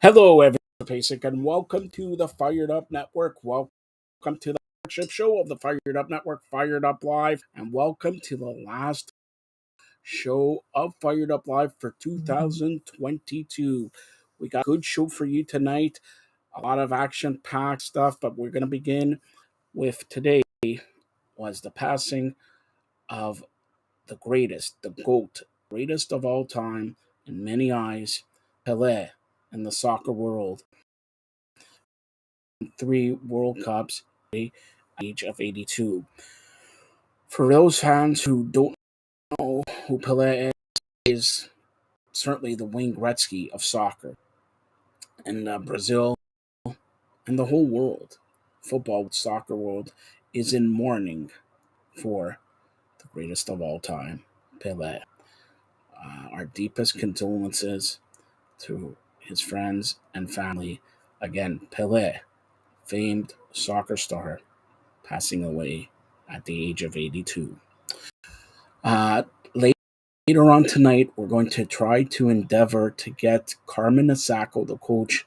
Hello, everyone, Basic, and welcome to the Fired Up Network. Welcome to the flagship show of the Fired Up Network, Fired Up Live, and welcome to the last show of Fired Up Live for 2022. We got a good show for you tonight, a lot of action-packed stuff, but we're going to begin with today was the passing of the greatest, the GOAT, greatest of all time in many eyes, Pelé in the soccer world. 3 World Cups at the age of 82. For those fans who don't know who Pelé is certainly the Wayne Gretzky of soccer. And Brazil and the whole world, football, soccer world, is in mourning for the greatest of all time, Pelé. Our deepest condolences to his friends and family. Again, Pelé, famed soccer star, passing away at the age of 82. Later on tonight, we're going to try to endeavor to get Carmen Asako, the coach,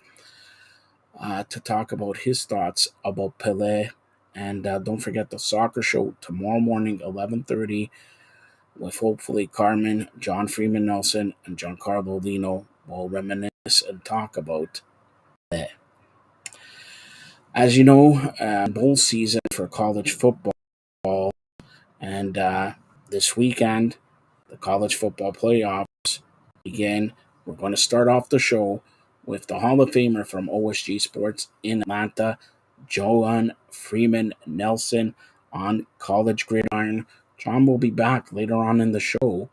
to talk about his thoughts about Pelé. And don't forget the soccer show tomorrow morning, 11:30, with hopefully Carmen, John Freeman Nelson, and Giancarlo Lino will reminisce and talk about Pelé. As you know, bowl season for college football, and this weekend, the college football playoffs begin. We're going to start off the show with the Hall of Famer from OSG Sports in Atlanta, John Freeman Nelson, on College Gridiron. John will be back later on in the show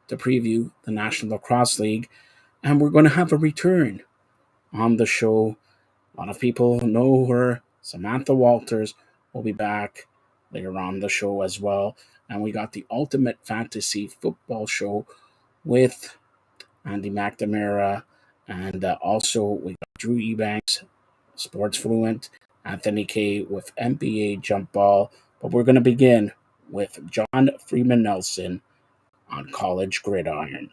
to preview the National Lacrosse League, and we're going to have a return on the show. A lot of people know her. Samantha Walters will be back later on the show as well. And we got the Ultimate Fantasy Football Show with Andy McNamara. And also we got Drew Ebanks, Sports Fluent, Anthony K with NBA Jump Ball. But we're going to begin with John Freeman Nelson on College Gridiron.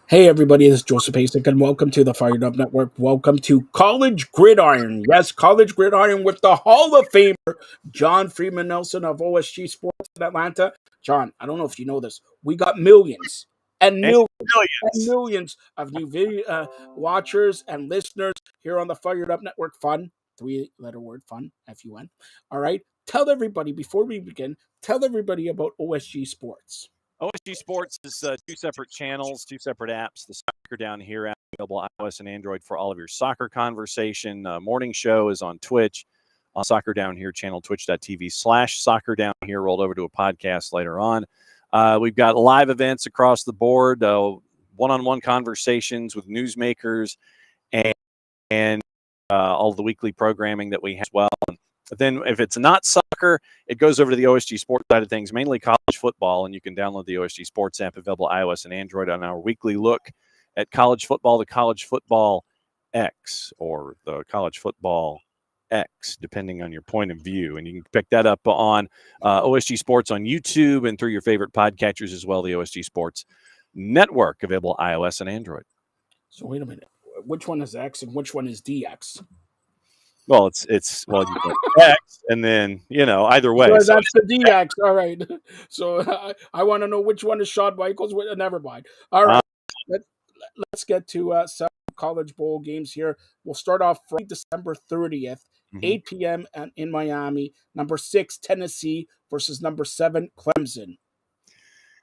Hey everybody, this is Joseph Pasek, and welcome to the Fired Up Network. Welcome to College Gridiron. Yes, College Gridiron with the Hall of Famer, John Freeman Nelson of OSG Sports in Atlanta. John, I don't know if you know this. We got millions and millions of new video watchers and listeners here on the Fired Up Network. Fun, 3-letter word, fun, F-U-N. All right, tell everybody, before we begin, tell everybody about OSG Sports. OSG Sports is 2 separate channels, 2 separate apps. The Soccer Down Here app, available iOS and Android for all of your soccer conversation. Morning show is on Twitch, on Soccer Down Here channel, twitch.tv/Soccer Down Here, rolled over to a podcast later on. We've got live events across the board, one-on-one conversations with newsmakers, and all the weekly programming that we have as well. But then if it's not soccer, it goes over to the OSG Sports side of things, mainly college football, and you can download the OSG Sports app, available iOS and Android, on our weekly look at college football, the College Football X, or the College Football X, depending on your point of view. And you can pick that up on OSG Sports on YouTube and through your favorite podcatchers as well, the OSG Sports Network, available iOS and Android. So wait a minute. Which one is X and which one is DX? Well, it's you X, and then, either way. So that's the DX. All right. So I want to know which one is Shawn Michaels. Never mind. All right. Let's get to some college bowl games here. We'll start off Friday, December 30th, 8 p.m. in Miami. Number 6, Tennessee versus number 7, Clemson.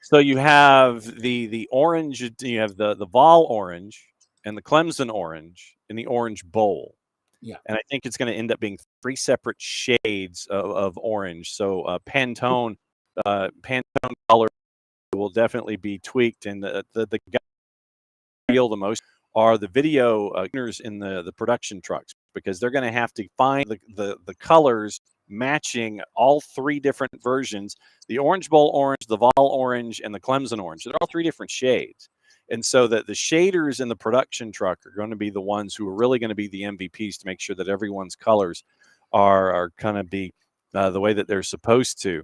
So you have the orange, you have the Vol orange and the Clemson orange in the Orange Bowl. Yeah. And I think it's going to end up being 3 separate shades of orange. So Pantone color will definitely be tweaked. And the guys who feel the most are the video in the production trucks, because they're going to have to find the colors matching all 3 different versions: the Orange Bowl orange, the Vol orange, and the Clemson orange. They're all 3 different shades. And so that the shaders in the production truck are going to be the ones who are really going to be the MVPs, to make sure that everyone's colors are going to be the way that they're supposed to.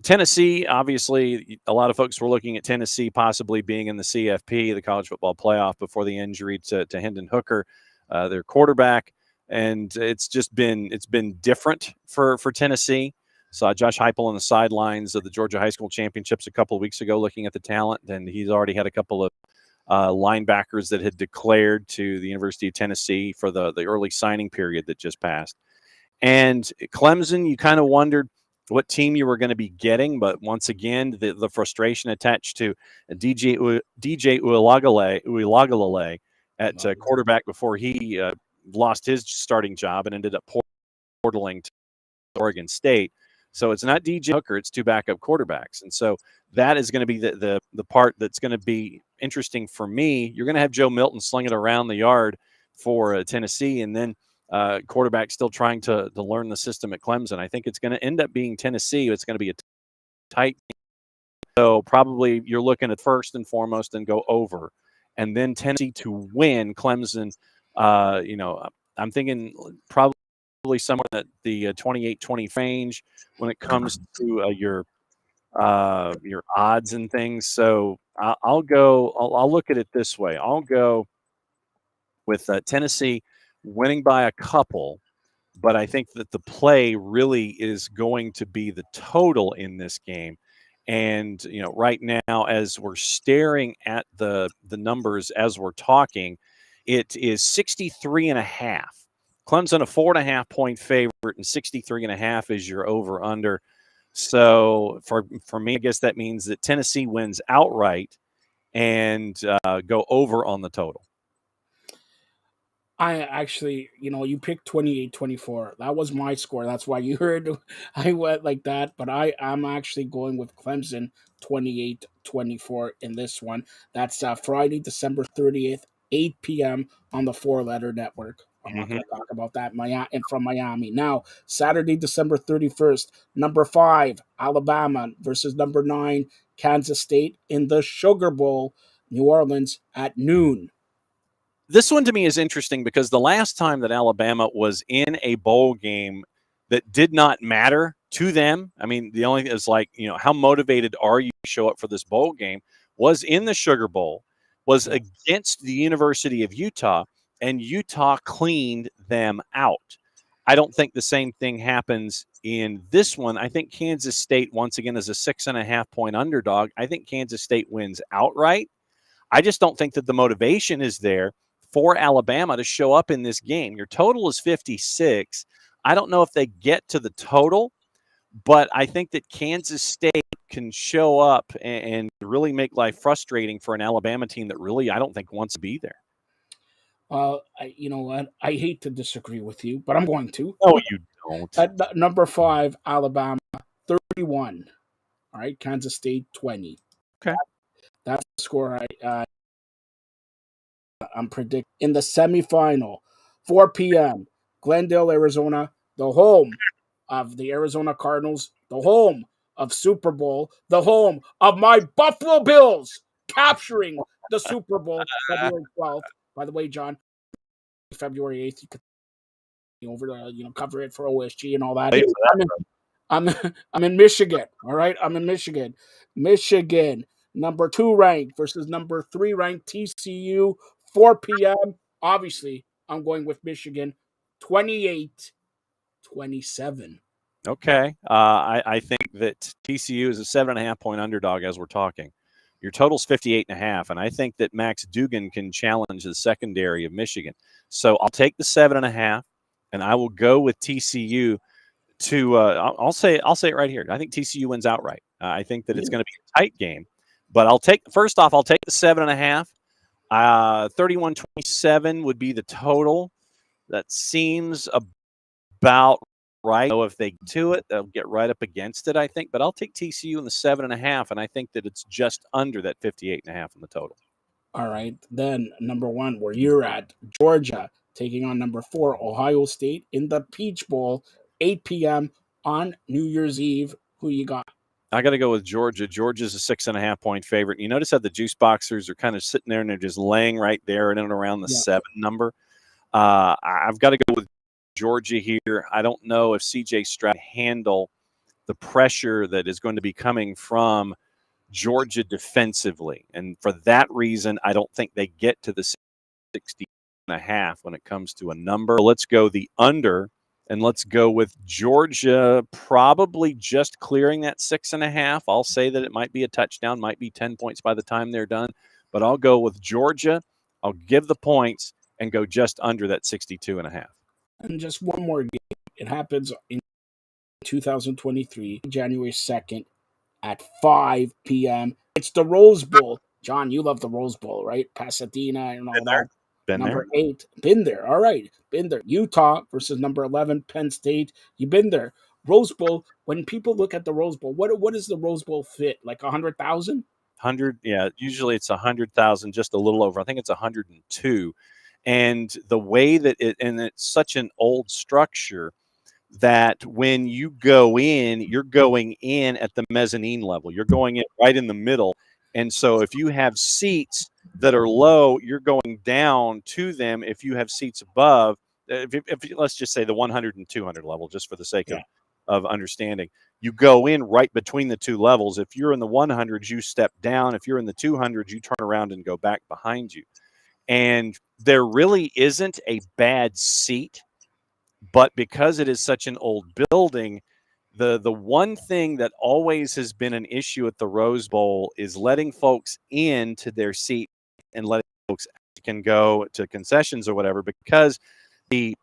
Tennessee, obviously, a lot of folks were looking at Tennessee possibly being in the CFP, the college football playoff, before the injury to Hendon Hooker, their quarterback, and it's been different for Tennessee. Saw Josh Heupel on the sidelines of the Georgia High School Championships a couple of weeks ago, looking at the talent, and he's already had a couple of linebackers that had declared to the University of Tennessee for the early signing period that just passed. And Clemson, you kind of wondered what team you were going to be getting, but once again, the frustration attached to DJ Uiagalelei at quarterback before he lost his starting job and ended up portaling to Oregon State. So it's not DJ Hooker; it's two backup quarterbacks, and so that is going to be the part that's going to be interesting for me. You're going to have Joe Milton slinging around the yard for Tennessee, and then quarterback still trying to learn the system at Clemson. I think it's going to end up being Tennessee. It's going to be a tight game. So probably you're looking at first and foremost and go over, and then Tennessee to win. Clemson, I'm thinking probably somewhere at the 28-20 range when it comes to your odds and things. So I'll go. I'll look at it this way. I'll go with Tennessee winning by a couple, but I think that the play really is going to be the total in this game. And right now, as we're staring at the numbers as we're talking, it is 63.5. Clemson a 4.5 point favorite, and 63.5 is your over under. So for me, I guess that means that Tennessee wins outright and go over on the total. I actually, you picked 28-24. That was my score. That's why you heard I went like that. But I'm actually going with Clemson 28-24 in this one. That's Friday, December 30th, 8 p.m. on the Four Letter Network. I'm not going to talk about that from Miami. Now, Saturday, December 31st, number 5, Alabama versus number 9, Kansas State in the Sugar Bowl, New Orleans at noon. This one to me is interesting because the last time that Alabama was in a bowl game that did not matter to them, I mean, the only thing is how motivated are you to show up for this bowl game, was in the Sugar Bowl, was against the University of Utah, and Utah cleaned them out. I don't think the same thing happens in this one. I think Kansas State, once again, is a 6.5 point underdog. I think Kansas State wins outright. I just don't think that the motivation is there for Alabama to show up in this game. Your total is 56. I don't know if they get to the total, but I think that Kansas State can show up and really make life frustrating for an Alabama team that really I don't think wants to be there. You know what? I hate to disagree with you, but I'm going to. No, you don't. At number 5, Alabama 31. All right, Kansas State 20. Okay, that's the score I'm predicting. In the semifinal, 4 p.m., Glendale, Arizona, the home of the Arizona Cardinals, the home of Super Bowl, the home of my Buffalo Bills capturing the Super Bowl February 12th. By the way, John, February 8th, you could over to cover it for OSG and all that. I'm in Michigan. All right, I'm in Michigan. Michigan, number 2 ranked versus number 3 ranked TCU, 4 p.m. Obviously, I'm going with Michigan, 28-27. Okay, I think that TCU is a 7.5 point underdog as we're talking. Your total's 58.5, and I think that Max Duggan can challenge the secondary of Michigan. So I'll take the 7.5, and I will go with TCU to. I'll say it right here. I think TCU wins outright. I think that it's going to be a tight game, but I'll take the 7.5. 31-27 would be the total. That seems about right. So if they do it, they'll get right up against it, I think. But I'll take TCU in the 7.5, and I think that it's just under that 58.5 in the total. All right. Then number 1, where you're at, Georgia taking on number 4, Ohio State in the Peach Bowl, 8 p.m. on New Year's Eve. Who you got? I got to go with Georgia. Georgia's a 6.5 point favorite. You notice how the juice boxers are kind of sitting there and they're just laying right there in and around the 7 number. I've got to go with Georgia here. I don't know if CJ Stroud handle the pressure that is going to be coming from Georgia defensively. And for that reason, I don't think they get to the 60.5 when it comes to a number. Let's go the under, and let's go with Georgia probably just clearing that 6.5. I'll say that it might be a touchdown, might be 10 points by the time they're done, but I'll go with Georgia. I'll give the points and go just under that 62.5. And just one more game. It happens in 2023, January 2nd at 5 p.m. It's the Rose Bowl. John, you love the Rose Bowl, right? Pasadena and all that. Number 8. Been there. All right. Been there. Utah versus number 11, Penn State. You've been there. Rose Bowl. When people look at the Rose Bowl, what does the Rose Bowl fit? Like 100,000? 100, yeah. Usually it's 100,000, just a little over. I think it's 102. And the way that it's such an old structure that when you go in, you're going in at the mezzanine level. You're going in right in the middle. And so if you have seats that are low, you're going down to them. If you have seats above, if let's just say the 100 and 200 level, just for the sake of understanding, you go in right between the two levels. If you're in the 100s, you step down. If you're in the 200s, you turn around and go back behind you. And there really isn't a bad seat, but because it is such an old building, the one thing that always has been an issue at the Rose Bowl is letting folks into their seat and letting folks can go to concessions or whatever, because the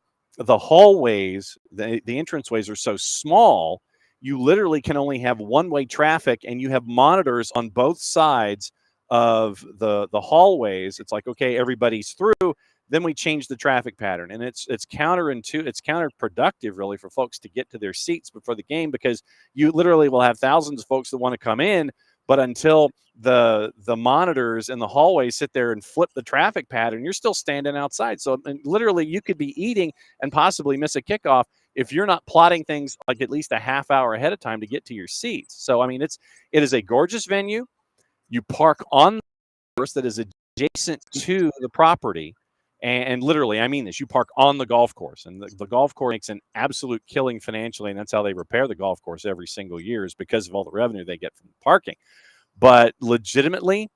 hallways, the entranceways are so small, you literally can only have one-way traffic, and you have monitors on both sides of the hallways. It's like, okay, everybody's through. Then we change the traffic pattern, and it's counterproductive really for folks to get to their seats before the game, because you literally will have thousands of folks that want to come in, but until the monitors in the hallway sit there and flip the traffic pattern, you're still standing outside. So literally you could be eating and possibly miss a kickoff if you're not plotting things like at least a half hour ahead of time to get to your seats. So I mean, it is a gorgeous venue. You park on the course that is adjacent to the property. And literally, I mean this, you park on the golf course, and the golf course makes an absolute killing financially, and that's how they repair the golf course every single year, is because of all the revenue they get from parking. But legitimately,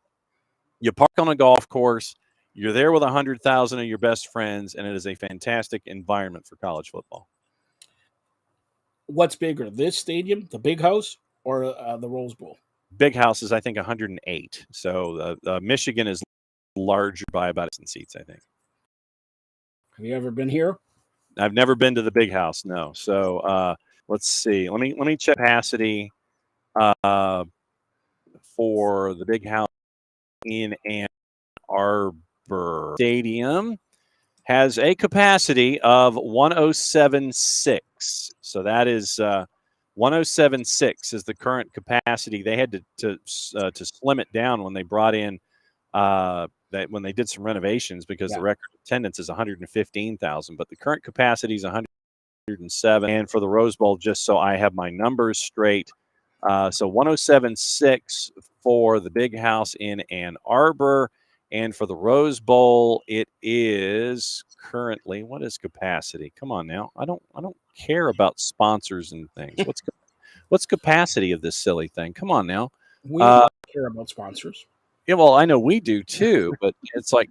you park on a golf course, you're there with 100,000 of your best friends, and it is a fantastic environment for college football. What's bigger, this stadium, the Big House, or the Rose Bowl? Big House is, I think, 108. So Michigan is larger by about 10 seats, I think. Have you ever been here? I've never been to the Big House, no. So let's see. Let me check capacity for the Big House in Ann Arbor. Stadium has a capacity of 107.6. So that is 107.6 is the current capacity. They had to slim it down when they brought in when they did some renovations, because the record attendance is 115,000, but the current capacity is 107. And for the Rose Bowl, just so I have my numbers straight, so 107.6 for the Big House in Ann Arbor, and for the Rose Bowl, it is currently, what is capacity? Come on now, I don't care about sponsors and things. What's capacity of this silly thing? Come on now. We don't care about sponsors. Yeah, well, I know we do too, but it's like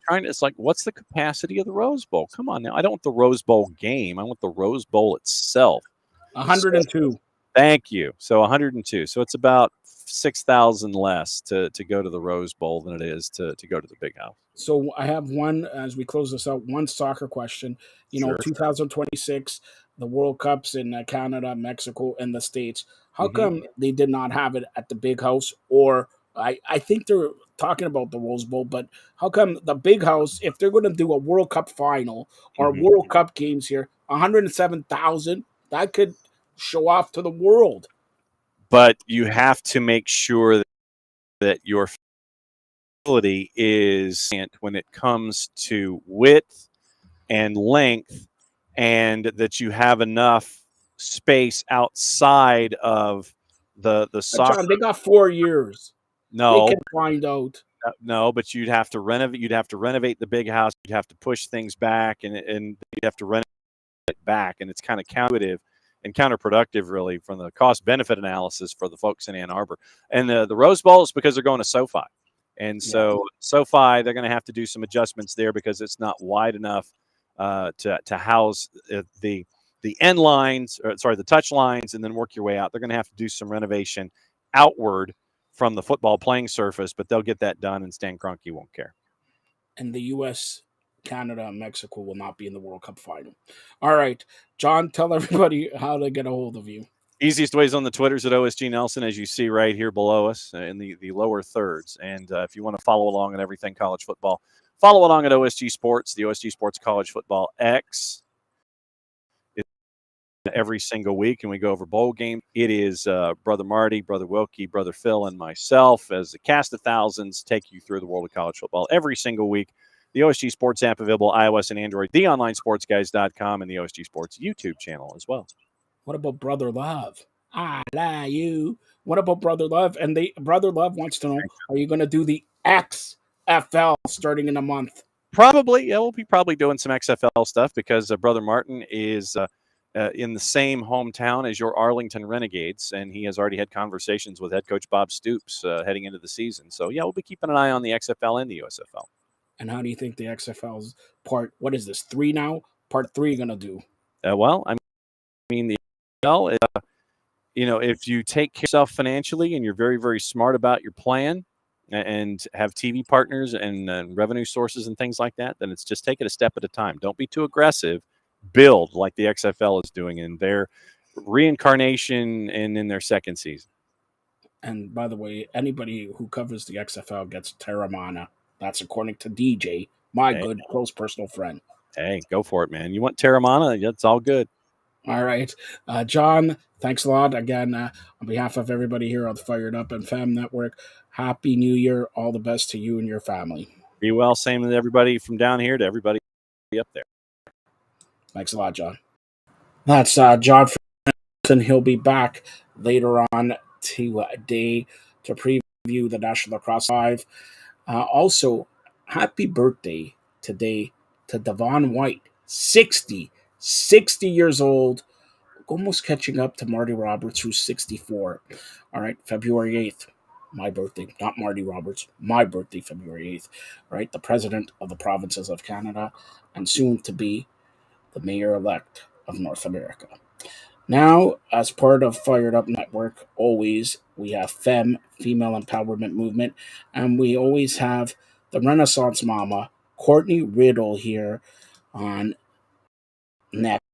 what's the capacity of the Rose Bowl? Come on now. I don't want the Rose Bowl game. I want the Rose Bowl itself. 102. Thank you. So 102. So it's about 6,000 less to go to the Rose Bowl than it is to go to the Big House. So I have one, as we close this out, one soccer question. You know, 2026, the World Cups in Canada, Mexico, and the States. How come they did not have it at the Big House? Or I think they're talking about the Rose Bowl, but how come the Big House, if they're going to do a World Cup final or World Cup games here, 107,000, that could show off to the world. But you have to make sure that your facility is, when it comes to width and length, and that you have enough space outside of the soccer. John, they got 4 years. No, they can find out. No, but you'd have to renovate. You'd have to renovate the Big House. You'd have to push things back, and you'd have to renovate it back, and it's kind of counterintuitive and counterproductive, really, from the cost benefit analysis for the folks in Ann Arbor. And the Rose Bowl is because they're going to SoFi. And so SoFi, they're going to have to do some adjustments there because it's not wide enough to house the end lines, the touch lines, and then work your way out. They're going to have to do some renovation outward from the football playing surface, but they'll get that done, and Stan Kroenke won't care. And the U.S., Canada, and Mexico will not be in the World Cup final. All right, John, tell everybody how to get a hold of you. Easiest ways on the Twitters at OSG Nelson, as you see right here below us in the lower thirds. And if you want to follow along on everything college football, follow along at OSG Sports, the OSG Sports College Football X. Every single week, and we go over bowl game. It is Brother Marty, Brother Wilkie, Brother Phil, and myself as a cast of thousands take you through the world of college football every single week. The OSG Sports app available iOS and Android, theonlinesportsguys.com, and the OSG Sports YouTube channel as well. What about Brother Love? I lie you. What about Brother Love? And Brother Love wants to know, are you going to do the XFL starting in a month? Probably. Yeah, we'll be probably doing some XFL stuff because Brother Martin is in the same hometown as your Arlington Renegades, and he has already had conversations with head coach Bob Stoops heading into the season. So, yeah, we'll be keeping an eye on the XFL and the USFL. And how do you think the XFL's what is this, 3 now? Part 3 going to do? Well, I mean, the XFL, if you take care of yourself financially and you're very, very smart about your plan and have TV partners and revenue sources and things like that, then it's just take it a step at a time. Don't be too aggressive. Build like the XFL is doing in their reincarnation and in their second season. And by the way, anybody who covers the XFL gets Terramana. That's according to DJ, my good close personal friend. Hey, go for it, man. You want Terramana? It's all good. All right. John, thanks a lot. Again, on behalf of everybody here on the Fired Up and Fam Network, Happy New Year. All the best to you and your family. Be well. Same with everybody from down here to everybody up there. Thanks a lot, John. That's John Ferguson. He'll be back later on today to preview the National Lacrosse Live. Also, happy birthday today to Devon White, 60 years old, almost catching up to Marty Roberts, who's 64. All right, February 8th, my birthday, not Marty Roberts, my birthday, February 8th. All right, the president of the provinces of Canada and soon to be the mayor-elect of North America. Now, as part of Fired Up Network, always we have female empowerment movement, and we always have the Renaissance Mama, Courtney Riddle, here on next.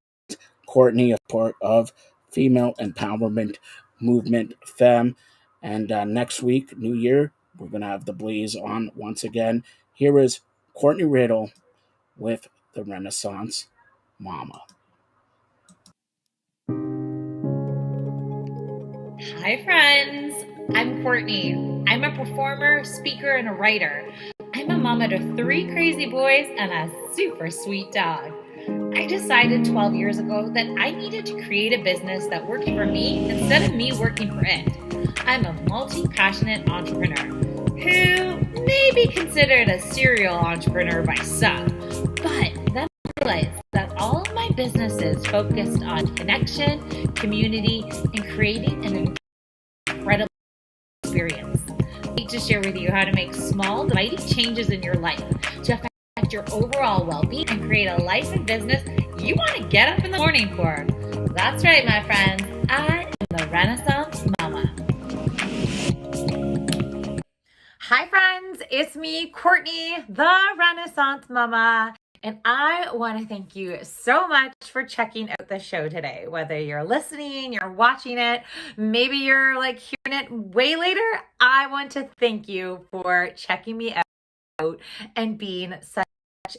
Courtney is part of Female Empowerment Movement Femme, and next week, New Year, we're going to have the Blaze on once again. Here is Courtney Riddle with the Renaissance Mama. Hi, friends. I'm Courtney. I'm a performer, speaker, and a writer. I'm a mama to 3 crazy boys and a super sweet dog. I decided 12 years ago that I needed to create a business that worked for me instead of me working for it. I'm a multi-passionate entrepreneur who may be considered a serial entrepreneur by some, but then I realized that all of my businesses focused on connection, community, and creating an incredible experience. I need to share with you how to make small, mighty changes in your life to affect your overall well-being and create a life and business you want to get up in the morning for. That's right, my friends. I am the Renaissance Mama. Hi, friends. It's me, Courtney, the Renaissance Mama. And I want to thank you so much for checking out the show today. Whether you're listening, you're watching it, maybe you're hearing it way later, I want to thank you for checking me out and being such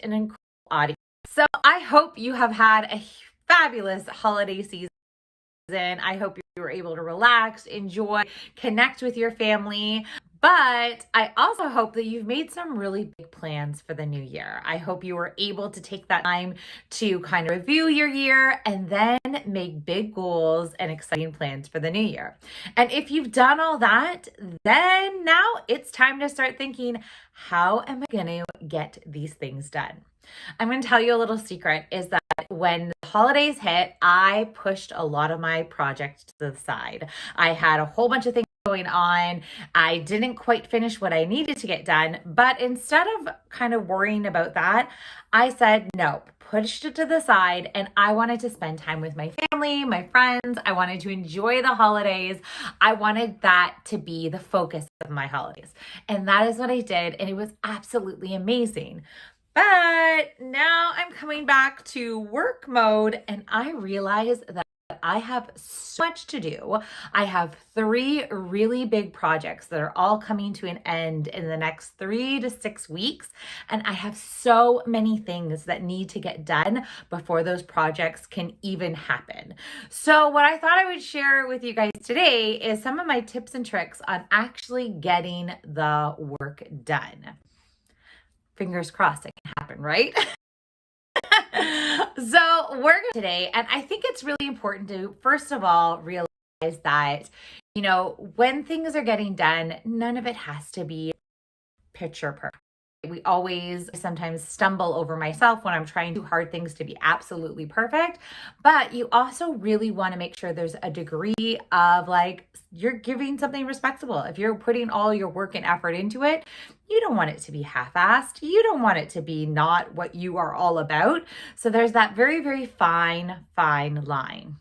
an incredible audience. So I hope you have had a fabulous holiday season. I hope you were able to relax, enjoy, connect with your family. But I also hope that you've made some really big plans for the new year. I hope you were able to take that time to kind of review your year and then make big goals and exciting plans for the new year. And if you've done all that, then now it's time to start thinking, how am I going to get these things done? I'm going to tell you a little secret is that when the holidays hit, I pushed a lot of my projects to the side. I had a whole bunch of things going on. I didn't quite finish what I needed to get done, but instead of kind of worrying about that, I said, no, pushed it to the side, and I wanted to spend time with my family, my friends. I wanted to enjoy the holidays. I wanted that to be the focus of my holidays. And that is what I did, and it was absolutely amazing. But now I'm coming back to work mode, and I realize that I have so much to do. I have 3 really big projects that are all coming to an end in the next 3 to 6 weeks. And I have so many things that need to get done before those projects can even happen. So what I thought I would share with you guys today is some of my tips and tricks on actually getting the work done. Fingers crossed it can happen, right? So we're going today, and I think it's really important to, first of all, realize that, when things are getting done, none of it has to be picture perfect. We always sometimes stumble over myself when I'm trying to do hard things to be absolutely perfect, but you also really want to make sure there's a degree of you're giving something respectable. If you're putting all your work and effort into it, you don't want it to be half-assed. You don't want it to be not what you are all about. So there's that very, very fine line.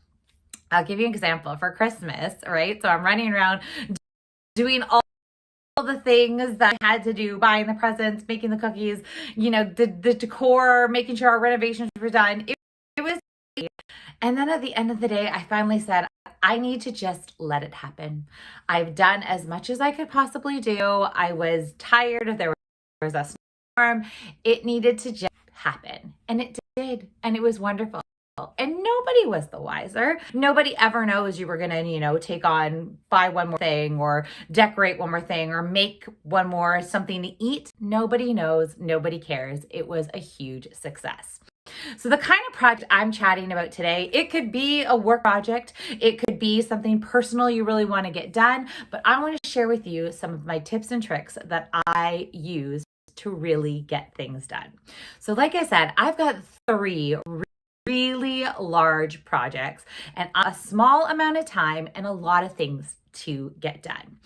I'll give you an example for Christmas, right? So I'm running around doing all the things that I had to do, buying the presents, making the cookies, the decor, making sure our renovations were done. It was, and then at the end of the day, I finally said, I need to just let it happen. I've done as much as I could possibly do. I was tired. There was a storm. It needed to just happen. And it did. And it was wonderful. And nobody was the wiser. Nobody ever knows you were going to, buy one more thing or decorate one more thing or make one more something to eat. Nobody knows. Nobody cares. It was a huge success. So the kind of project I'm chatting about today, it could be a work project. It could be something personal you really want to get done. But I want to share with you some of my tips and tricks that I use to really get things done. So like I said, I've got 3 really large projects and a small amount of time and a lot of things to get done.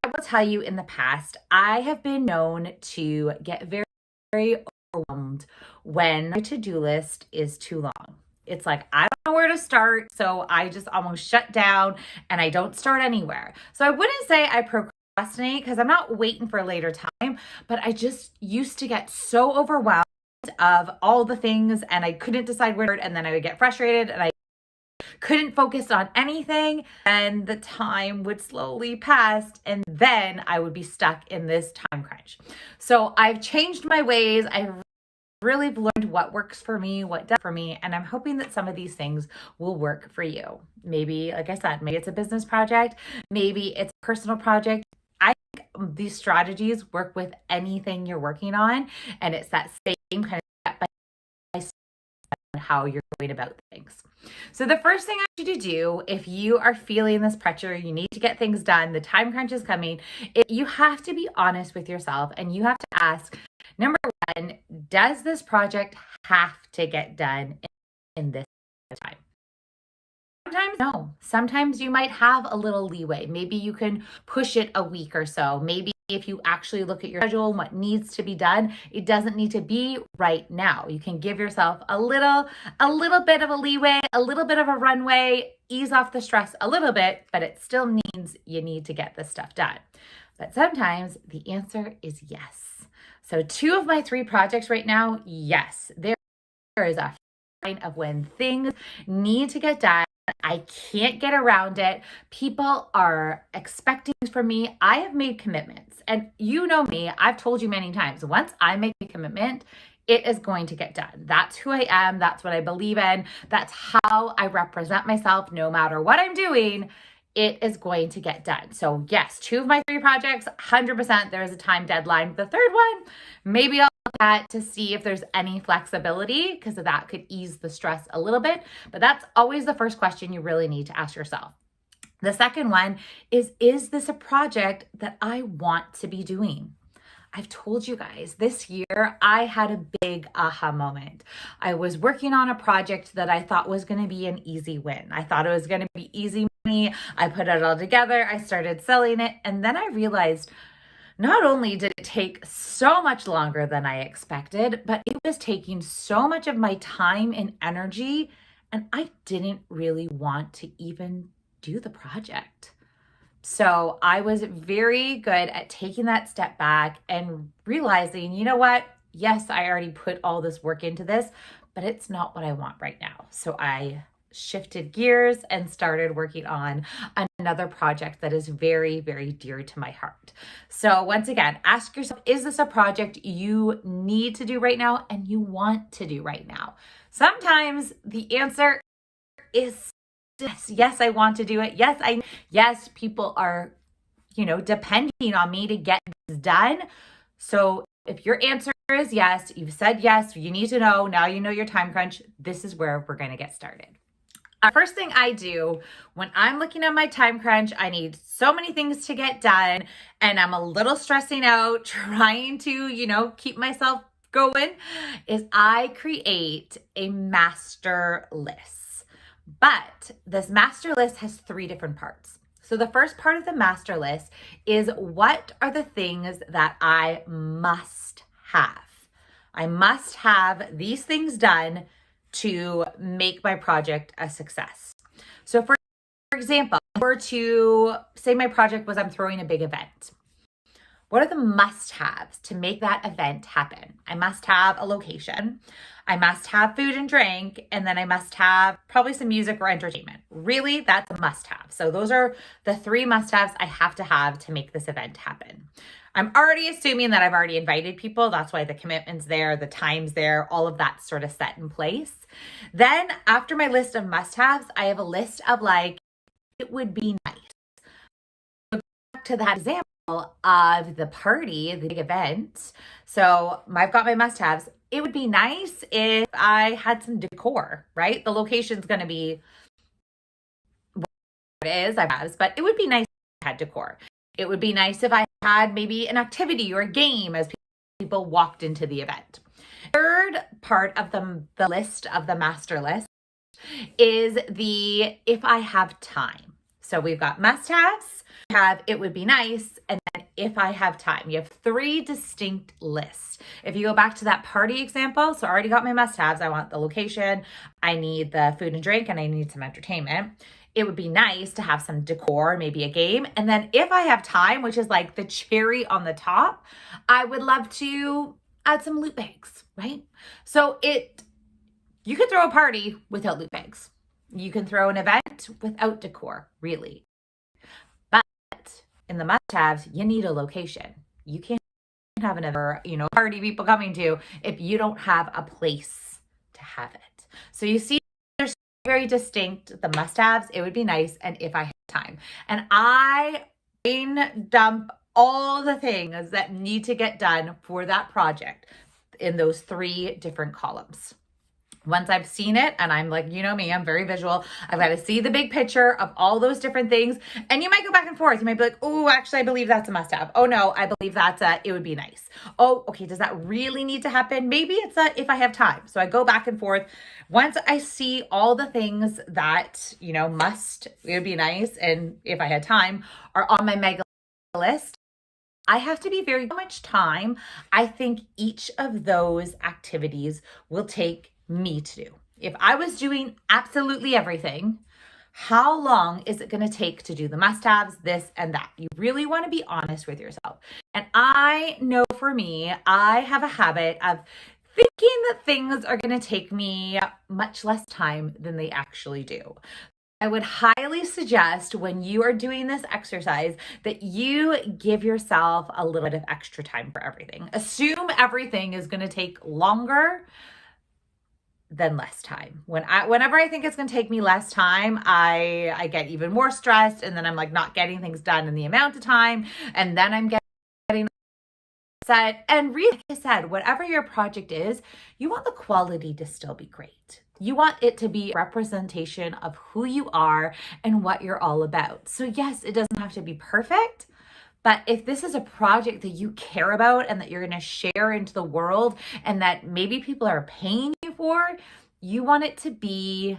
I will tell you, in the past, I have been known to get very, very overwhelmed when my to-do list is too long. It's like, I don't know where to start, so I just almost shut down and I don't start anywhere. So I wouldn't say I procrastinate because I'm not waiting for a later time, but I just used to get so overwhelmed of all the things and I couldn't decide where, and then I would get frustrated and I couldn't focus on anything, and the time would slowly pass, and then I would be stuck in this time crunch. So I've changed my ways. I've really learned what works for me, what does for me, and I'm hoping that some of these things will work for you. Maybe, like I said, maybe it's a business project, maybe it's a personal project. I think these strategies work with anything you're working on, and it's that same kind of step by step on how you're going about things. So the first thing I want you to do, if you are feeling this pressure, you need to get things done, the time crunch is coming, you have to be honest with yourself and you have to ask, number 1, does this project have to get done in this time? Sometimes no. Sometimes you might have a little leeway. Maybe you can push it a week or so. Maybe if you actually look at your schedule and what needs to be done, it doesn't need to be right now. You can give yourself a little bit of a leeway, a little bit of a runway, ease off the stress a little bit, but it still means you need to get this stuff done. But sometimes the answer is yes. So 2 of my 3 projects right now, yes, there is a sign of when things need to get done. I can't get around it. People are expecting from me. I have made commitments, and you know me, I've told you many times, once I make a commitment, it is going to get done. That's who I am. That's what I believe in. That's how I represent myself. No matter what I'm doing, it is going to get done. So yes, 2 of my 3 projects, 100% there is a time deadline. The 3rd one, maybe I'll look at to see if there's any flexibility, because that could ease the stress a little bit. But that's always the first question you really need to ask yourself. The second one is this a project that I want to be doing? I've told you guys this year, I had a big aha moment. I was working on a project that I thought was going to be an easy win. I thought it was going to be easy money. I put it all together. I started selling it. And then I realized not only did it take so much longer than I expected, but it was taking so much of my time and energy, and I didn't really want to even do the project. So I was very good at taking that step back and realizing, you know what? Yes, I already put all this work into this, but it's not what I want right now. So I shifted gears and started working on another project that is very, very dear to my heart. So once again, ask yourself, is this a project you need to do right now and you want to do right now? Sometimes the answer is yes, I want to do it. Yes, people are, depending on me to get this done. So if your answer is yes, you've said yes, you need to know, now you know your time crunch, this is where we're going to get started. First thing I do when I'm looking at my time crunch, I need so many things to get done and I'm a little stressing out trying to, keep myself going, is I create a master list. But this master list has 3 different parts. So the first part of the master list is, what are the things that I must have? I must have these things done to make my project a success. So for example, if I were to say my project was I'm throwing a big event. What are the must-haves to make that event happen? I must have a location. I must have food and drink, and then I must have probably some music or entertainment. Really, that's a must-have. So those are the 3 must-haves I have to make this event happen. I'm already assuming that I've already invited people. That's why the commitment's there, the time's there, all of that's sort of set in place. Then after my list of must-haves, I have a list of it would be nice. So back to that example of the party, the big event. So I've got my must-haves. It would be nice if I had some decor, right? The location's going to be what it is, but it would be nice if I had decor. It would be nice if I had maybe an activity or a game as people walked into the event. Third part of the list of the master list is the if I have time. So we've got must-haves, it would be nice, and then if I have time. You have 3 distinct lists. If you go back to that party example, so I already got my must-haves. I want the location, I need the food and drink, and I need some entertainment. It would be nice to have some decor, maybe a game. And then if I have time, which is like the cherry on the top, I would love to add some loot bags, right? So you could throw a party without loot bags. You can throw an event without decor, really. But in the must-haves, you need a location. You can't have another, party people coming to if you don't have a place to have it. So you see, there's very distinct, the must-haves, it would be nice, and if I have time. And I dump all the things that need to get done for that project in those 3 different columns. Once I've seen it, and I'm like, me, I'm very visual. I've got to see the big picture of all those different things. And you might go back and forth. You might be like, oh, actually, I believe that's a must-have. Oh, no, I believe it would be nice. Oh, okay, does that really need to happen? Maybe it's if I have time. So I go back and forth. Once I see all the things that, it would be nice, and if I had time, are on my mega list, I have to be how much time I think each of those activities will take me to do. If I was doing absolutely everything, how long is it going to take to do the must-haves, this and that? You really want to be honest with yourself. And I know for me, I have a habit of thinking that things are going to take me much less time than they actually do. I would highly suggest when you are doing this exercise that you give yourself a little bit of extra time for everything. Assume everything is going to take longer than less time. Whenever I think it's going to take me less time, I get even more stressed, and then I'm not getting things done in the amount of time, and then I'm getting upset. And really, like I said, whatever your project is, you want the quality to still be great. You want it to be a representation of who you are and what you're all about. So yes, it doesn't have to be perfect, But if this is a project that you care about and that you're going to share into the world and that maybe people are paying you for, you want it to be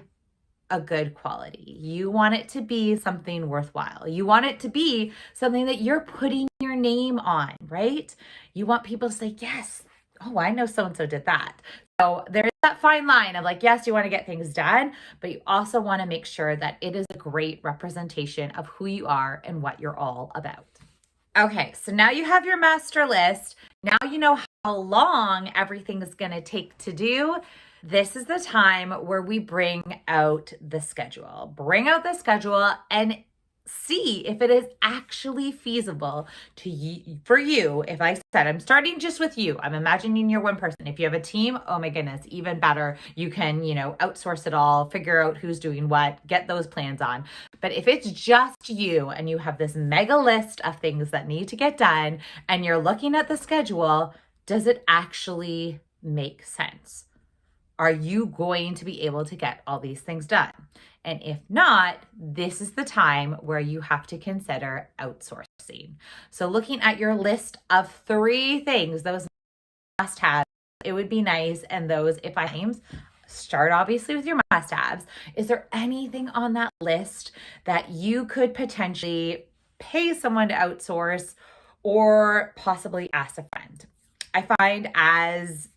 a good quality. You want it to be something worthwhile. You want it to be something that you're putting your name on, right? You want people to say, yes, oh, I know so-and-so did that. So there's that fine line of like, yes, you want to get things done, but you also want to make sure that it is a great representation of who you are and what you're all about. Okay, so now you have your master list. Now you know how long everything is going to take to do. This is the time where we bring out the schedule. Bring out the schedule and see if it is actually feasible to you, for you. If I said, I'm starting just with you, I'm imagining you're one person. If you have a team, oh my goodness, even better. You can, outsource it all, figure out who's doing what, get those plans on. But if it's just you and you have this mega list of things that need to get done and you're looking at the schedule, does it actually make sense? Are you going to be able to get all these things done? And if not, this is the time where you have to consider outsourcing. So looking at your list of 3 things, those must-haves, it would be nice. And those, if I names, start obviously with your must-haves. Is there anything on that list that you could potentially pay someone to outsource or possibly ask a friend? I find as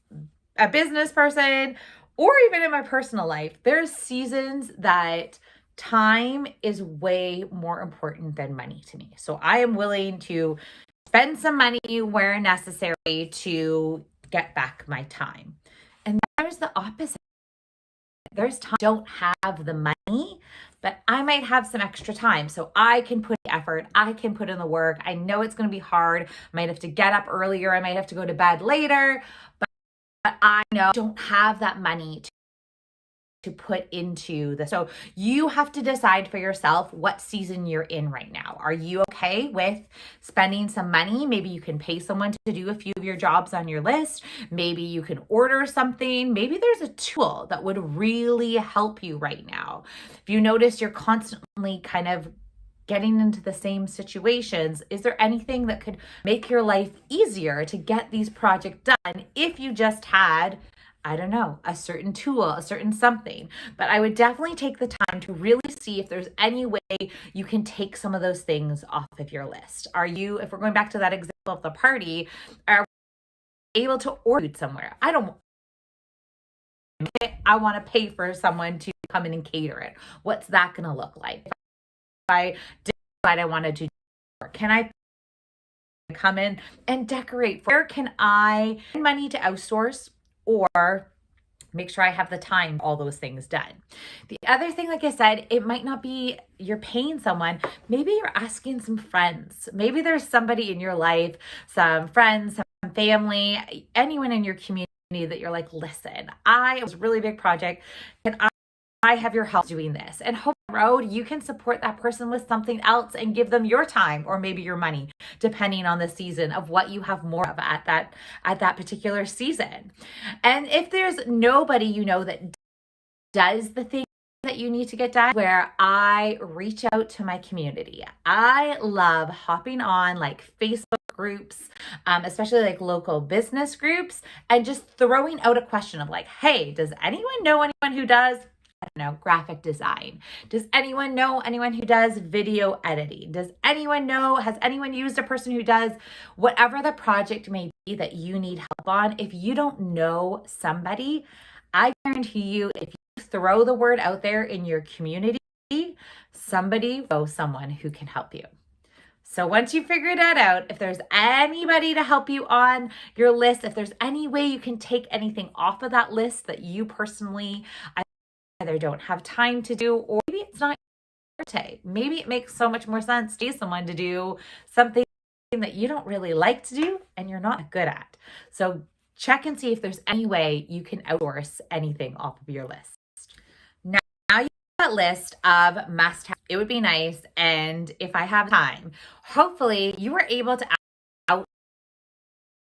a business person, or even in my personal life, there's seasons that time is way more important than money to me. So I am willing to spend some money where necessary to get back my time. And there's the opposite. There's time I don't have the money, but I might have some extra time. So I can put the effort, I can put in the work. I know it's going to be hard. I might have to get up earlier. I might have to go to bed later, but I know I don't have that money to put into this. So you have to decide for yourself what season you're in right now. Are you okay with spending some money? Maybe you can pay someone to do a few of your jobs on your list. Maybe you can order something. Maybe there's a tool that would really help you right now. If you notice you're constantly kind of getting into the same situations, is there anything that could make your life easier to get these projects done if you just had, I don't know, a certain tool, a certain something? But I would definitely take the time to really see if there's any way you can take some of those things off of your list. Are you, if we're going back to that example of the party, are we able to order food somewhere? I want to pay for someone to come in and cater it. What's that going to look like? If I decide I wanted to, can I come in and decorate? Where can I spend money to outsource or make sure I have the time, all those things done? The other thing, like I said, it might not be you're paying someone. Maybe you're asking some friends. Maybe there's somebody in your life, some friends, some family, anyone in your community that you're like, listen, it was a really big project. Can I have your help doing this? And hope road, you can support that person with something else and give them your time or maybe your money, depending on the season of what you have more of at that particular season. And if there's nobody that does the thing that you need to get done, where I reach out to my community. I love hopping on like Facebook groups, especially like local business groups, and just throwing out a question of like, hey, does anyone know anyone who does, I don't know, graphic design? Does anyone know anyone who does video editing? Has anyone used a person who does whatever the project may be that you need help on? If you don't know somebody, I guarantee you, if you throw the word out there in your community, somebody knows someone who can help you. So once you figure that out, if there's anybody to help you on your list, if there's any way you can take anything off of that list that you personally either don't have time to do, or maybe it's not your forte. Maybe it makes so much more sense to pay someone to do something that you don't really like to do and you're not good at. So check and see if there's any way you can outsource anything off of your list. Now you have that list of must-have. It would be nice, and if I have time, hopefully you were able to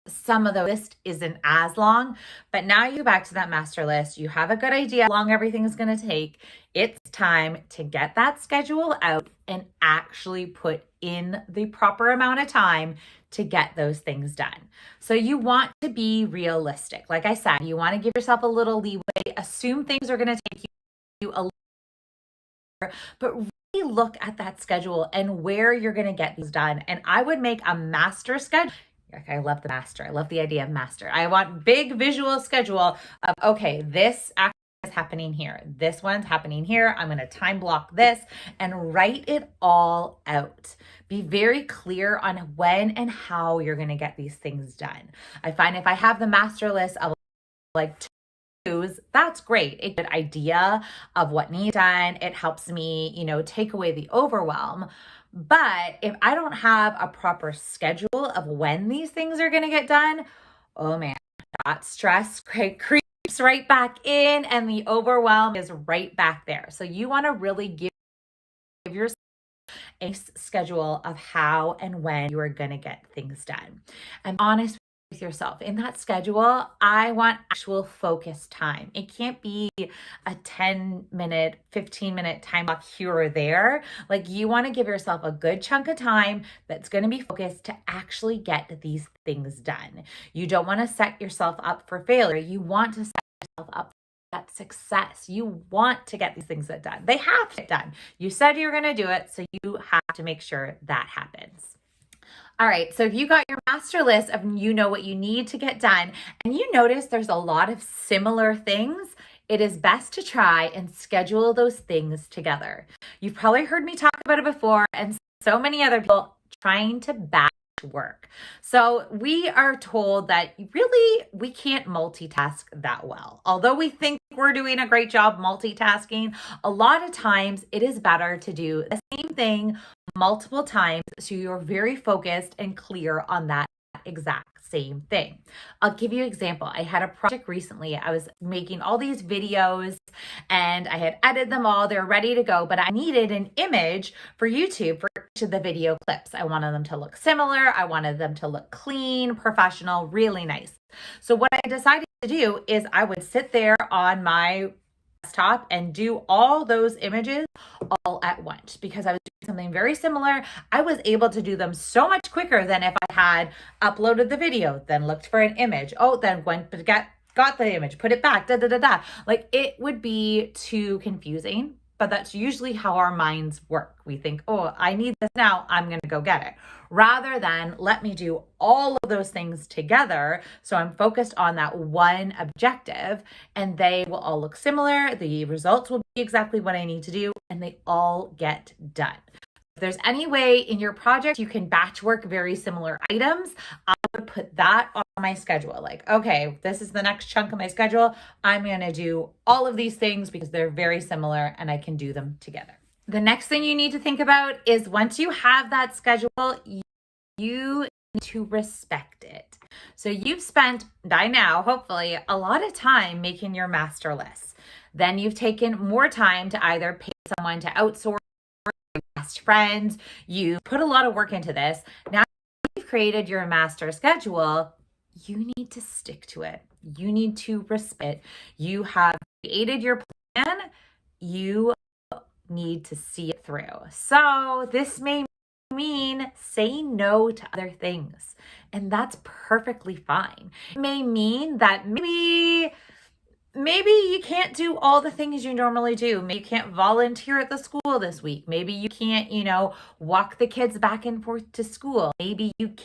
some of the list isn't as long, but now you go back to that master list. You have a good idea how long everything is going to take. It's time to get that schedule out and actually put in the proper amount of time to get those things done. So you want to be realistic. Like I said, you want to give yourself a little leeway, assume things are going to take you a little, but really look at that schedule and where you're going to get these done. And I would make a master schedule. I love the master. I love the idea of master. I want big visual schedule of, okay, this action is happening here. This one's happening here. I'm going to time block this and write it all out. Be very clear on when and how you're going to get these things done. I find if I have the master list of like that's great. A good idea of what needs done. It helps me, take away the overwhelm. But if I don't have a proper schedule of when these things are going to get done, oh man, that stress creeps right back in and the overwhelm is right back there. So you want to really give yourself a schedule of how and when you are going to get things done. And honest with yourself. In that schedule, I want actual focus time. It can't be a 10-minute, 15-minute time block here or there. Like you want to give yourself a good chunk of time that's going to be focused to actually get these things done. You don't want to set yourself up for failure. You want to set yourself up for that success. You want to get these things done. They have to get done. You said you're going to do it, so you have to make sure that happens. All right, so if you got your master list of what you need to get done, and you notice there's a lot of similar things, it is best to try and schedule those things together. You've probably heard me talk about it before, and so many other people trying to batch work. So we are told that really we can't multitask that well. Although we think we're doing a great job multitasking, a lot of times it is better to do the same thing multiple times so you're very focused and clear on that exact same thing. I'll give you an example. I had a project recently. I was making all these videos and I had edited them all. They're ready to go, but I needed an image for YouTube for each of the video clips. I wanted them to look similar. I wanted them to look clean, professional, really nice. So what I decided to do is I would sit there on my desktop and do all those images all at once because I was doing something very similar. I was able to do them so much quicker than if I had uploaded the video, then looked for an image. Oh, then went to got the image, put it back, Like it would be too confusing, but that's usually how our minds work. We think, oh, I need this now, I'm going to go get it. Rather than let me do all of those things together. So I'm focused on that one objective and they will all look similar. The results will be exactly what I need to do and they all get done. If there's any way in your project you can batch work very similar items, I would put that on my schedule. Like, okay, this is the next chunk of my schedule. I'm going to do all of these things because they're very similar and I can do them together. The next thing you need to think about is once you have that schedule, you need to respect it. So you've spent by now, hopefully, a lot of time making your master list. Then you've taken more time to either pay someone to outsource, best friends. You put a lot of work into this. Now you've created your master schedule. You need to stick to it. You need to respect it. You have created your plan. You need to see it through. So this may mean saying no to other things, and that's perfectly fine. It may mean that maybe you can't do all the things you normally do. Maybe you can't volunteer at the school this week. Maybe you can't, walk the kids back and forth to school. Maybe you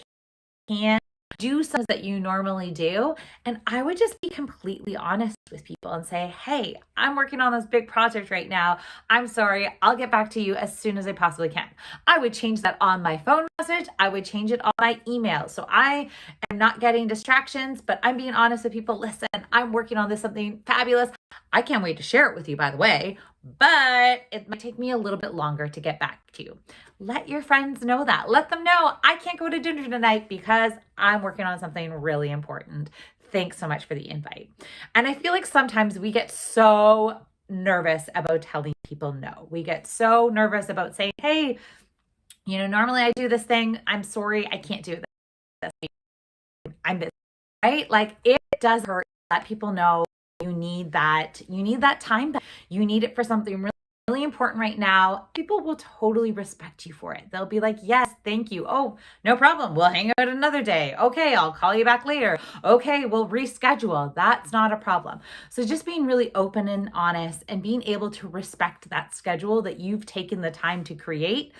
can't do some that you normally do. And I would just be completely honest with people and say, hey, I'm working on this big project right now. I'm sorry. I'll get back to you as soon as I possibly can. I would change that on my phone message. I would change it on my email. So I am not getting distractions, but I'm being honest with people. Listen, I'm working on this something fabulous. I can't wait to share it with you, by the way, but it might take me a little bit longer to get back to you. Let your friends know that. Let them know I can't go to dinner tonight because I'm working on something really important. Thanks so much for the invite. And I feel like sometimes we get so nervous about telling people no. We get so nervous about saying, hey, normally I do this thing. I'm sorry, I can't do this. I'm busy, right? Like it does hurt. Let people know you need that time back. You need it for something really, really important right now. People will totally respect you for it. They'll be like, yes, thank you. Oh, no problem. We'll hang out another day. Okay, I'll call you back later. Okay, we'll reschedule. That's not a problem. So just being really open and honest and being able to respect that schedule that you've taken the time to create,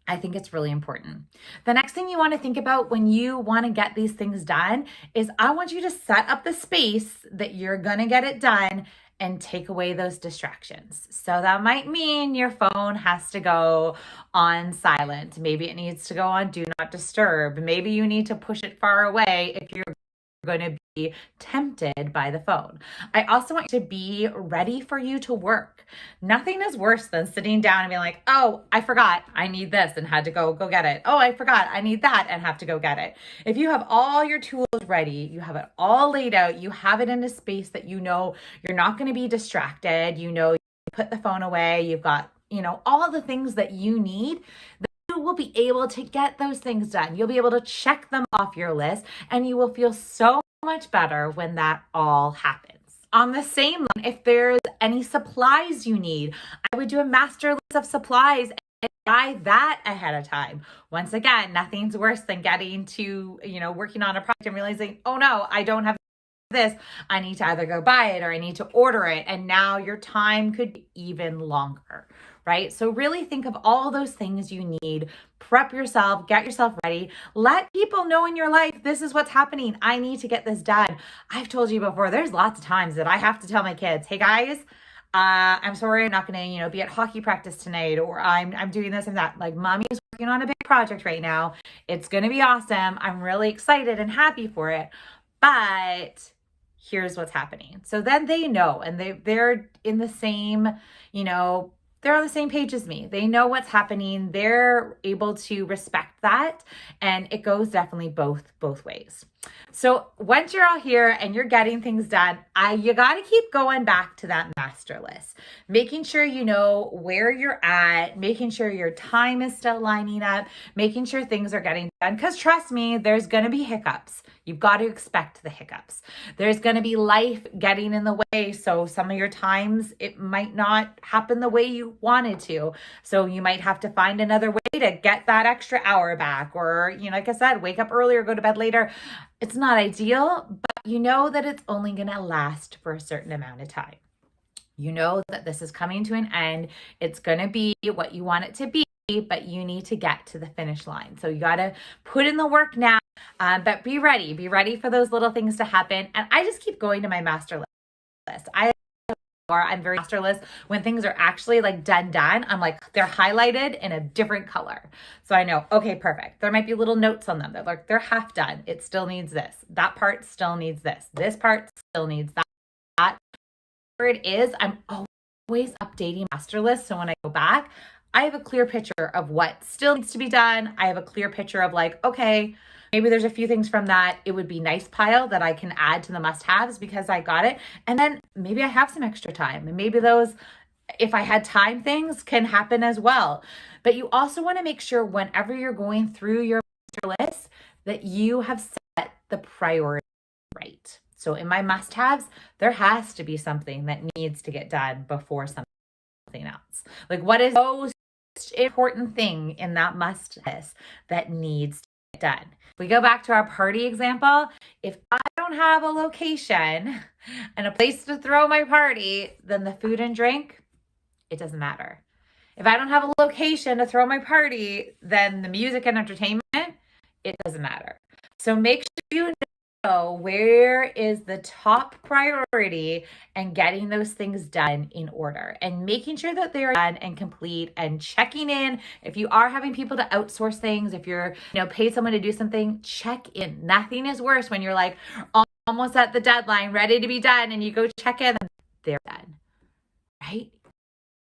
I think it's really important. The next thing you want to think about when you want to get these things done is I want you to set up the space that you're going to get it done and take away those distractions. So that might mean your phone has to go on silent. Maybe it needs to go on do not disturb. Maybe you need to push it far away if you're going to be tempted by the phone. I also want you to be ready for you to work. Nothing is worse than sitting down and being like, oh, I forgot I need this and had to go get it. Oh, I forgot I need that and have to go get it. If you have all your tools ready, you have it all laid out, you have it in a space that you know you're not going to be distracted, you know, you put the phone away, you've got, you know, all the things that you need, you will be able to get those things done. You'll be able to check them off your list and you will feel so much better when that all happens. On the same line, if there's any supplies you need, I would do a master list of supplies and buy that ahead of time. Once again, nothing's worse than getting to, you know, working on a project and realizing, oh no, I don't have this. I need to either go buy it or I need to order it. And now your time could be even longer, right? So really think of all those things you need. Prep yourself, get yourself ready. Let people know in your life, this is what's happening. I need to get this done. I've told you before, there's lots of times that I have to tell my kids, hey guys, I'm sorry, I'm not going to, be at hockey practice tonight, or I'm doing this and that. Like mommy is working on a big project right now. It's going to be awesome. I'm really excited and happy for it. But here's what's happening. So then they know, and they're in the same, they're on the same page as me. They know what's happening. They're able to respect that. And it goes definitely both ways. So once you're all here and you're getting things done, you got to keep going back to that master list, making sure you know where you're at, making sure your time is still lining up, making sure things are getting done. Because trust me, there's going to be hiccups. You've got to expect the hiccups. There's going to be life getting in the way. So some of your times it might not happen the way you wanted to. So you might have to find another way to get that extra hour back, or, like I said, wake up earlier, go to bed later. It's not ideal, but you know that it's only going to last for a certain amount of time. You know that this is coming to an end. It's going to be what you want it to be, but you need to get to the finish line. So you got to put in the work now, but be ready for those little things to happen. And I just keep going to my master list. I'm very master list when things are actually like done. I'm like, they're highlighted in a different color. So I know, okay, perfect. There might be little notes on them. They're half done. It still needs this. That part still needs this. This part still needs that. Whatever it is, I'm always updating master list. So when I go back, I have a clear picture of what still needs to be done. I have a clear picture of like, okay, maybe there's a few things from that it would be nice pile that I can add to the must-haves because I got it. And then maybe I have some extra time. And maybe those, if I had time, things can happen as well. But you also want to make sure whenever you're going through your master list that you have set the priority right. So in my must-haves, there has to be something that needs to get done before something else. Like what is the most important thing in that must list that needs to get done? If we go back to our party example, if I don't have a location and a place to throw my party, then the food and drink, it doesn't matter. If I don't have a location to throw my party, then the music and entertainment, it doesn't matter. So make sure you know where is the top priority and getting those things done in order and making sure that they're done and complete and checking in. If you are having people to outsource things, if you're, pay someone to do something, check in. Nothing is worse when you're like almost at the deadline, ready to be done, and you go check in and they're done, right?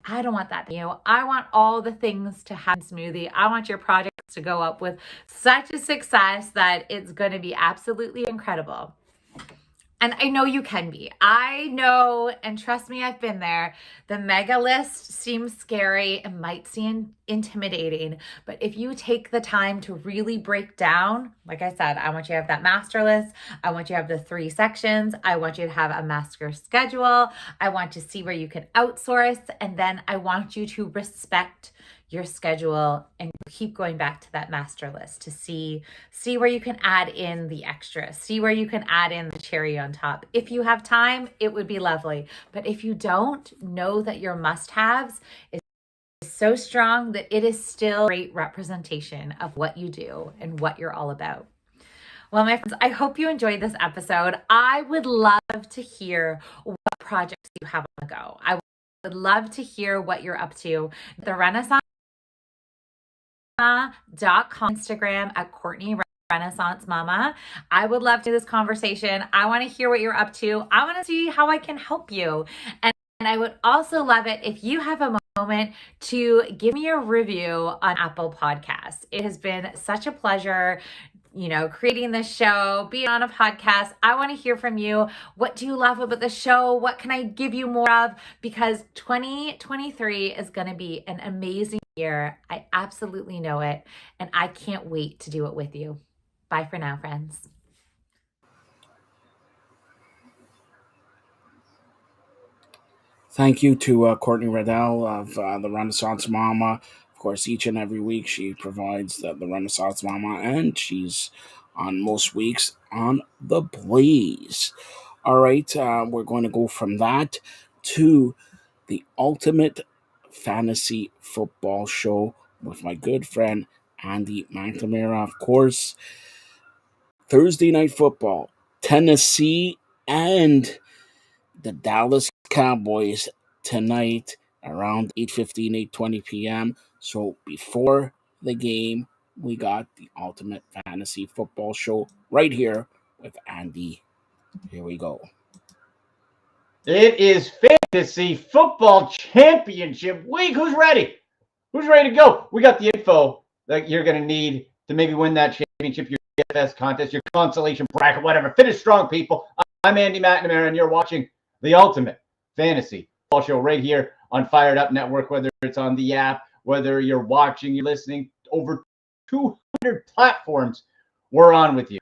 I don't want that. I want all the things to happen smoothly. I want your projects to go up with such a success that it's going to be absolutely incredible. And I know you can be. I know, and trust me, I've been there. The mega list seems scary and might seem intimidating, but if you take the time to really break down, like I said, I want you to have that master list. I want you to have the 3 sections. I want you to have a master schedule. I want to see where you can outsource. And then I want you to respect your schedule and keep going back to that master list to see where you can add in the extra, see where you can add in the cherry on top. If you have time, it would be lovely. But if you don't, know that your must-haves is so strong that it is still a great representation of what you do and what you're all about. Well, my friends, I hope you enjoyed this episode. I would love to hear what projects you have on the go. I would love to hear what you're up to. The Renaissance Instagram at Courtney Renaissance Mama. I would love to do this conversation. I want to hear what you're up to. I want to see how I can help you. And I would also love it if you have a moment to give me a review on Apple Podcasts. It has been such a pleasure, creating this show, being on a podcast. I want to hear from you. What do you love about the show? What can I give you more of? Because 2023 is going to be an amazing year. I absolutely know it. And I can't wait to do it with you. Bye for now, friends. Thank you to Courtney Riddell of the Renaissance Mama. Of course, each and every week she provides the Renaissance Mama, and she's on most weeks on The Blaze. All right, we're going to go from that to the Ultimate Fantasy Football Show with my good friend Andy McNamara. Of course, Thursday Night Football, Tennessee and the Dallas Cowboys tonight around 8:15, 8:20 p.m. So before the game, we got the Ultimate Fantasy Football Show right here with Andy. Here we go. It is Fantasy Football Championship Week. Who's ready? Who's ready to go? We got the info that you're going to need to maybe win that championship, your DFS contest, your consolation bracket, whatever. Finish strong, people. I'm Andy McNamara, and you're watching the Ultimate Fantasy Football Show right here on FiredUp Network, whether it's on the app, whether you're watching, you're listening, over 200 platforms, we're on with you.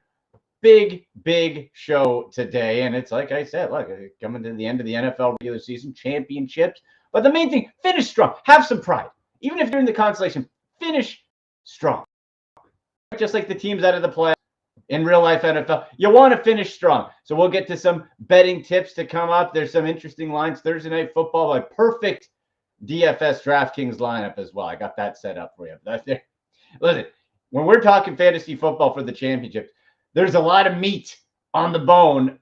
Big show today. And it's like I said, look, coming to the end of the NFL regular season, championships. But the main thing, finish strong. Have some pride. Even if you're in the consolation, finish strong. Just like the teams out of the play in real life NFL, you want to finish strong. So we'll get to some betting tips to come up. There's some interesting lines. Thursday Night Football, a perfect DFS DraftKings lineup as well. I got that set up for you. That's there. Listen, when we're talking fantasy football for the championships, there's a lot of meat on the bone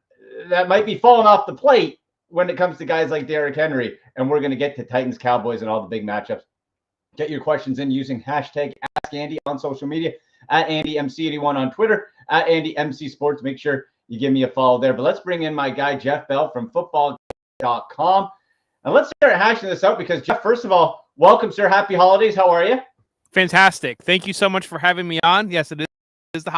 that might be falling off the plate when it comes to guys like Derrick Henry. And we're going to get to Titans, Cowboys, and all the big matchups. Get your questions in using hashtag AskAndy on social media, at AndyMC81 on Twitter, at AndyMCSports. Make sure you give me a follow there. But let's bring in my guy, Jeff Bell from football.com. And let's start hashing this out because, Jeff, first of all, welcome, sir. Happy holidays. How are you? Fantastic. Thank you so much for having me on. Yes, it is the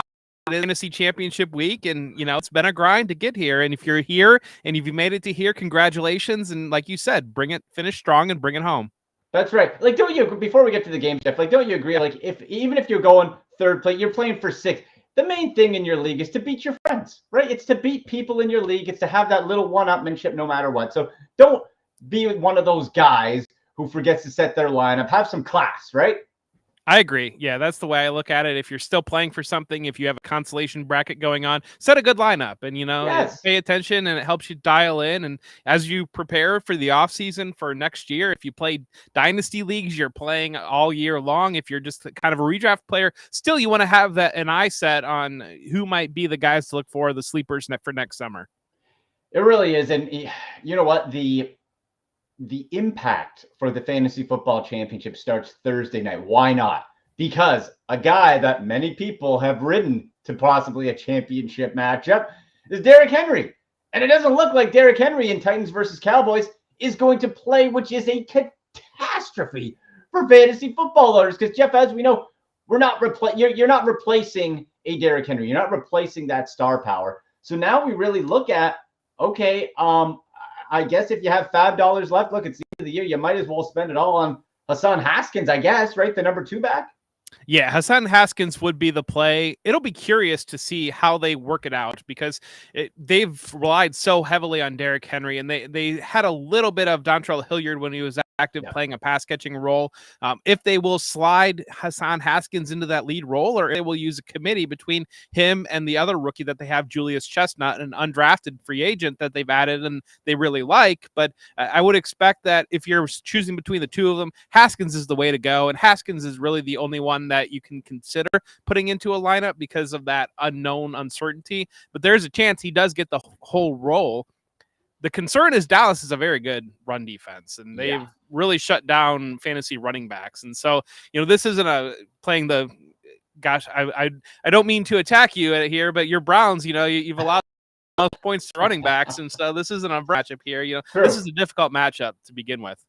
Fantasy Championship Week, and it's been a grind to get here. And if you're here and if you made it to here, congratulations. And like you said, finish strong and bring it home. That's right. Like, don't you, before we get to the game, Jeff, like, don't you agree? Like, even if you're going third place, you're playing for sixth. The main thing in your league is to beat your friends, right? It's to beat people in your league. It's to have that little one-upmanship no matter what. So don't be one of those guys who forgets to set their lineup. Have some class, right? I agree. Yeah, that's the way I look at it. If you're still playing for something, if you have a consolation bracket going on, set a good lineup and, Yes. Pay attention, and it helps you dial in. And as you prepare for the offseason for next year, if you play dynasty leagues, you're playing all year long. If you're just kind of a redraft player, still you want to have an eye set on who might be the guys to look for, the sleepers for next summer. It really is. And you know what? The impact for the Fantasy Football Championship starts Thursday night. Why not? Because a guy that many people have ridden to possibly a championship matchup is Derrick Henry. And it doesn't look like Derrick Henry in Titans versus Cowboys is going to play, which is a catastrophe for fantasy football owners. Because, Jeff, as we know, you're not replacing a Derrick Henry. You're not replacing that star power. So now we really look at Okay, I guess if you have $5 left, look, it's the end of the year. You might as well spend it all on Hassan Haskins, I guess, right? The number 2 back. Yeah, Hassan Haskins would be the play. It'll be curious to see how they work it out because they've relied so heavily on Derrick Henry, and they had a little bit of Dontrell Hilliard when he was active playing a pass catching role. If they will slide Hassan Haskins into that lead role, or they will use a committee between him and the other rookie that they have, Julius Chestnut, an undrafted free agent that they've added and they really like. But I would expect that if you're choosing between the two of them, Haskins is the way to go, and Haskins is really the only one that you can consider putting into a lineup because of that unknown uncertainty. But there's a chance he does get the whole role. The concern is Dallas is a very good run defense, and they've really shut down fantasy running backs. And so, this isn't playing the gosh. I don't mean to attack you here, but your Browns, you've allowed most points to running backs, and so this isn't a matchup here. This is a difficult matchup to begin with.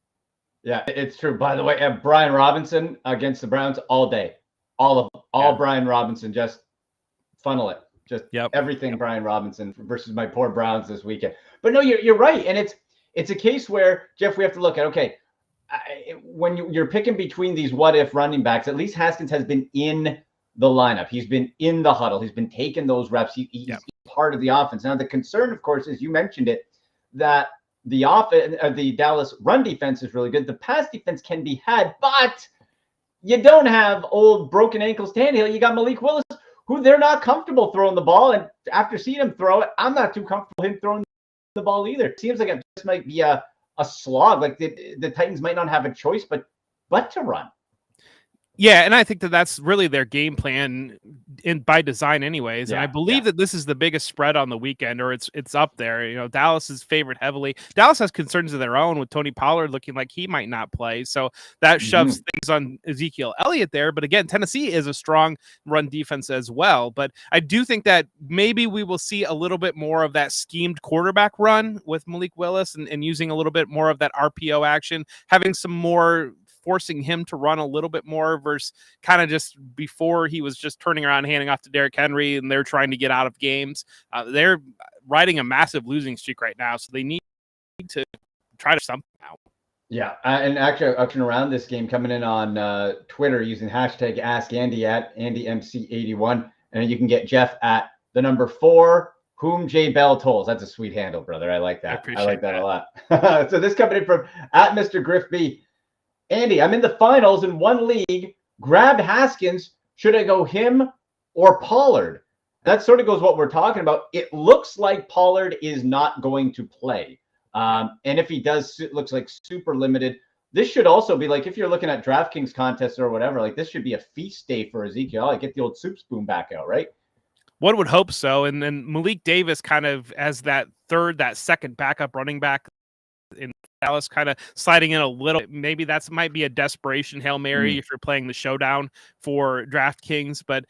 Yeah, it's true. By the way, Brian Robinson against the Browns all day, all of them, all Brian Robinson, just funnel it. Just everything Brian Robinson versus my poor Browns this weekend. But no, you're right. And it's a case where, Jeff, we have to look at, okay, when you're picking between these what-if running backs, at least Haskins has been in the lineup. He's been in the huddle. He's been taking those reps. He's part of the offense. Now, the concern, of course, is you mentioned it, that the Dallas run defense is really good. The pass defense can be had, but you don't have old broken ankles Tannehill. You got Malik Willis, who they're not comfortable throwing the ball. And after seeing him throw it, I'm not too comfortable him throwing the ball either. It seems like it just might be a slog. Like the Titans might not have a choice but to run. Yeah, and I think that's really their game plan by design anyways. And I believe that this is the biggest spread on the weekend, or it's up there. Dallas is favored heavily. Dallas has concerns of their own with Tony Pollard looking like he might not play. So that shoves things on Ezekiel Elliott there. But again, Tennessee is a strong run defense as well. But I do think that maybe we will see a little bit more of that schemed quarterback run with Malik Willis and using a little bit more of that RPO action, having some more forcing him to run a little bit more versus kind of just before he was just turning around, handing off to Derrick Henry, and they're trying to get out of games. They're riding a massive losing streak right now, so they need to try to something out. Yeah, and actually, auction around this game coming in on Twitter using hashtag AskAndy at AndyMC81, and you can get Jeff at the number 4, whom J Bell tolls. That's a sweet handle, brother. I like that. I like that a lot. So this coming in from at Mr. Griff B. Andy, I'm in the finals in one league. Grabbed Haskins. Should I go him or Pollard? That sort of goes what we're talking about. It looks like Pollard is not going to play. And if he does, it looks like super limited. This should also be like, if you're looking at DraftKings contests or whatever, like this should be a feast day for Ezekiel. Like get the old soup spoon back out, right? One would hope so. And then Malik Davis kind of as that second backup running back in Dallas, kind of sliding in a little. Maybe that might be a desperation Hail Mary if you're playing the showdown for DraftKings. But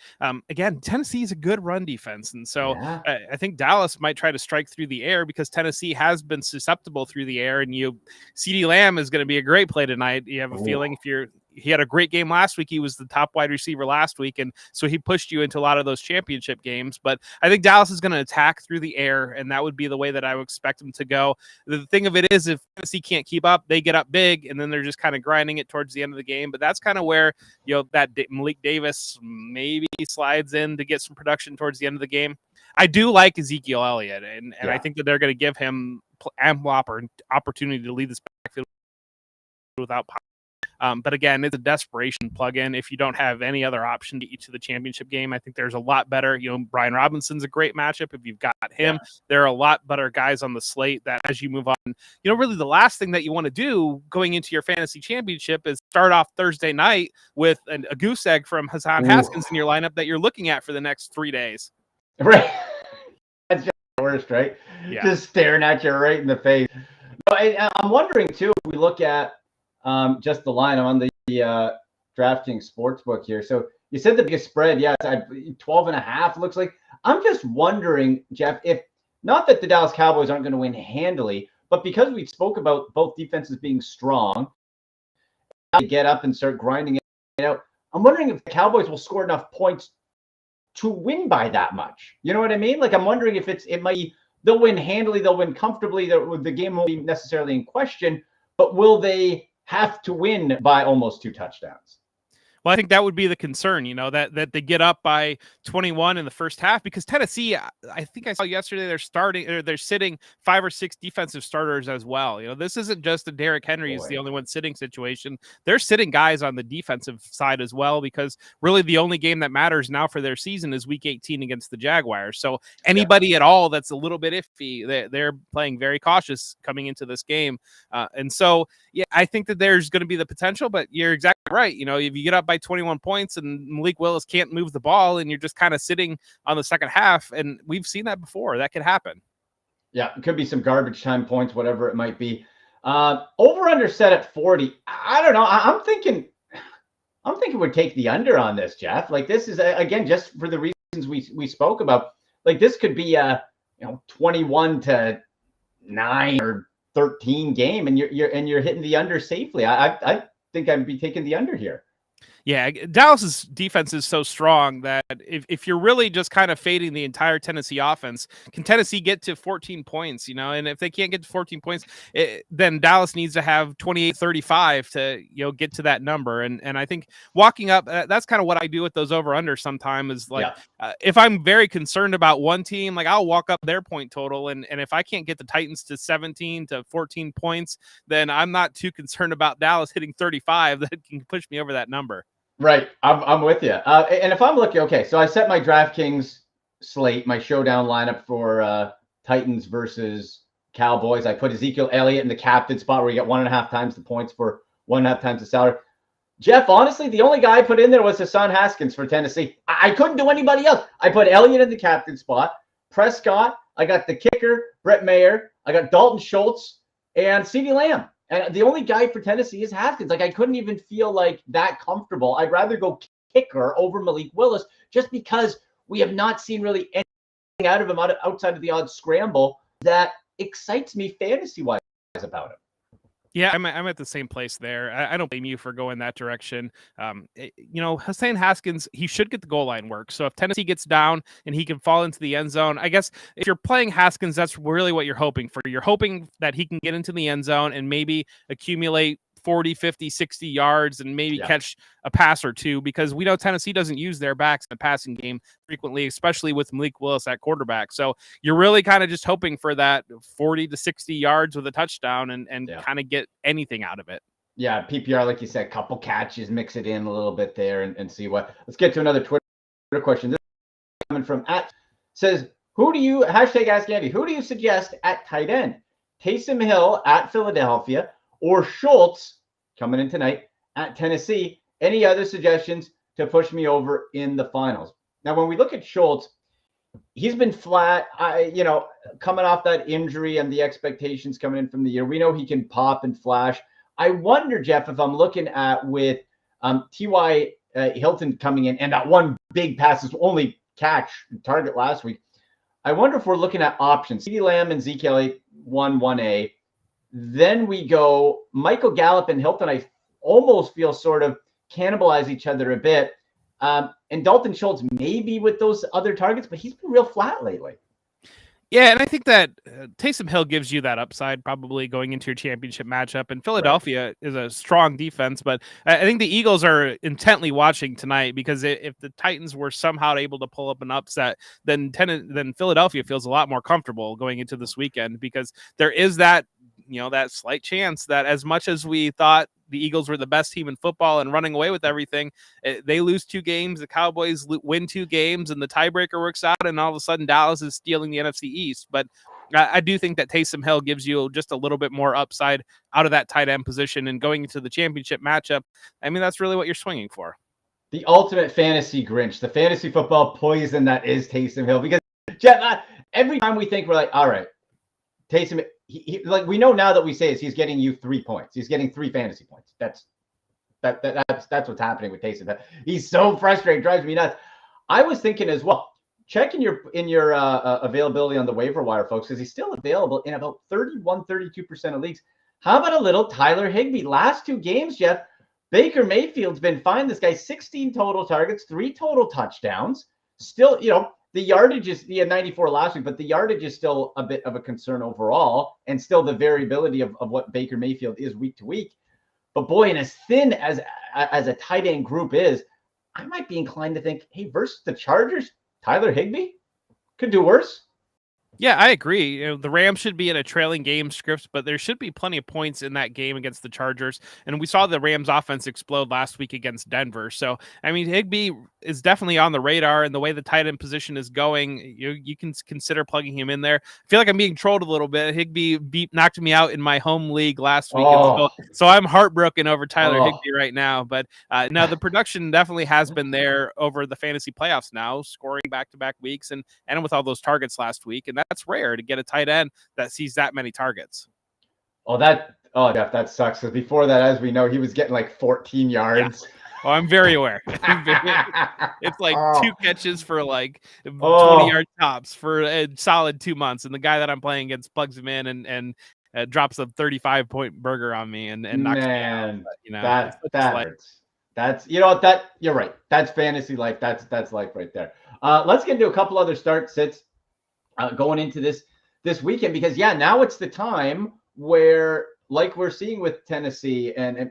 again, Tennessee is a good run defense. And so I think Dallas might try to strike through the air because Tennessee has been susceptible through the air. And CeeDee Lamb is going to be a great play tonight. You have a feeling he had a great game last week. He was the top wide receiver last week. And so he pushed you into a lot of those championship games. But I think Dallas is going to attack through the air. And that would be the way that I would expect him to go. The thing of it is, if Tennessee can't keep up, they get up big and then they're just kind of grinding it towards the end of the game. But that's kind of where, that Malik Davis maybe slides in to get some production towards the end of the game. I do like Ezekiel Elliott. And I think that they're going to give him ample opportunity to lead this backfield without but again, it's a desperation plug-in. If you don't have any other option to get you to the championship game, I think there's a lot better. Brian Robinson's a great matchup. If you've got him, there are a lot better guys on the slate that as you move on, really the last thing that you want to do going into your fantasy championship is start off Thursday night with a goose egg from Hassan Haskins in your lineup that you're looking at for the next 3 days. Right. That's just the worst, right? Yeah. Just staring at you right in the face. I'm wondering too, if we look at just the line. I'm on the DraftKings Sportsbook here. So you said the biggest spread. Yeah, it's 12.5 looks like. I'm just wondering, Jeff, if not that the Dallas Cowboys aren't going to win handily, but because we spoke about both defenses being strong, they get up and start grinding it out. I'm wondering if the Cowboys will score enough points to win by that much. You know what I mean? Like I'm wondering if it might be they'll win handily, they'll win comfortably. The game won't be necessarily in question, but will they have to win by almost 2 touchdowns? Well, I think that would be the concern, that they get up by 21 in the first half, because Tennessee, I think I saw yesterday, they're sitting 5 or 6 defensive starters as well. This isn't just a Derrick Henry is the only one sitting situation. They're sitting guys on the defensive side as well, because really the only game that matters now for their season is week 18 against the Jaguars. So anybody at all that's a little bit iffy, they're playing very cautious coming into this game. And so, yeah, I think that there's going to be the potential, but you're exactly right. If you get up by 21 points and Malik Willis can't move the ball and you're just kind of sitting on the second half, and we've seen that before, that could happen. Yeah, it could be some garbage time points, whatever it might be. Over under set at 40. I don't know. I'm thinking we'd take the under on this, Jeff. Like, this is, again, just for the reasons we spoke about. Like, this could be a 21-9 or 13 game, and you're hitting the under safely. I think I'd be taking the under here. Yeah, Dallas's defense is so strong that if you're really just kind of fading the entire Tennessee offense, can Tennessee get to 14 points, And if they can't get to 14 points, then Dallas needs to have 28-35 to, get to that number. And I think walking up, that's kind of what I do with those over-under sometimes is like, if I'm very concerned about one team, like I'll walk up their point total. And if I can't get the Titans to 17 to 14 points, then I'm not too concerned about Dallas hitting 35 that can push me over that number. Right. I'm with you. And if I'm looking, okay, so I set my DraftKings slate, my showdown lineup for Titans versus Cowboys. I put Ezekiel Elliott in the captain spot where you get 1.5 times the points for 1.5 times the salary. Jeff, honestly, the only guy I put in there was Hassan Haskins for Tennessee. I couldn't do anybody else. I put Elliott in the captain spot, Prescott. I got the kicker, Brett Mayer. I got Dalton Schultz and CeeDee Lamb. And the only guy for Tennessee is Haskins. Like, I couldn't even feel like that comfortable. I'd rather go kicker over Malik Willis just because we have not seen really anything out of him outside of the odd scramble that excites me fantasy-wise about him. Yeah, I'm at the same place there. I don't blame you for going that direction. Hassan Haskins, he should get the goal line work. So if Tennessee gets down and he can fall into the end zone, I guess if you're playing Haskins, that's really what you're hoping for. You're hoping that he can get into the end zone and maybe accumulate 40, 50, 60 yards and maybe catch a pass or two, because we know Tennessee doesn't use their backs in the passing game frequently, especially with Malik Willis at quarterback. So you're really kind of just hoping for that 40 to 60 yards with a touchdown and kind of get anything out of it. Yeah, PPR, like you said, couple catches, mix it in a little bit there and see what. Let's get to another Twitter question. This is coming from says, hashtag Ask Andy, who do you suggest at tight end? Taysom Hill at Philadelphia or Schultz coming in tonight at Tennessee? Any other suggestions to push me over in the finals? Now, when we look at Schultz, he's been flat, coming off that injury and the expectations coming in from the year. We know he can pop and flash. I wonder, Jeff, if I'm looking at with T.Y. Hilton coming in and that one big pass, his only target last week. I wonder if we're looking at options. CeeDee Lamb and Zeke Elliott 1A. Then we go Michael Gallup and Hilton. I almost feel sort of cannibalize each other a bit. And Dalton Schultz maybe with those other targets, but he's been real flat lately. Yeah, and I think that Taysom Hill gives you that upside probably going into your championship matchup. And Philadelphia is a strong defense, but I think the Eagles are intently watching tonight, because if the Titans were somehow able to pull up an upset, then Philadelphia feels a lot more comfortable going into this weekend, because there is that that slight chance that as much as we thought the Eagles were the best team in football and running away with everything, they lose 2 games, the Cowboys win 2 games, and the tiebreaker works out, and all of a sudden Dallas is stealing the NFC East. But I do think that Taysom Hill gives you just a little bit more upside out of that tight end position, and going into the championship matchup, I mean, that's really what you're swinging for. The ultimate fantasy Grinch, the fantasy football poison that is Taysom Hill. Because, Jeff, every time we think, we're like, all right, Taysom, like we know now that we say is he's getting you 3 points. He's getting 3 fantasy points. That's what's happening with Taysom. He's so frustrated, drives me nuts. I was thinking as well, check in your availability on the waiver wire, folks, because he's still available in about 32% of leagues. How about a little Tyler Higbee? Last 2 games, Jeff, Baker Mayfield's been fine. This guy 16 total targets, 3 total touchdowns. Still, the yardage is, he had 94 last week, but the yardage is still a bit of a concern overall, and still the variability of what Baker Mayfield is week to week. But boy, and as thin as a tight end group is, I might be inclined to think, hey, versus the Chargers, Tyler Higbee could do worse. Yeah, I agree. The Rams should be in a trailing game script, but there should be plenty of points in that game against the Chargers. And we saw the Rams offense explode last week against Denver. So, I mean, Higbee is definitely on the radar, and the way the tight end position is going, you can consider plugging him in there. I feel like I'm being trolled a little bit. Higbee knocked me out in my home league last week. So I'm heartbroken over Tyler Higbee right now. But no, the production definitely has been there over the fantasy playoffs now, scoring back-to-back weeks and with all those targets last week. And that's rare to get a tight end that sees that many targets. Jeff, that sucks. Because before that, as we know, he was getting like 14 yards. Yeah. Oh, I'm very aware. It's like 2 catches for like 20-yard tops for a solid 2 months. And the guy that I'm playing against plugs him in and drops a 35-point burger on me and knocks me out. But, that hurts. That's, you're right. That's fantasy life. That's life right there. Let's get into a couple other start sits going into this weekend, because now it's the time where, like we're seeing with Tennessee, and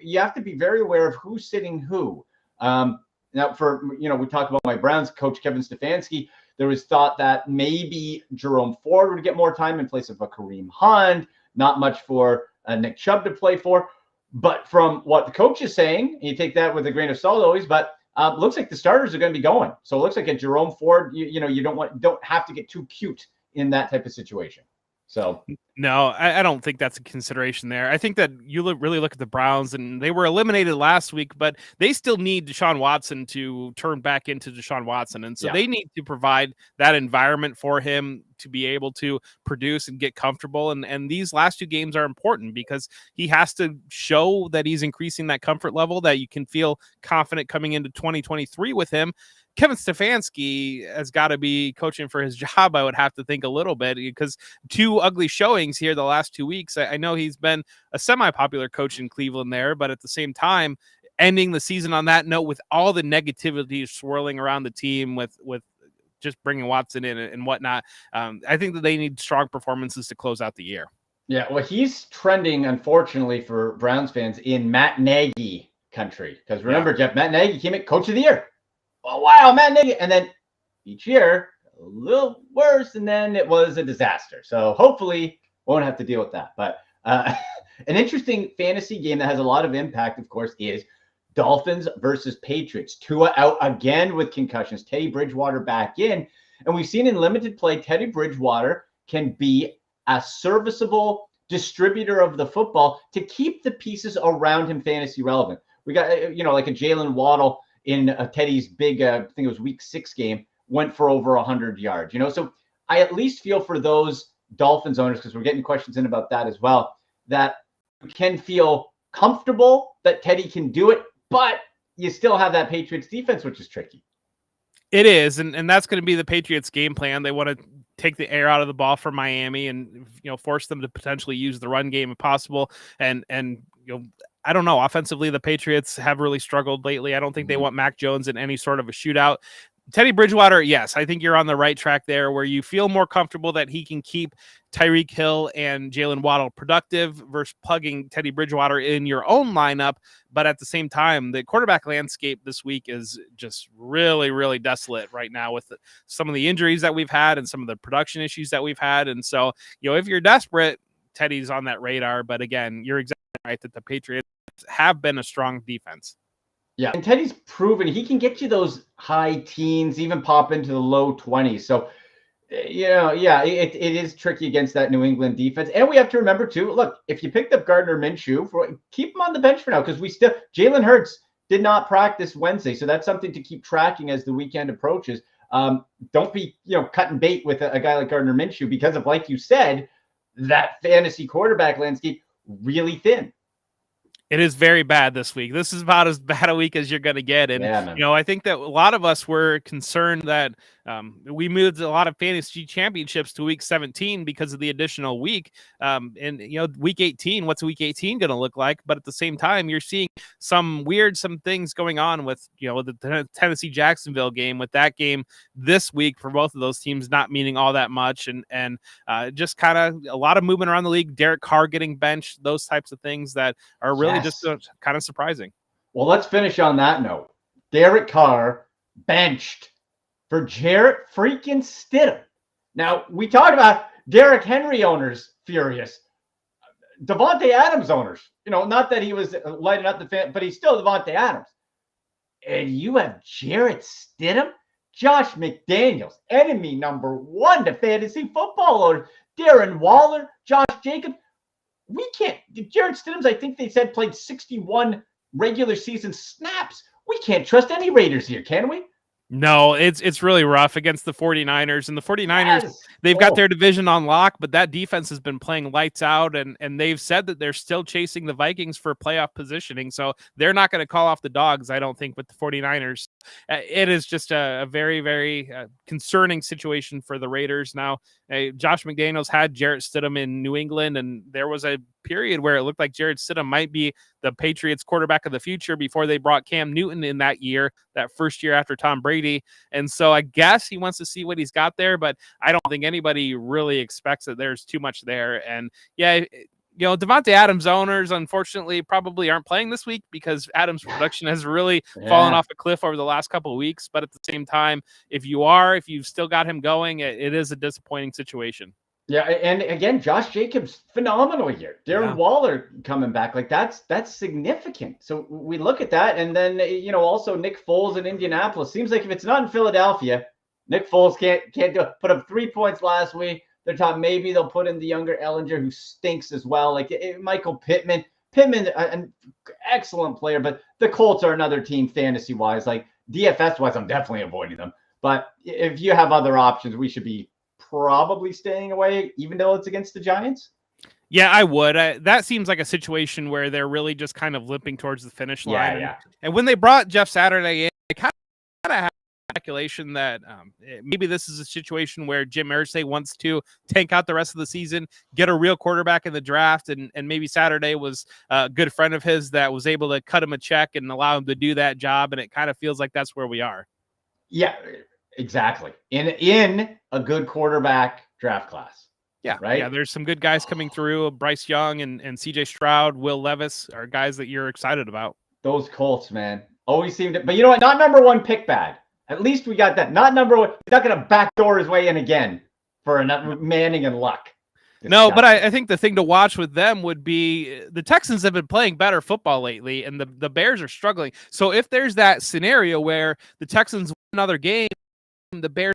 you have to be very aware of who's sitting who. Now, we talked about my Browns coach, Kevin Stefanski. There was thought that maybe Jerome Ford would get more time in place of a Kareem Hunt, not much for Nick Chubb to play for. But from what the coach is saying, you take that with a grain of salt always, but looks like the starters are going to be going. So it looks like a Jerome Ford, you don't have to get too cute in that type of situation. So no, I don't think that's a consideration there. I think that you really look at the Browns, and they were eliminated last week, but they still need Deshaun Watson to turn back into Deshaun Watson. And so they need to provide that environment for him to be able to produce and get comfortable. And these last 2 games are important because he has to show that he's increasing that comfort level, that you can feel confident coming into 2023 with him. Kevin Stefanski has got to be coaching for his job, I would have to think a little bit, because 2 ugly showings here the last 2 weeks. I know he's been a semi-popular coach in Cleveland there, but at the same time, ending the season on that note with all the negativity swirling around the team with just bringing Watson in and whatnot, I think that they need strong performances to close out the year. Yeah, well, he's trending, unfortunately, for Browns fans in Matt Nagy country. Because remember, Jeff, Matt Nagy came in Coach of the Year. Oh, wow, Matt Nagy. And then each year, a little worse, and then it was a disaster. So hopefully won't have to deal with that. But an interesting fantasy game that has a lot of impact, of course, is Dolphins versus Patriots. Tua out again with concussions. Teddy Bridgewater back in. And we've seen in limited play, Teddy Bridgewater can be a serviceable distributor of the football to keep the pieces around him fantasy relevant. We got, like a Jalen Waddle in Teddy's big, I think it was week 6 game, went for over 100 yards. So I at least feel for those Dolphins owners, because we're getting questions in about that as well, that you can feel comfortable that Teddy can do it, but you still have that Patriots defense, which is tricky. It is, and that's going to be the Patriots' game plan. They want to take the air out of the ball for Miami and force them to potentially use the run game if possible. And I don't know. Offensively, the Patriots have really struggled lately. I don't think they want Mac Jones in any sort of a shootout. Teddy Bridgewater, yes, I think you're on the right track there, where you feel more comfortable that he can keep Tyreek Hill and Jalen Waddle productive versus plugging Teddy Bridgewater in your own lineup. But at the same time, the quarterback landscape this week is just really, really desolate right now with some of the injuries that we've had and some of the production issues that we've had. And so, if you're desperate, Teddy's on that radar. But again, you're exactly right that the Patriots have been a strong defense. Yeah, and Teddy's proven he can get you those high teens, even pop into the low 20s. So, it is tricky against that New England defense. And we have to remember, too, look, if you picked up Gardner Minshew, keep him on the bench for now, because Jalen Hurts did not practice Wednesday. So that's something to keep tracking as the weekend approaches. Don't be, cutting bait with a guy like Gardner Minshew because of, like you said, that fantasy quarterback landscape really thin. It is very bad this week. This is about as bad a week as you're going to get. And, I think that a lot of us were concerned that We moved a lot of fantasy championships to week 17 because of the additional week. And week 18, what's week 18 going to look like? But at the same time, you're seeing some things going on with, the Tennessee Jacksonville game, with that game this week for both of those teams not meaning all that much. And just kind of a lot of movement around the league, Derek Carr getting benched, those types of things that are really just kind of surprising. Well, let's finish on that note. Derek Carr benched for Jarrett freaking Stidham. Now, we talked about Derrick Henry owners furious. Devontae Adams owners, not that he was lighting up the fan, but he's still Devontae Adams. And you have Jarrett Stidham, Josh McDaniels, enemy number one to fantasy football owners. Darren Waller, Josh Jacobs. We can't. Jarrett Stidham's, I think they said, played 61 regular season snaps. We can't trust any Raiders here, can we? No, it's really rough against the 49ers. And the 49ers, they've got their division on lock, but that defense has been playing lights out, and they've said that they're still chasing the Vikings for playoff positioning. So they're not going to call off the dogs, I don't think, with the 49ers. It is just a very, very concerning situation for the Raiders now. Josh McDaniels had Jarrett Stidham in New England, and there was a period where it looked like Jarrett Stidham might be the Patriots quarterback of the future before they brought Cam Newton in that year, that first year after Tom Brady. And so I guess he wants to see what he's got there, but I don't think anybody really expects that there's too much there. And Devontae Adams owners, unfortunately, probably aren't playing this week because Adams' production has really fallen off a cliff over the last couple of weeks. But at the same time, if you've still got him going, it is a disappointing situation. Yeah, and again, Josh Jacobs, phenomenal year. Darren Waller coming back, that's significant. So we look at that, and then also Nick Foles in Indianapolis. Seems like if it's not in Philadelphia, Nick Foles can't do it. Put up 3 points last week. They're talking maybe they'll put in the younger Ellinger, who stinks as well. Michael Pittman, an excellent player, but the Colts are another team fantasy wise. DFS wise, I'm definitely avoiding them. But if you have other options, we should be probably staying away, even though it's against the Giants. Yeah, I would. That seems like a situation where they're really just kind of limping towards the finish line. Yeah. And when they brought Jeff Saturday in, I kind of had speculation that maybe this is a situation where Jim Irsay wants to tank out the rest of the season, get a real quarterback in the draft, and maybe Saturday was a good friend of his that was able to cut him a check and allow him to do that job. And it kind of feels like that's where we are. Yeah, exactly. In a good quarterback draft class. Yeah. Right. Yeah. There's some good guys coming through. Bryce Young and CJ Stroud, Will Levis are guys that you're excited about. Those Colts, man, always seem to, but you know what? Not number one pick bad. At least we got that. Not number one. He's not going to backdoor his way in again for Manning and Luck. No, but I think the thing to watch with them would be the Texans have been playing better football lately, and the Bears are struggling. So if there's that scenario where the Texans win another game, the Bears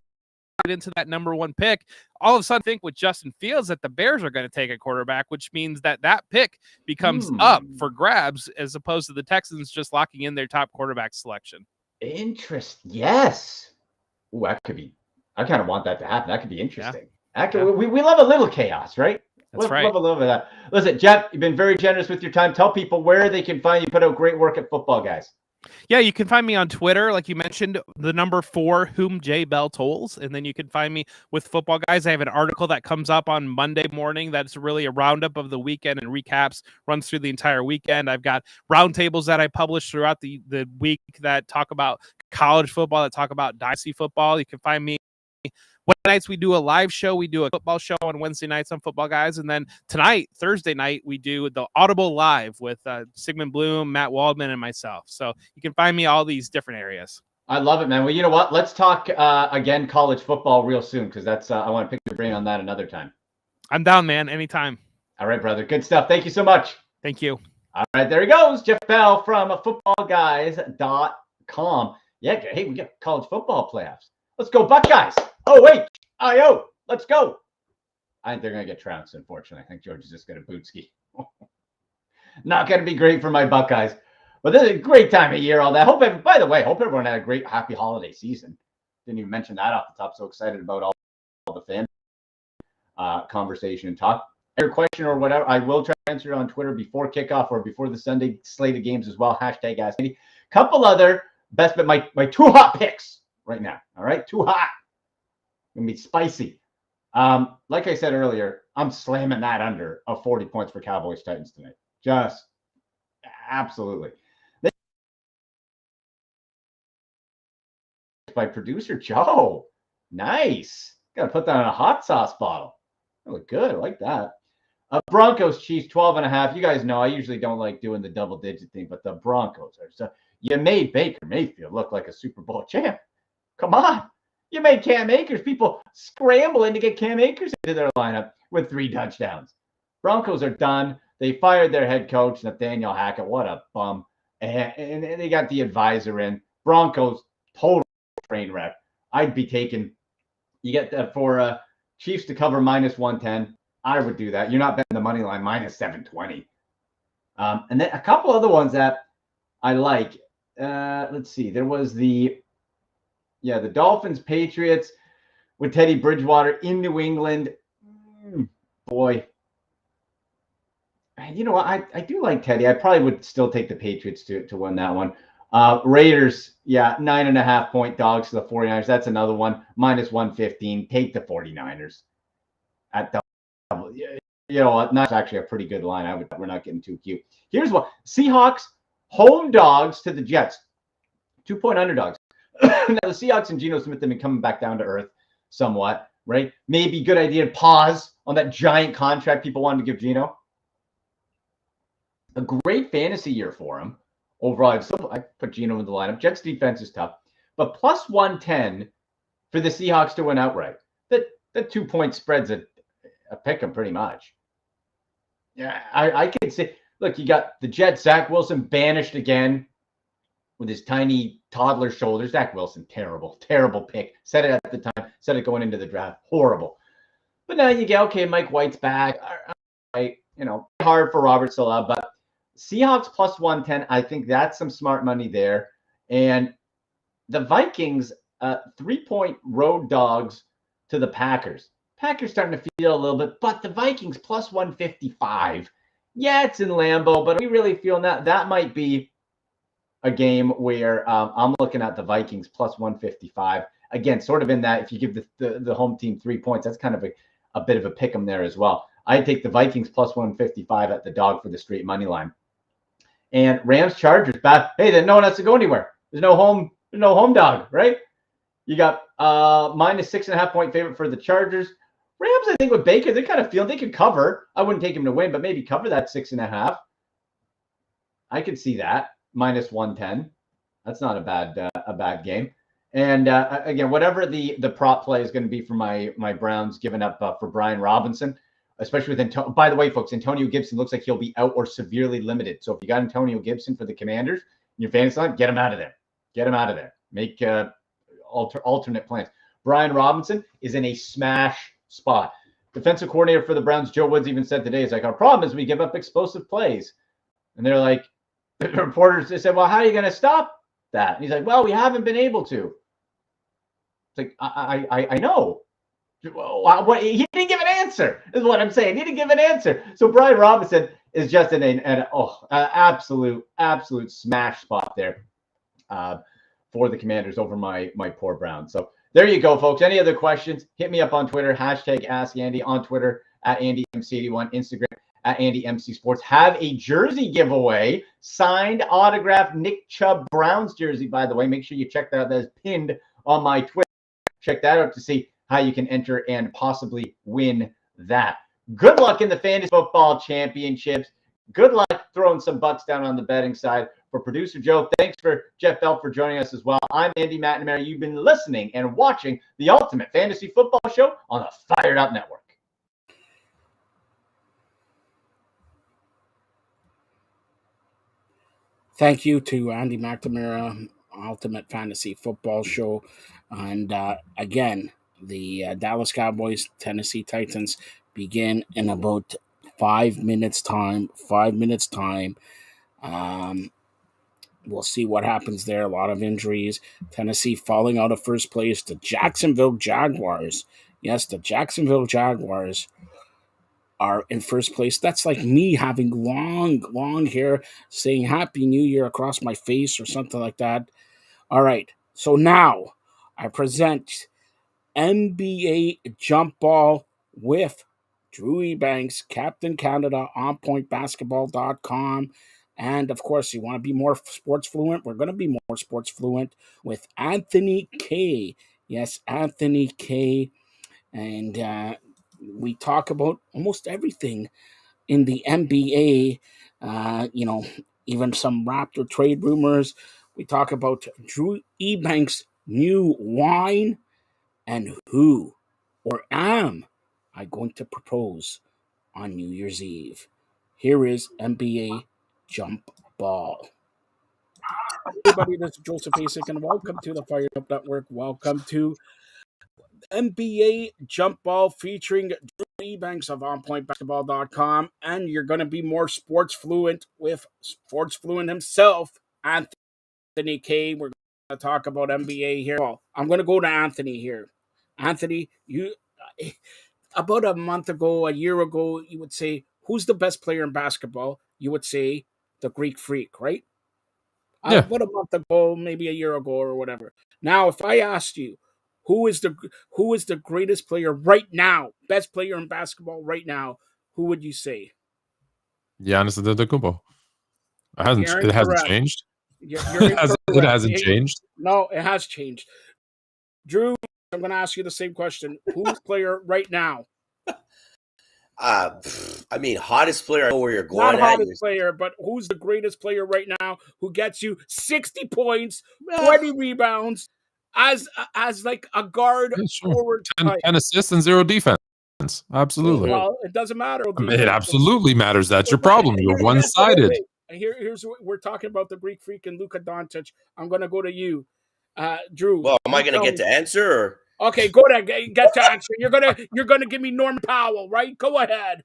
get into that number one pick, all of a sudden think with Justin Fields that the Bears are going to take a quarterback, which means that pick becomes up for grabs as opposed to the Texans just locking in their top quarterback selection. Yes. Ooh, that could be. I kind of want that to happen. That could be interesting. Yeah. We love a little chaos, right? That's right. Love a little bit of that. Listen, Jeff, you've been very generous with your time. Tell people where they can find you. Put out great work at Football Guys. Yeah, you can find me on Twitter, like you mentioned, the number 4, whom J Bell tolls. And then you can find me with Football Guys. I have an article that comes up on Monday morning that's really a roundup of the weekend and recaps, runs through the entire weekend. I've got roundtables that I publish throughout the week that talk about college football, that talk about dynasty football. You can find me Wednesday nights. We do a live show. We do a football show on Wednesday nights on Football Guys. And then tonight, Thursday night, we do the Audible Live with Sigmund Bloom, Matt Waldman, and myself. So you can find me all these different areas. I love it, man. Well, you know what? Let's talk again college football real soon, because that's I want to pick your brain on that another time. I'm down, man. Anytime. All right, brother. Good stuff. Thank you so much. Thank you. All right, there he goes. Jeff Bell from footballguys.com. Yeah, hey, we got college football playoffs. Let's go, Buckeyes. Oh, wait. I.O. Let's go. I think they're going to get trounced, unfortunately. I think George is just going to boot ski. Not going to be great for my Buckeyes. But this is a great time of year, all that. By the way, hope everyone had a great, happy holiday season. Didn't even mention that off the top. So excited about all the fan conversation and talk. Your question or whatever, I will try to answer it on Twitter before kickoff or before the Sunday slate of games as well. Hashtag AskAndy. Couple other best, but my 2 hot picks right now. All right, 2 hot. going to be spicy. Like I said earlier, I'm slamming that under of 40 points for Cowboys Titans tonight. Just absolutely. By producer Joe. Nice. Got to put that in a hot sauce bottle. That look good. I like that. Broncos Chiefs 12.5. You guys know I usually don't like doing the double digit thing, but the Broncos are so. You made Baker Mayfield look like a Super Bowl champ. Come on. You made Cam Akers. People scrambling to get Cam Akers into their lineup with 3 touchdowns. Broncos are done. They fired their head coach, Nathaniel Hackett. What a bum. And they got the advisor in. Broncos, total train wreck. I'd be taking, you get that for Chiefs to cover -110. I would do that. You're not betting the money line -720. And then a couple other ones that I like. Let's see. There was the Dolphins Patriots with Teddy Bridgewater in New England. Boy. You know what? I do like Teddy. I probably would still take the Patriots to win that one. Raiders, 9.5 point dogs to the 49ers. That's another one. -115. Take the 49ers at double. You know what? That's actually a pretty good line. We're not getting too cute. Here's what. Seahawks home dogs to the Jets. 2-point underdogs. Now the Seahawks and Geno Smith have been coming back down to earth somewhat, right? Maybe good idea to pause on that giant contract people wanted to give Geno. A great fantasy year for him. Overall, I put Geno in the lineup. Jets defense is tough, but +110 for the Seahawks to win outright. That 2-point spread's a pick 'em pretty much. Yeah, I could say, look, you got the Jets, Zach Wilson banished again with his tiny toddler shoulders. Zach Wilson, terrible pick. Said it at the time, said it going into the draft. Horrible. But now you get, okay, Mike White's back. All right, hard for Robert Saleh, but Seahawks +110. I think that's some smart money there. And the Vikings, 3-point road dogs to the Packers. Packers starting to feel a little bit, but the Vikings +155. Yeah, it's in Lambeau, but we really feel that might be a game where I'm looking at the Vikings +155. Again, sort of in that, if you give the home team 3 points, that's kind of a bit of a pick 'em there as well. I'd take the Vikings +155 at the dog for the straight money line. And Rams Chargers back. Hey, then no one has to go anywhere. There's no home dog, right? You got -6.5 point favorite for the Chargers. Rams, I think with Baker, they kind of feel they could cover. I wouldn't take him to win, but maybe cover that 6.5. I could see that -110. That's not a bad game. And again, whatever the prop play is going to be for my Browns, giving up for Brian Robinson, especially with by the way, folks, Antonio Gibson looks like he'll be out or severely limited. So if you got Antonio Gibson for the Commanders in your fantasy line, get him out of there. Get him out of there. Make alternate plans. Brian Robinson is in a smash spot. Defensive coordinator for the Browns, Joe Woods, even said today, he's like, our problem is we give up explosive plays. And they're like, the reporters, they said, well, how are you going to stop that? And he's like, well, we haven't been able to. It's like, I know. Well, he didn't give an answer, is what I'm saying. He didn't give an answer. So Brian Robinson is just in an absolute smash spot there for the Commanders over my poor Browns. So there you go, folks. Any other questions? Hit me up on Twitter, #AskAndy on Twitter, @AndyMC81, Instagram, @AndyMCSports. Have a jersey giveaway, signed, autographed Nick Chubb Browns jersey, by the way. Make sure you check that out. That is pinned on my Twitter. Check that out to see how you can enter and possibly win that. Good luck in the Fantasy Football Championships. Good luck throwing some bucks down on the betting side. For producer Joe, thanks for Jeff Bell for joining us as well. I'm Andy McNamara. You've been listening and watching the Ultimate Fantasy Football Show on the Fired Up Network. Thank you to Andy McNamara, Ultimate Fantasy Football Show. And again, the Dallas Cowboys, Tennessee Titans begin in about 5 minutes time. We'll see what happens there. A lot of injuries. Tennessee falling out of first place. The Jacksonville Jaguars. Yes, the Jacksonville Jaguars are in first place. That's like me having long hair saying Happy New Year across my face or something like that. All right. So now I present NBA Jump Ball with Drew Ebanks, Captain Canada, OnPointBasketball.com. And of course, you want to be more sports fluent? We're going to be more sports fluent with Anthony K. Yes, Anthony K. And we talk about almost everything in the NBA, even some Raptor trade rumors. We talk about Drew Ebanks' new wine and who or am I going to propose on New Year's Eve. Here is NBA Jump Ball. Everybody, this is Joseph Asik, and welcome to the FiredUp Network. Welcome to NBA Jump Ball featuring Drew Ebanks of OnPointBasketball.com, and you're going to be more sports fluent with sports fluent himself, Anthony K. We're going to talk about NBA here. Well, I'm going to go to Anthony here. Anthony, you about a month ago, a year ago, you would say, who's the best player in basketball? You would say the Greek Freak, right? Yeah. About a month ago, maybe a year ago or whatever. Now, if I asked you, who is the greatest player right now, best player in basketball right now, who would you say? Giannis Antetokounmpo. You're It hasn't incorrect. changed. You're It incorrect. hasn't changed. No, it has changed. Drew, I'm going to ask you the same question. Who's player right now? I mean, hottest player. I know where you're Not going. hottest player, but who's the greatest player right now who gets you 60 points, 20 rebounds as like a guard Yeah, sure. forward 10 type? assists and 0 defense. Absolutely. Well, it doesn't matter. It absolutely matters. That's your problem. You're one-sided. Here's what we're talking about: the Greek Freak and Luka Doncic. I'm going to go to you, Drew. Well, am I going to get to answer? Or? Okay, go ahead. Get to answer. You're gonna give me Norman Powell, right? Go ahead.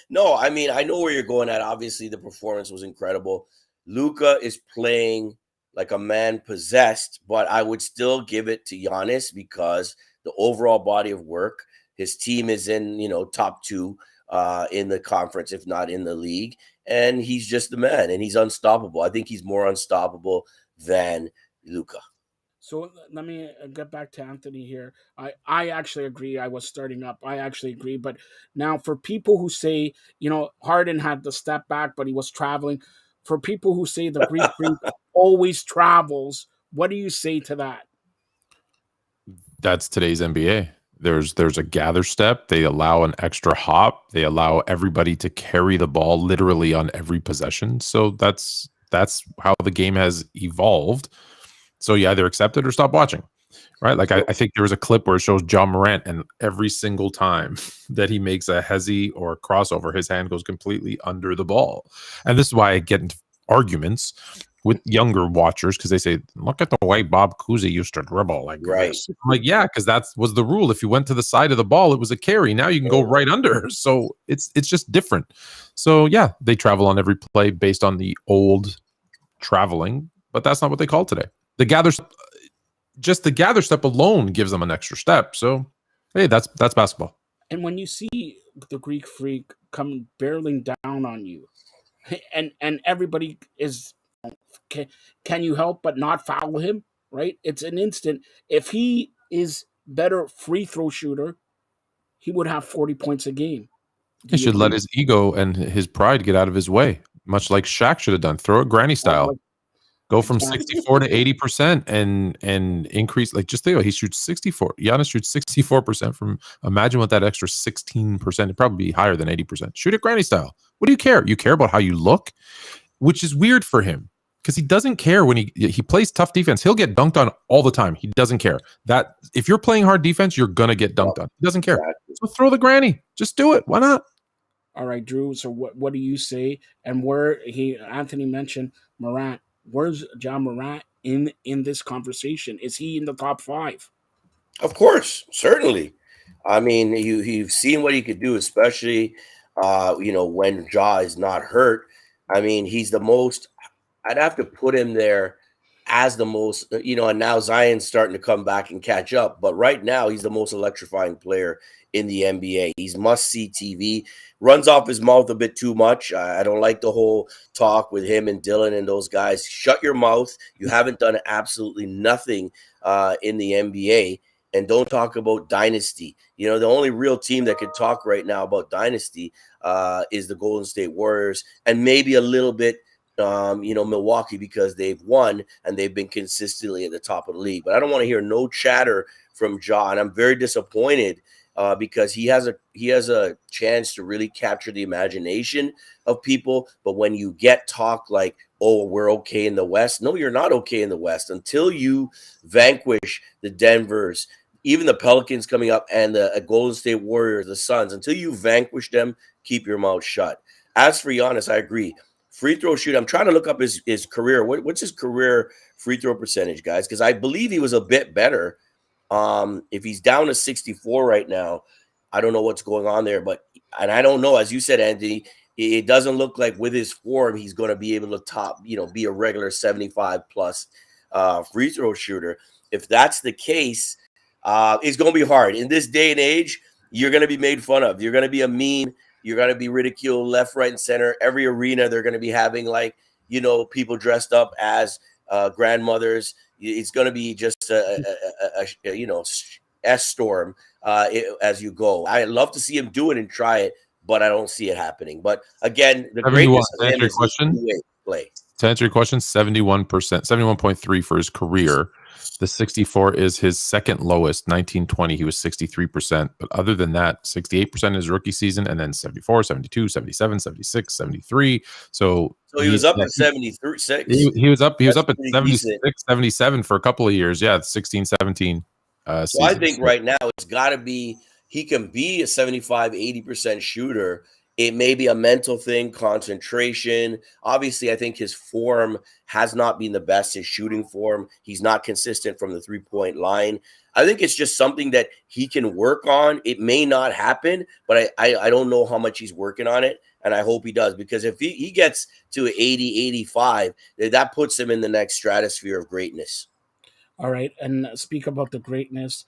No, I mean, I know where you're going at. Obviously, the performance was incredible. Luka is playing like a man possessed, but I would still give it to Giannis because the overall body of work, his team is in, top 2 in the conference, if not in the league. And he's just the man, and he's unstoppable. I think he's more unstoppable than Luka. So let me get back to Anthony here. I actually agree. I was starting up. I actually agree. But now for people who say, Harden had to step back, but he was traveling. For people who say the Greek Freak always travels, what do you say to that? That's today's NBA. There's a gather step. They allow an extra hop. They allow everybody to carry the ball literally on every possession. So that's how the game has evolved. So you either accept it or stop watching, right? Like I think there was a clip where it shows John Morant, and every single time that he makes a hezzy or a crossover, his hand goes completely under the ball. And this is why I get into arguments with younger watchers because they say, look at the way Bob Cousy used to dribble like this. I'm like, yeah, because that was the rule. If you went to the side of the ball, it was a carry. Now you can go right under. So it's just different. So yeah, they travel on every play based on the old traveling, but that's not what they call today. The gather step alone gives them an extra step. So, hey, that's basketball. And when you see the Greek Freak come barreling down on you, and everybody is, can you help but not foul him? Right? It's an instant. If he is better free throw shooter, he would have 40 points a game. He should let his ego and his pride get out of his way, much like Shaq should have done. Throw it granny style. Go from 64 to 80% and increase. Like, just think, he shoots 64. Giannis shoots 64% from. Imagine what that extra 16%. It'd probably be higher than 80%. Shoot it granny style. What do you care? You care about how you look, which is weird for him because he doesn't care when he plays tough defense. He'll get dunked on all the time. He doesn't care that if you're playing hard defense, you're gonna get dunked on. He doesn't care. So throw the granny. Just do it. Why not? All right, Drew. So what do you say? And Anthony mentioned Morant. Where's John Morant in this conversation? Is he in the top 5? Of course, certainly. I mean, you've seen what he could do, especially when Ja is not hurt. I mean, he's the most. I'd have to put him there as the most. And now Zion's starting to come back and catch up. But right now, he's the most electrifying player in the NBA. He's must-see TV. Runs off his mouth a bit too much. I don't like the whole talk with him and Dylan and those guys. Shut your mouth. You haven't done absolutely nothing in the NBA. and don't talk about dynasty. You know, the only real team that could talk right now about dynasty is the Golden State Warriors, and maybe a little bit, Milwaukee, because they've won and they've been consistently at the top of the league. But I don't want to hear no chatter from Ja, and I'm very disappointed because he has a chance to really capture the imagination of people. But when you get talk like, oh, we're okay in the West, no, you're not okay in the West until you vanquish the Denvers, even the Pelicans coming up, and the Golden State Warriors, the Suns. Until you vanquish them, keep your mouth shut. As for Giannis, I agree. Free throw shoot. I'm trying to look up his career. What's his career free throw percentage, guys? Because I believe he was a bit better. If he's down to 64 right now, I don't know what's going on there. And I don't know, as you said, Anthony, it doesn't look like with his form he's going to be able to be a regular 75 plus free throw shooter. If that's the case, it's going to be hard in this day and age. You're going to be made fun of. You're going to be a meme. You're going to be ridiculed left, right, and center. Every arena, they're going to be having people dressed up as grandmothers. It's going to be just a S-storm as you go. I love to see him do it and try it, but I don't see it happening. But again, the greatness of him is the play. To answer your question, 71%, 71.3 for his career. The 64 is his second lowest. 1920, he was 63%. But other than that, 68% his rookie season, and then 74, 72, 77, 76, 73. So he was up at 76. He was up at 76, decent. 77 for a couple of years. Yeah, 16, 17. So I think right now it's got to be, he can be a 75, 80% shooter. It may be a mental thing, concentration. Obviously, I think his form has not been the best, his shooting form. He's not consistent from the three-point line. I think it's just something that he can work on. It may not happen, but I don't know how much he's working on it, and I hope he does, because if he gets to 80, 85, that puts him in the next stratosphere of greatness. All right, and speak about the greatness.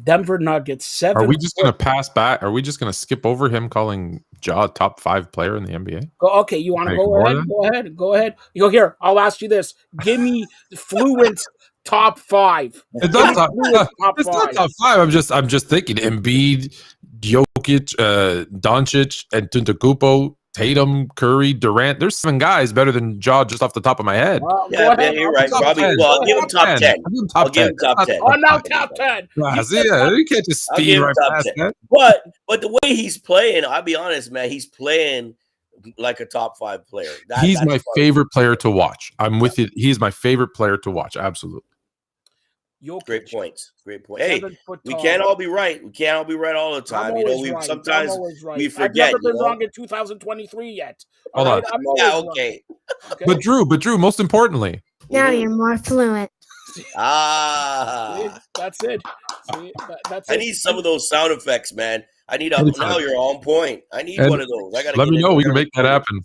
Denver Nuggets 7. Are we just going to pass back? Are we just going to skip over him calling Ja top 5 player in the NBA? Okay, you want to go ahead? Go ahead. You go here. I'll ask you this. Give me fluent top 5. It's not top 5. I'm just thinking Embiid, Jokic, Doncic, and Antetokounmpo, Tatum, Curry, Durant. There's 7 guys better than Ja just off the top of my head. Ben, you're right. Probably. Well, I'll give him top 10. I'll give him top 10. Oh, now top 10. You can't just speed right past that. But the way he's playing, I'll be honest, man, he's playing like a top 5 player. He's my favorite player to watch. I'm with you. He's my favorite player to watch. Absolutely. Jokic. Great points. Hey, we can't all be right. We can't all be right all the time. Sometimes we forget. I've never been wrong in 2023 yet. Hold on. Okay. But Drew, most importantly. Now you're more fluent. That's it. I need some of those sound effects, man. Now you're on point. I need one of those. Let me know. We can make that happen.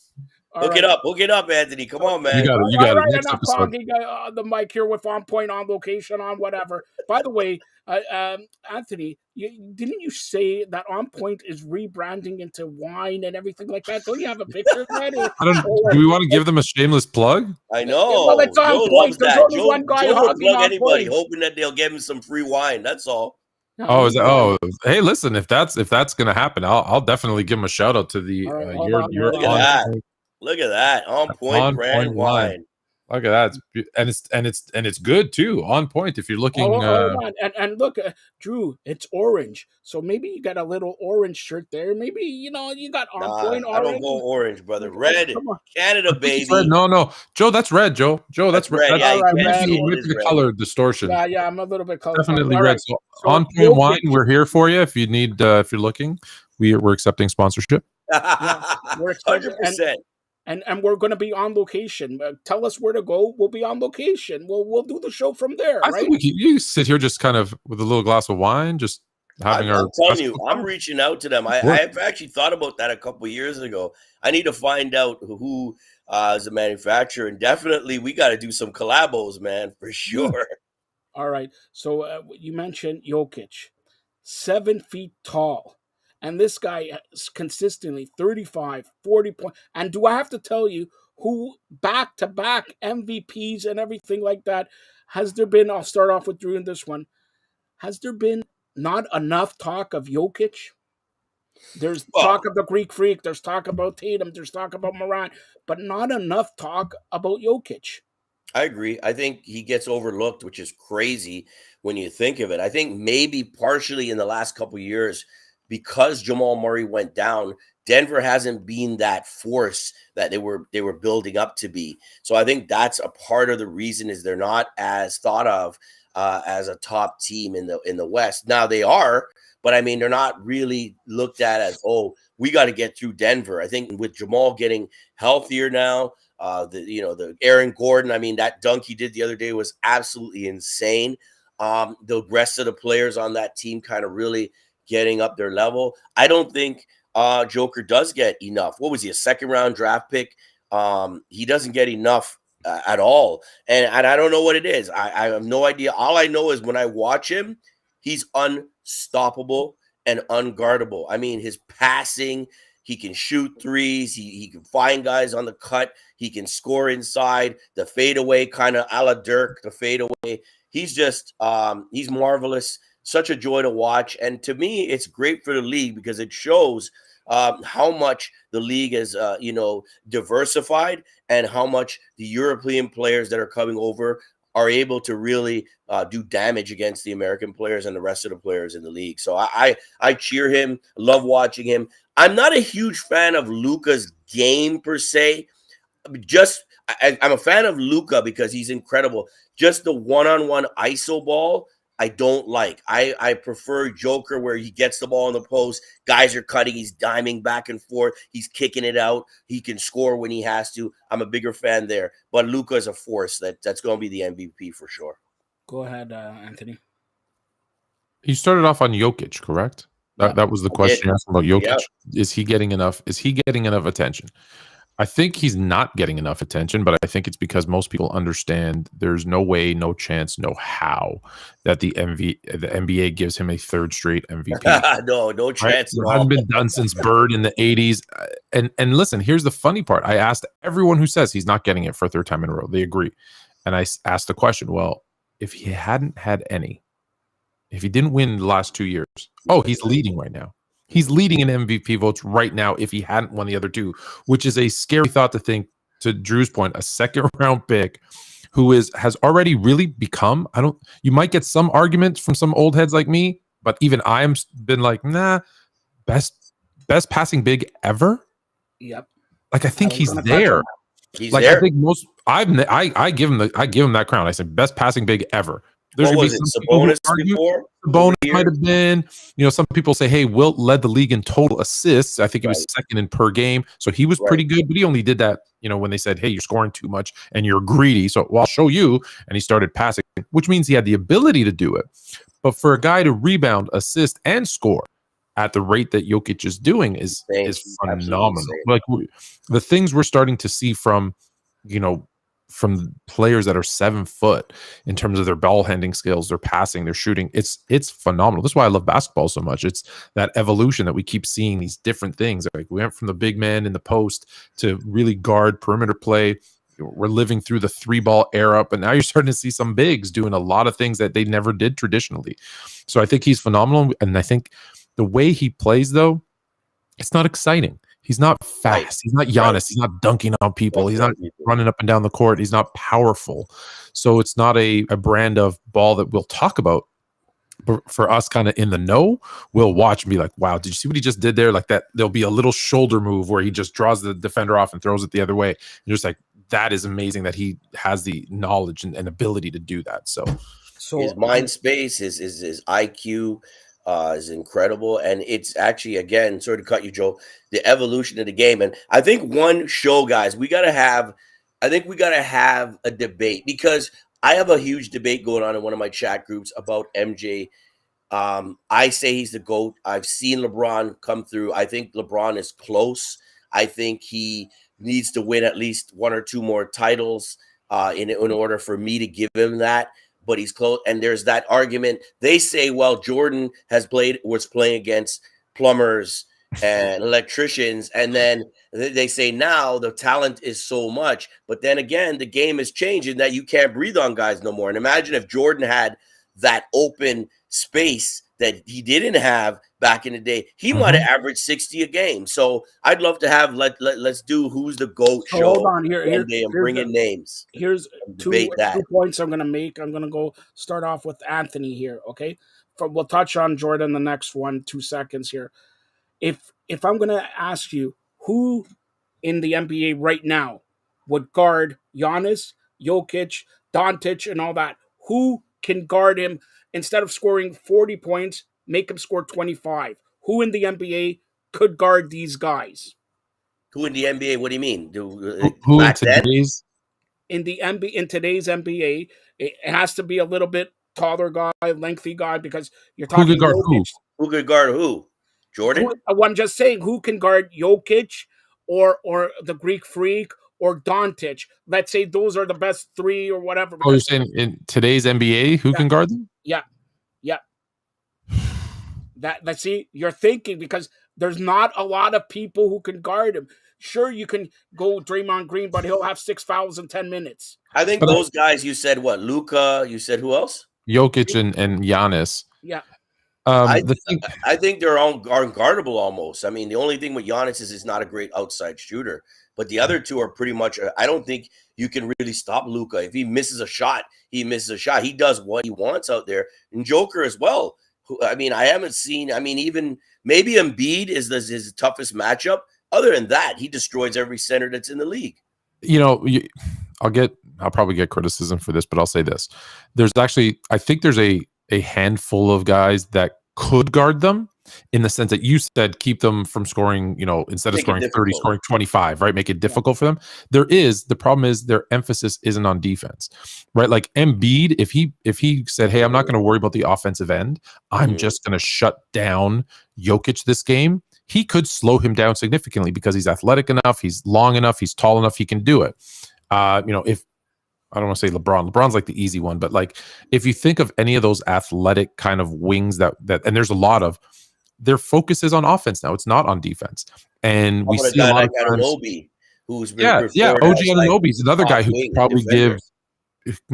Look it up, Anthony. Come on, man. You got it. Next episode. Talking, the mic here with On Point, On Location, on whatever. By the way, Anthony, didn't you say that On Point is rebranding into wine and everything like that? Don't you have a picture of that? Do we want to give them a shameless plug? I know. Well, it's On Joe Point. There's only Joe, one guy Joe will plug anybody, point. hoping that they'll give him some free wine. That's all. Hey, listen, if that's gonna happen, I'll definitely give him a shout out to the Look at that. On Point brand wine. Look at that. It's good too. On Point. If you're looking and look, Drew, it's orange. So maybe you got a little orange shirt there. Maybe you got On Point orange. I don't go orange, brother. Red. Canada, baby. Red. No. Joe, that's red, Joe. That's red. That's with the color distortion. Yeah, I'm a little bit colorful. Definitely red. Right. So On Point wine, we're here for you if you need if you're looking. We're accepting sponsorship. We're 100%. And we're going to be on location. Tell us where to go. We'll be on location. We'll do the show from there. I think you sit here just kind of with a little glass of wine, just having I'm telling you, I'm reaching out to them. I've actually thought about that a couple of years ago. I need to find out who is a manufacturer, and definitely we got to do some collabos, man, for sure. All right. So you mentioned Jokic, 7 feet tall. And this guy is consistently 35, 40 points. And do I have to tell you who back-to-back MVPs and everything like that has there been? I'll start off with Drew in this one. has there been not enough talk of Jokic? There's Well, talk of the Greek Freak. There's talk about Tatum. There's talk about Moran, but not enough talk about Jokic. I agree. I think he gets overlooked, which is crazy when you think of it. I think maybe partially in the last couple of years, because Jamal Murray went down, Denver hasn't been that force that they were building up to be. So I think that's a part of the reason is they're not as thought of as a top team in the West. Now they are, but I mean they're not really looked at as, oh, we got to get through Denver. I think with Jamal getting healthier now, the Aaron Gordon, I mean, that dunk he did the other day was absolutely insane. The rest of the players on that team kind of really getting up their level. I don't think Joker does get enough. What was he, a second round draft pick? He doesn't get enough at all. And I don't know what it is. I have no idea. All I know is when I watch him, he's unstoppable and unguardable. I mean, his passing, he can shoot threes. He can find guys on the cut. He can score inside. The fadeaway, kind of a la Dirk, the fadeaway. He's just he's marvelous. Such a joy to watch. And to me, it's great for the league because it shows how much the league is, diversified and how much the European players that are coming over are able to really do damage against the American players and the rest of the players in the league. So I cheer him, love watching him. I'm not a huge fan of Luka's game per se. I'm a fan of Luka because he's incredible. Just the one-on-one ISO ball, I don't like. I prefer Joker where he gets the ball in the post. Guys are cutting. He's diming back and forth. He's kicking it out. He can score when he has to. I'm a bigger fan there. But Luka is a force that's going to be the MVP for sure. Go ahead, Anthony. You started off on Jokic, correct? That was the question you asked about Jokic. Yeah. Is he getting enough? Is he getting enough attention? I think he's not getting enough attention, but I think it's because most people understand there's no way, no chance, no how that the NBA gives him a third straight MVP. No chance. Right? It hasn't been done since Bird in the 80s. And listen, here's the funny part. I asked everyone who says he's not getting it for a third time in a row. They agree. And I asked the question, well, if he hadn't had any, if he didn't win the last 2 years, he's leading right now. He's leading in MVP votes right now if he hadn't won the other two, which is a scary thought to think, to Drew's point, a second round pick who has already really become, you might get some arguments from some old heads like me, but even I'm been like, nah, best passing big ever. Yep. Like I think he's there. He's like there. I think most I give him that crown. I said best passing big ever. There's what was it? Sabonis before? Sabonis might have been. Some people say, hey, Wilt led the league in total assists. I think he was second in per game. So he was pretty good, but he only did that, when they said, hey, you're scoring too much and you're greedy. So I'll show you. And he started passing, which means he had the ability to do it. But for a guy to rebound, assist, and score at the rate that Jokic is doing is phenomenal. Like the things we're starting to see from players that are 7 foot in terms of their ball handling skills, their passing, their shooting, it's phenomenal. That's why I love basketball so much. It's that evolution that we keep seeing, these different things. Like we went from the big man in the post to really guard perimeter play. We're living through the 3-ball era, but now you're starting to see some bigs doing a lot of things that they never did traditionally. So I think he's phenomenal. And I think the way he plays, though, it's not exciting. He's not fast. He's not Giannis. He's not dunking on people. He's not running up and down the court. He's not powerful. So it's not a brand of ball that we'll talk about. But for us kind of in the know, we'll watch and be like, wow, did you see what he just did there? Like that, there'll be a little shoulder move where he just draws the defender off and throws it the other way. And you're just like, that is amazing that he has the knowledge and ability to do that. So his mind space, his IQ, is incredible. And it's actually, again, sorry to cut you, Joe, the evolution of the game. And I think one show, guys, we got to have a debate, because I have a huge debate going on in one of my chat groups about MJ. I say he's the GOAT. I've seen LeBron come through. I think LeBron is close. I think he needs to win at least 1 or 2 more titles in order for me to give him that. But he's close. And there's that argument. They say, well, Jordan was playing against plumbers and electricians. And then they say now the talent is so much. But then again, the game is changing that you can't breathe on guys no more. And imagine if Jordan had that open space that he didn't have back in the day, he might have averaged 60 a game. So I'd love to have let's do who's the GOAT So show hold on one day and bring in names. Here's and two debate that. points I'm going to make. I'm going to go start off with Anthony here, okay? We'll touch on Jordan the next 2 seconds here. If I'm going to ask you who in the NBA right now would guard Giannis, Jokic, Doncic, and all that, who can guard him instead of scoring 40 points, make him score 25? Who in the NBA could guard these guys? Who in the NBA? What do you mean? Who in today's? In today's NBA, it has to be a little bit taller guy, lengthy guy, because you're talking Who could guard Jokic. Who could guard who? Jordan? I'm just saying, who can guard Jokic or the Greek Freak or Doncic? Let's say those are the best three or whatever. Oh, you're saying in today's NBA, who can guard them? Yeah. Let's see, you're thinking, because there's not a lot of people who can guard him. Sure, you can go Draymond Green, but he'll have 6 fouls in 10 minutes. I think those guys, you said what? Luka, you said who else? Jokic and Giannis. Yeah. I think they're all unguardable almost. I mean, the only thing with Giannis is he's not a great outside shooter. But the other two are pretty much, I don't think you can really stop Luka. If he misses a shot, he misses a shot. He does what he wants out there. And Joker as well. I mean, I haven't seen, even maybe Embiid is his toughest matchup. Other than that, he destroys every center that's in the league. I'll probably get criticism for this, but I'll say this. I think there's a handful of guys that could guard them, in the sense that you said keep them from scoring, instead of scoring 30, scoring 25, right? Make it difficult for them. The problem is their emphasis isn't on defense, right? Like Embiid, if he said, hey, I'm not going to worry about the offensive end, I'm just going to shut down Jokic this game, he could slow him down significantly because he's athletic enough, he's long enough, he's tall enough, he can do it. If I don't want to say LeBron's like the easy one, but like if you think of any of those athletic kind of wings that and there's a lot of, their focus is on offense now. It's not on defense. And we see a lot of times, who's OG Anunoby is another guy who could probably can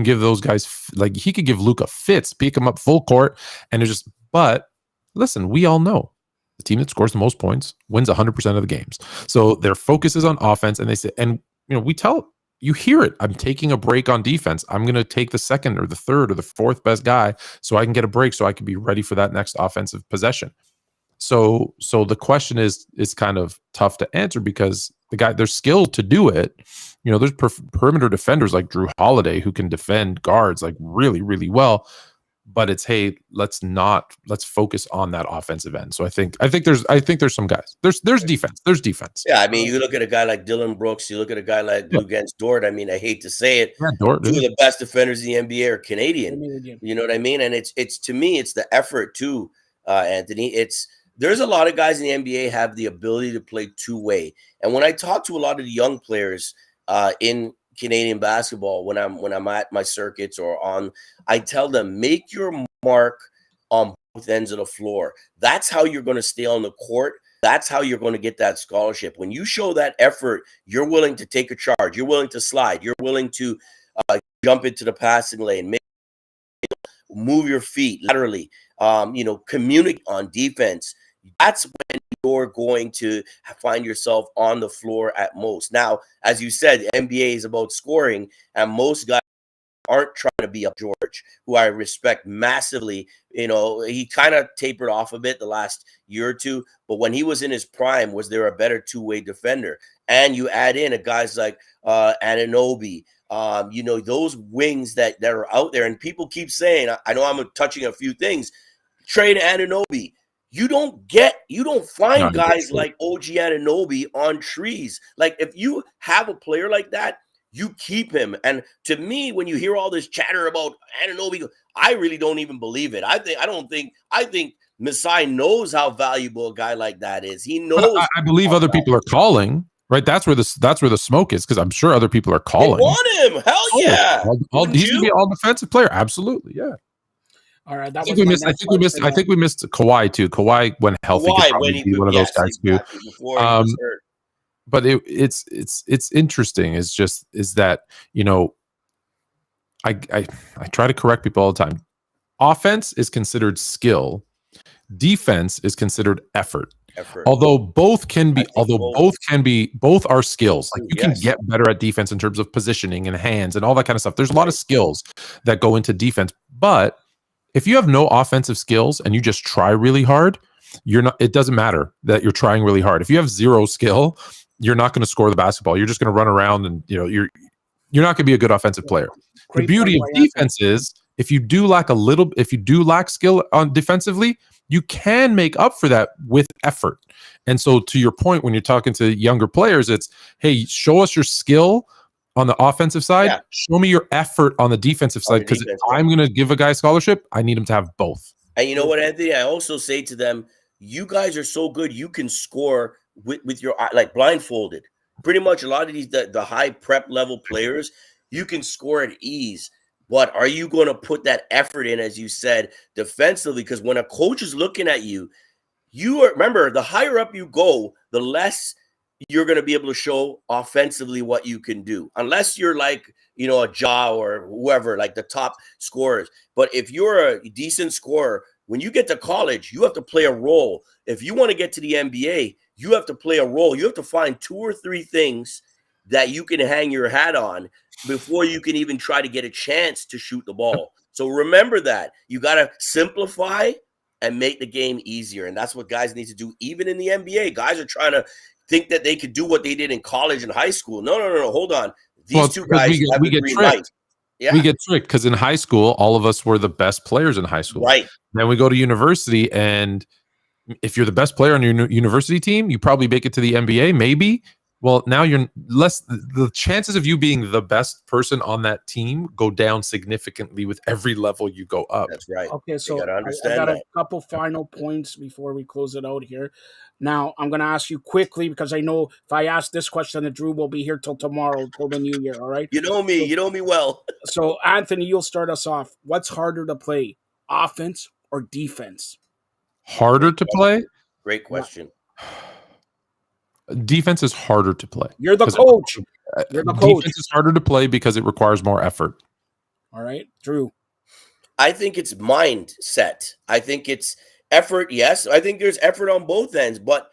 give those guys, like he could give Luka fits, pick him up full court, and it's just. But listen, we all know the team that scores the most points wins 100% of the games. So their focus is on offense, and they say, and we tell. You hear it. I'm taking a break on defense. I'm going to take the second or the third or the fourth best guy so I can get a break so I can be ready for that next offensive possession. So the question is kind of tough to answer because they're skilled to do it. There's perimeter defenders like Drew Holiday who can defend guards like really, really well. But it's, hey, let's focus on that offensive end. So I think there's some guys. There's defense. There's defense. Yeah, you look at a guy like Dylan Brooks. You look at a guy like Luguentz Dort. I hate to say it. Yeah, Dort, two of the best defenders in the NBA are Canadian. You know what I mean? And it's to me, it's the effort too, Anthony. There's a lot of guys in the NBA have the ability to play two-way. And when I talk to a lot of the young players in Canadian basketball, when I'm at my circuits or on, I tell them, make your mark on both ends of the floor. That's how you're going to stay on the court. That's how you're going to get that scholarship. When you show that effort, you're willing to take a charge. You're willing to slide. You're willing to jump into the passing lane, move your feet laterally, communicate on defense. That's when you're going to find yourself on the floor at most. Now, as you said, the NBA is about scoring, and most guys aren't trying to be up George, who I respect massively. He kind of tapered off a bit the last year or two, but when he was in his prime, was there a better two-way defender? And you add in a guys like Anunoby, those wings that are out there, and people keep saying, I know I'm touching a few things, trade Anunoby. You don't find guys like OG Anunoby on trees. Like if you have a player like that, you keep him. And to me, when you hear all this chatter about Anunoby, I really don't even believe it. I think Masai knows how valuable a guy like that is. He knows. I believe other people are calling. Right, that's where the smoke is, because I'm sure other people are calling. They want him. Hell yeah! He should be all defensive player. Absolutely, yeah. All right, I think we missed Kawhi too. Kawhi, when healthy, could probably be one of those guys too. But it's interesting. Is that I try to correct people all the time. offense is considered skill, defense is considered effort. Effort. Although both can be, both are skills. Like you can Yes. get better at defense in terms of positioning and hands and all that kind of stuff. There's a lot of skills that go into defense. But if you have no offensive skills and you just try really hard, it doesn't matter that you're trying really hard. If you have zero skill, you're not going to score the basketball. You're just going to run around and you're not going to be a good offensive player. The beauty of defense is if you do lack skill on defensively, you can make up for that with effort. And so to your point, when you're talking to younger players, it's, hey, show us your skill on the offensive side. Yeah. Show me your effort on the defensive side. Because if I'm going to give a guy a scholarship, I need him to have both. And you know what, Anthony? I also say to them, you guys are so good, you can score with your like blindfolded. Pretty much a lot of these the high prep level players, you can score at ease. But are you going to put that effort in, as you said, defensively? Because when a coach is looking at you, remember, the higher up you go, the less you're going to be able to show offensively what you can do. Unless you're like, a Ja or whoever, like the top scorers. But if you're a decent scorer, when you get to college, you have to play a role. If you want to get to the NBA, you have to play a role. You have to find 2 or 3 things that you can hang your hat on before you can even try to get a chance to shoot the ball. So remember that. You got to simplify and make the game easier. And that's what guys need to do, even in the NBA. Guys are trying to think that they could do what they did in college and high school. No. Hold on. These two guys we get tricked. Yeah. We get tricked because in high school, all of us were the best players in high school. Right. Then we go to university, and if you're the best player on your university team, you probably make it to the NBA, maybe. Well, now you're less. The chances of you being the best person on that team go down significantly with every level you go up. That's right. Okay, so I got a couple final points before we close it out here. Now, I'm going to ask you quickly because I know if I ask this question, then Drew will be here till tomorrow, till the new year, all right? You know me. You know me well. So, Anthony, you'll start us off. What's harder to play, offense or defense? Harder to play? Great question. Defense is harder to play. You're the coach. Defense is harder to play because it requires more effort. All right, Drew. I think it's mindset. I think it's effort. Yes, I think there's effort on both ends, but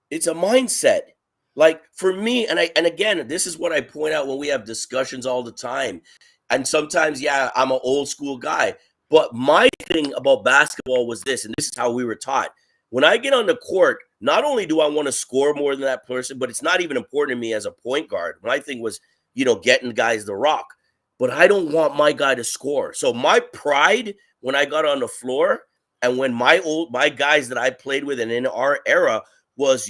it's a mindset. Like for me, and again, this is what I point out when we have discussions all the time. And sometimes, I'm an old school guy. But my thing about basketball was this, and this is how we were taught. When I get on the court, not only do I want to score more than that person, but it's not even important to me as a point guard. My thing was, getting guys the rock. But I don't want my guy to score. So my pride when I got on the floor and when my guys that I played with and in our era was,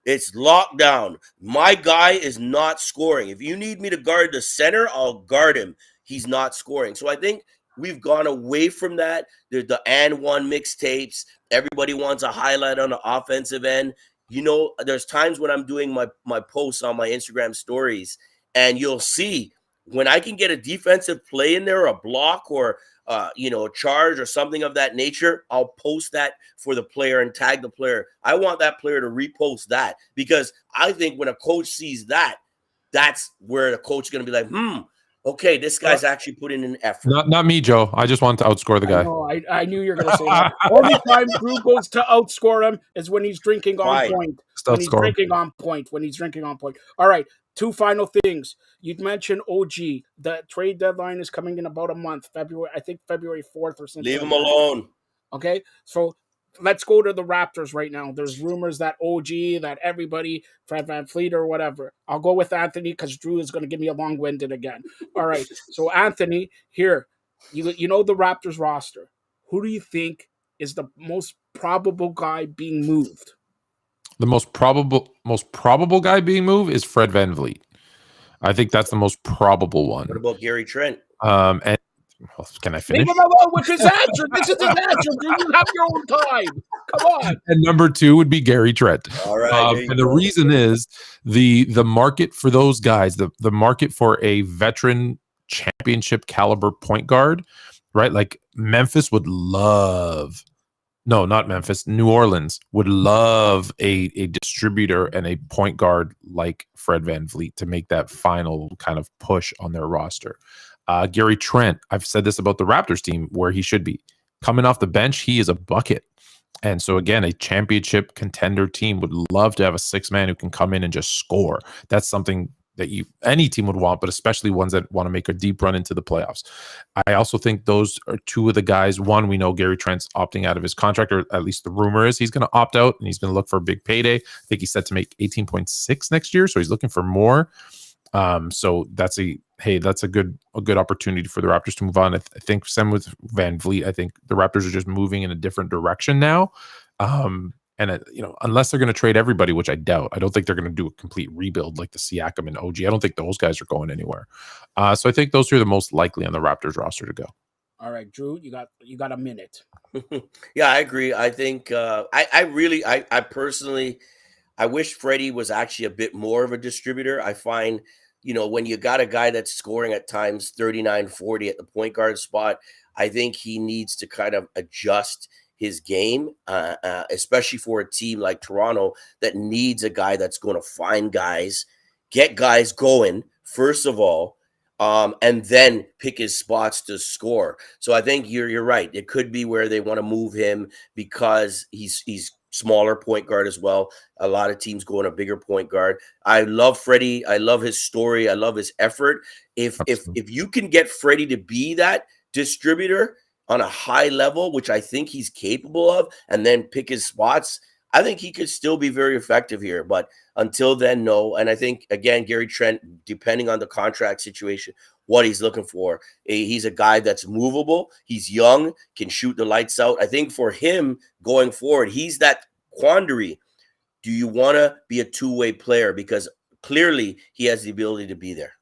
it's lockdown. My guy is not scoring. If you need me to guard the center, I'll guard him. He's not scoring. So I think we've gone away from that. There's the and one mixtapes. Everybody wants a highlight on the offensive end. There's times when I'm doing my posts on my Instagram stories, and you'll see when I can get a defensive play in there, a block or a charge or something of that nature, I'll post that for the player and tag the player. I want that player to repost that because I think when a coach sees that, that's where the coach is going to be like, okay, this guy's actually putting in effort. Not me, Joe. I just want to outscore the guy. I knew you were going to say that. Only time Drew goes to outscore him is when he's drinking on point. When he's drinking on point. All right, 2 final things. You'd mentioned OG. The trade deadline is coming in about a month, February 4th or something. Leave him alone. Okay, so let's go to the Raptors right now. There's rumors that OG, that everybody, Fred VanVleet or whatever. I'll go with Anthony because Drew is going to give me a long-winded again. All right. So, Anthony, here, you know the Raptors roster. Who do you think is the most probable guy being moved? The most probable guy being moved is Fred VanVleet. I think that's the most probable one. What about Gary Trent? And can I finish? Leave him alone with his answer. This is his answer. Do you have your own time? Come on. And number 2 would be Gary Trent. All right. And the reason is the market for those guys, the market for a veteran championship caliber point guard, right? Like Memphis would love. No, not Memphis. New Orleans would love a distributor and a point guard like Fred VanVleet to make that final kind of push on their roster. Gary Trent, I've said this about the Raptors team, where he should be. Coming off the bench, he is a bucket. And so again, a championship contender team would love to have a 6-man who can come in and just score. That's something that any team would want, but especially ones that want to make a deep run into the playoffs. I also think those are two of the guys. One, we know Gary Trent's opting out of his contract, or at least the rumor is he's going to opt out and he's going to look for a big payday. I think he's set to make 18.6 next year, so he's looking for more. So that's a good opportunity for the Raptors to move on. I think same with Van Vliet. I think the Raptors are just moving in a different direction now. Unless they're going to trade everybody, which I doubt. I don't think they're going to do a complete rebuild like the Siakam and OG. I don't think those guys are going anywhere. So I think those two are the most likely on the Raptors roster to go. All right, Drew, you got a minute. Yeah, I agree. I think I personally, I wish Freddie was actually a bit more of a distributor. I find, when you got a guy that's scoring at times 39, 40 at the point guard spot, I think he needs to kind of adjust his game, especially for a team like Toronto that needs a guy that's going to find guys, get guys going, first of all, and then pick his spots to score. So I think you're right. It could be where they want to move him because he's smaller point guard as well. A lot of teams go on a bigger point guard. I love Freddie. I love his story. I love his effort. If you can get Freddie to be that distributor on a high level, which I think he's capable of, and then pick his spots, I think he could still be very effective here. But until then, no. And I think, again, Gary Trent, depending on the contract situation, what he's looking for, he's a guy that's movable. He's young, can shoot the lights out. I think for him going forward, he's that quandary. Do you want to be a two-way player? Because clearly he has the ability to be there.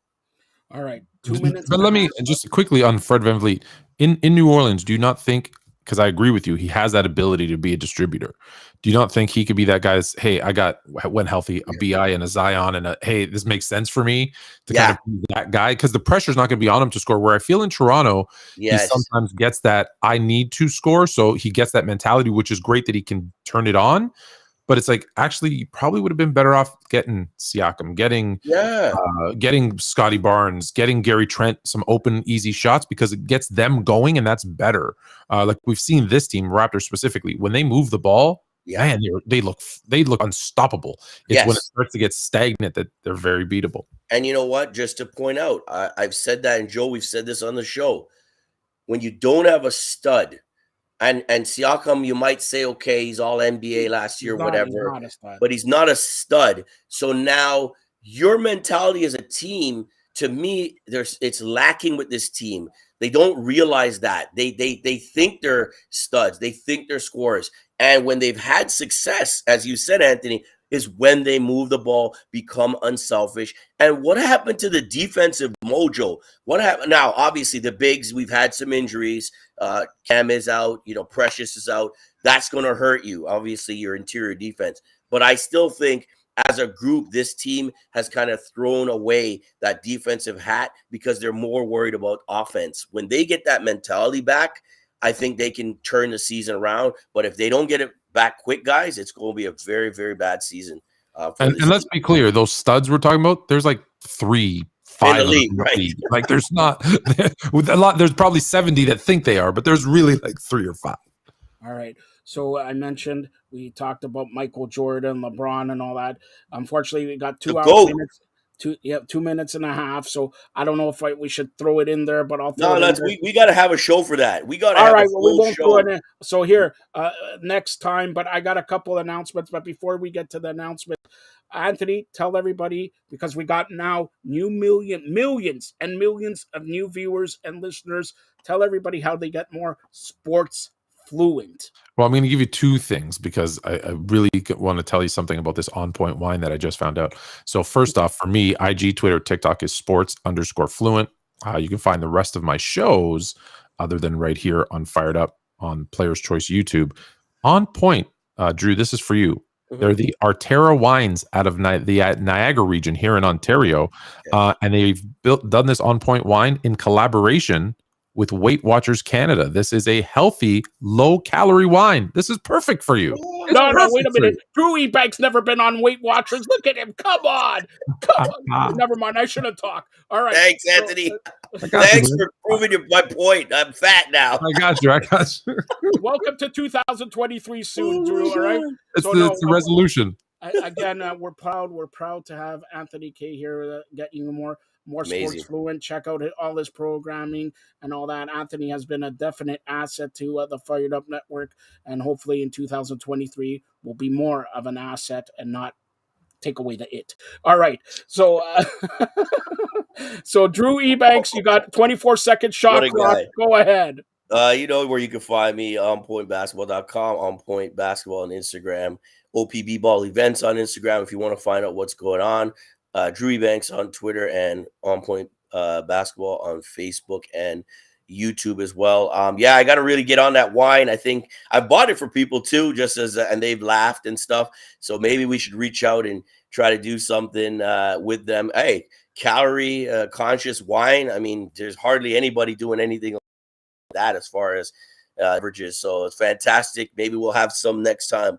All right, 2 minutes. But let me just quickly on Fred VanVleet. In New Orleans, do you not think, because I agree with you, he has that ability to be a distributor. Do you not think he could be that guy's, hey, I got, when healthy, a BI and a Zion and hey, this makes sense for me to kind of be that guy? Because the pressure's not going to be on him to score. Where I feel in Toronto, he sometimes gets that I need to score. So he gets that mentality, which is great that he can turn it on. But it's like, actually, you probably would have been better off getting Siakam, getting Scotty Barnes, getting Gary Trent some open, easy shots, because it gets them going, and that's better. Like we've seen this team, Raptors specifically, when they move the ball, man, they look unstoppable. It's when it starts to get stagnant that they're very beatable. And you know what? Just to point out, I've said that, and Joe, we've said this on the show. When you don't have a stud, and Siakam, you might say, okay, he's all NBA last year, whatever, but he's not a stud. So now your mentality as a team, to me, it's lacking with this team. They don't realize that. They think they're studs. They think they're scorers. And when they've had success, as you said, Anthony, is when they move the ball, become unselfish. And what happened to the defensive mojo? What happened? Now, obviously, the bigs, we've had some injuries. Cam is out. Precious is out. That's going to hurt you, obviously, your interior defense. But I still think as a group, this team has kind of thrown away that defensive hat because they're more worried about offense. When they get that mentality back, I think they can turn the season around. But if they don't get it back quick, guys, it's going to be a very, very bad season. And let's be clear, those studs we're talking about, there's like 3, 5 in the league, right? Like there's not with a lot. There's probably 70 that think they are, but there's really like 3 or 5. All right. So I mentioned we talked about Michael Jordan, LeBron, and all that. Unfortunately, we got 2 minutes. 2 minutes and a half. So I don't know if we should throw it in there, but I'll throw it in there. We got to have a show for that. We got to have a full we won't show. Throw it in. So here, next time, but I got a couple announcements. But before we get to the announcement, Anthony, tell everybody, because we got now millions and millions of new viewers and listeners. Tell everybody how they get more sports fluent. Well, I'm going to give you 2 things because I really want to tell you something about this On Point wine that I just found out. So first off, for me, IG, Twitter, TikTok is sports_fluent. You can find the rest of my shows other than right here on Fired Up on Players Choice YouTube. On Point, Drew, this is for you. Mm-hmm. They're the Arterra wines out of the Niagara region here in Ontario. And they've done this On Point wine in collaboration with Weight Watchers Canada. This is a healthy, low-calorie wine. This is perfect for you. No, wait a minute. Drew Ebank's never been on Weight Watchers. Look at him. Come on. Never mind. I shouldn't talk. All right. Thanks, Anthony. Thanks for proving my point. I'm fat now. I got you. Welcome to 2023 soon, Drew. All right. It's the resolution. Again, we're proud. We're proud to have Anthony K here, getting you more sports fluent. Check out all his programming and all that. Anthony has been a definite asset to the Fired Up Network, and hopefully in 2023 will be more of an asset and not take away the it. All right. So, so Drew Ebanks, you got 24-second shot clock. Go ahead. You know where you can find me, onpointbasketball.com, onpointbasketball on Instagram, OPB Ball Events on Instagram if you want to find out what's going on. Drew Ebanks on Twitter and On Point Basketball on Facebook and YouTube as well. I got to really get on that wine. I think I bought it for people too, and they've laughed and stuff. So maybe we should reach out and try to do something with them. Hey, calorie conscious wine. I mean, there's hardly anybody doing anything like that as far as averages. So it's fantastic. Maybe we'll have some next time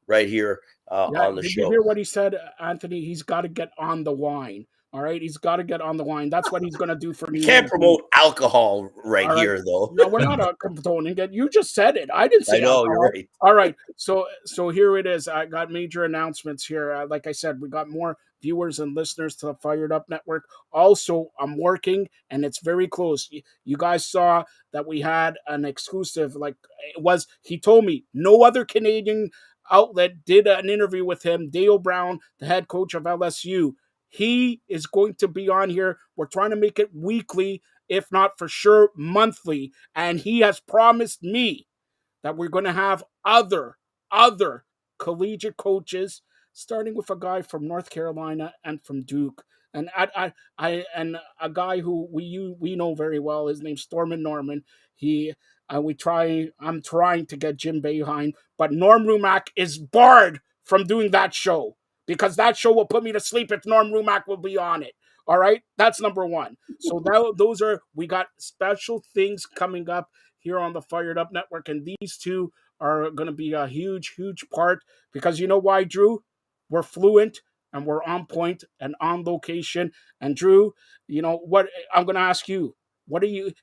right here on the show. Did you hear what he said, Anthony? He's got to get on the wine. All right, he's got to get on the wine. That's what he's going to do for New Year's. Can't promote alcohol right here, though. No, we're not condoning it. You just said it. I didn't say. I know, alcohol. You're right. All right, so here it is. I got major announcements here. Like I said, we got more viewers and listeners to the Fired Up Network. Also, I'm working, and it's very close. You guys saw that we had an exclusive. Like it was, he told me no other Canadian outlet did an interview with him. Dale Brown, the head coach of LSU. He is going to be on here. We're trying to make it weekly, if not for sure monthly. And he has promised me that we're going to have other collegiate coaches, starting with a guy from North Carolina and from Duke. And and a guy who we know very well. His name's Stormin Norman. I'm trying to get Jim Boeheim, but Norm Rumack is barred from doing that show, because that show will put me to sleep if Norm Rumack will be on it. All right? That's number one. So we got special things coming up here on the Fired Up Network, and these two are going to be a huge, huge part, because you know why, Drew? We're fluent, and we're on point and on location. And Drew, you know what? I'm going to ask you,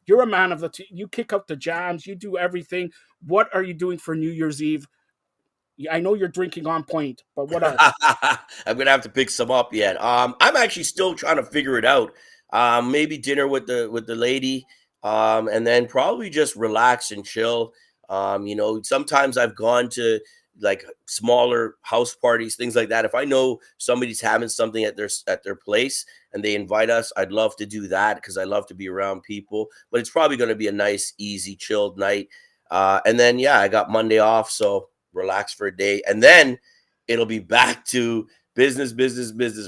you're a man of the team. You kick up the jams. You do everything. What are you doing for New Year's Eve? I know you're drinking On Point, but what else? I'm gonna have to pick some up yet. I'm actually still trying to figure it out. Maybe dinner with the lady, and then probably just relax and chill. Sometimes I've gone to like smaller house parties, things like that. If I know somebody's having something at their place and they invite us, I'd love to do that because I love to be around people. But it's probably going to be a nice, easy, chilled night. And then I got Monday off, so relax for a day, and then it'll be back to business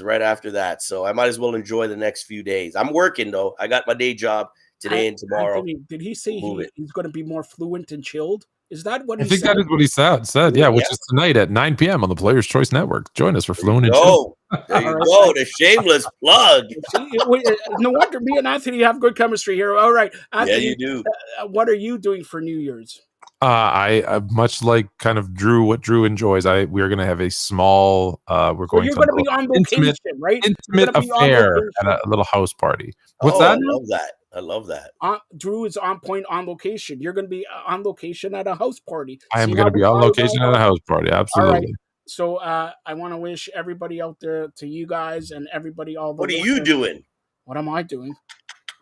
right after that. So I might as well enjoy the next few days. I'm working though. I got my day job today and tomorrow. Anthony, did he say he's going to be more fluent and chilled? Is that what he said? I think that is what he said. Yeah, which is tonight at 9 p.m. on the Players Choice Network. Join us for Fluent and Chill. There you go. The shameless plug. No wonder me and Anthony have good chemistry here. All right, Anthony, yeah, you do. What are you doing for New Year's? I much like kind of what Drew enjoys. We are going to have a small. You're going to be on location, right? Intimate affair at a little house party. What's that? I love that. Drew is on point on location. You're going to be on location at a house party. I am going to be on location at a house party. Absolutely. Right. So I want to wish everybody out there, to you guys and everybody, all the. What are you doing? What am I doing?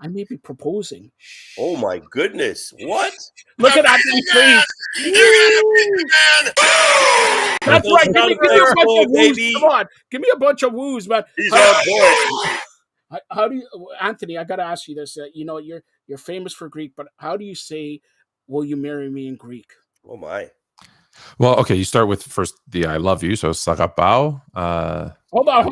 I may be proposing. Oh my goodness! What? Look at Anthony, please. That's right. Give me a bunch of woos. Come on, give me a bunch of woos, man. He's on board. How do you, Anthony? I got to ask you this. You're famous for Greek, but how do you say, "Will you marry me" in Greek? Oh my. Well, okay. You start with first the "I love you," so "Sarapao." Hold on,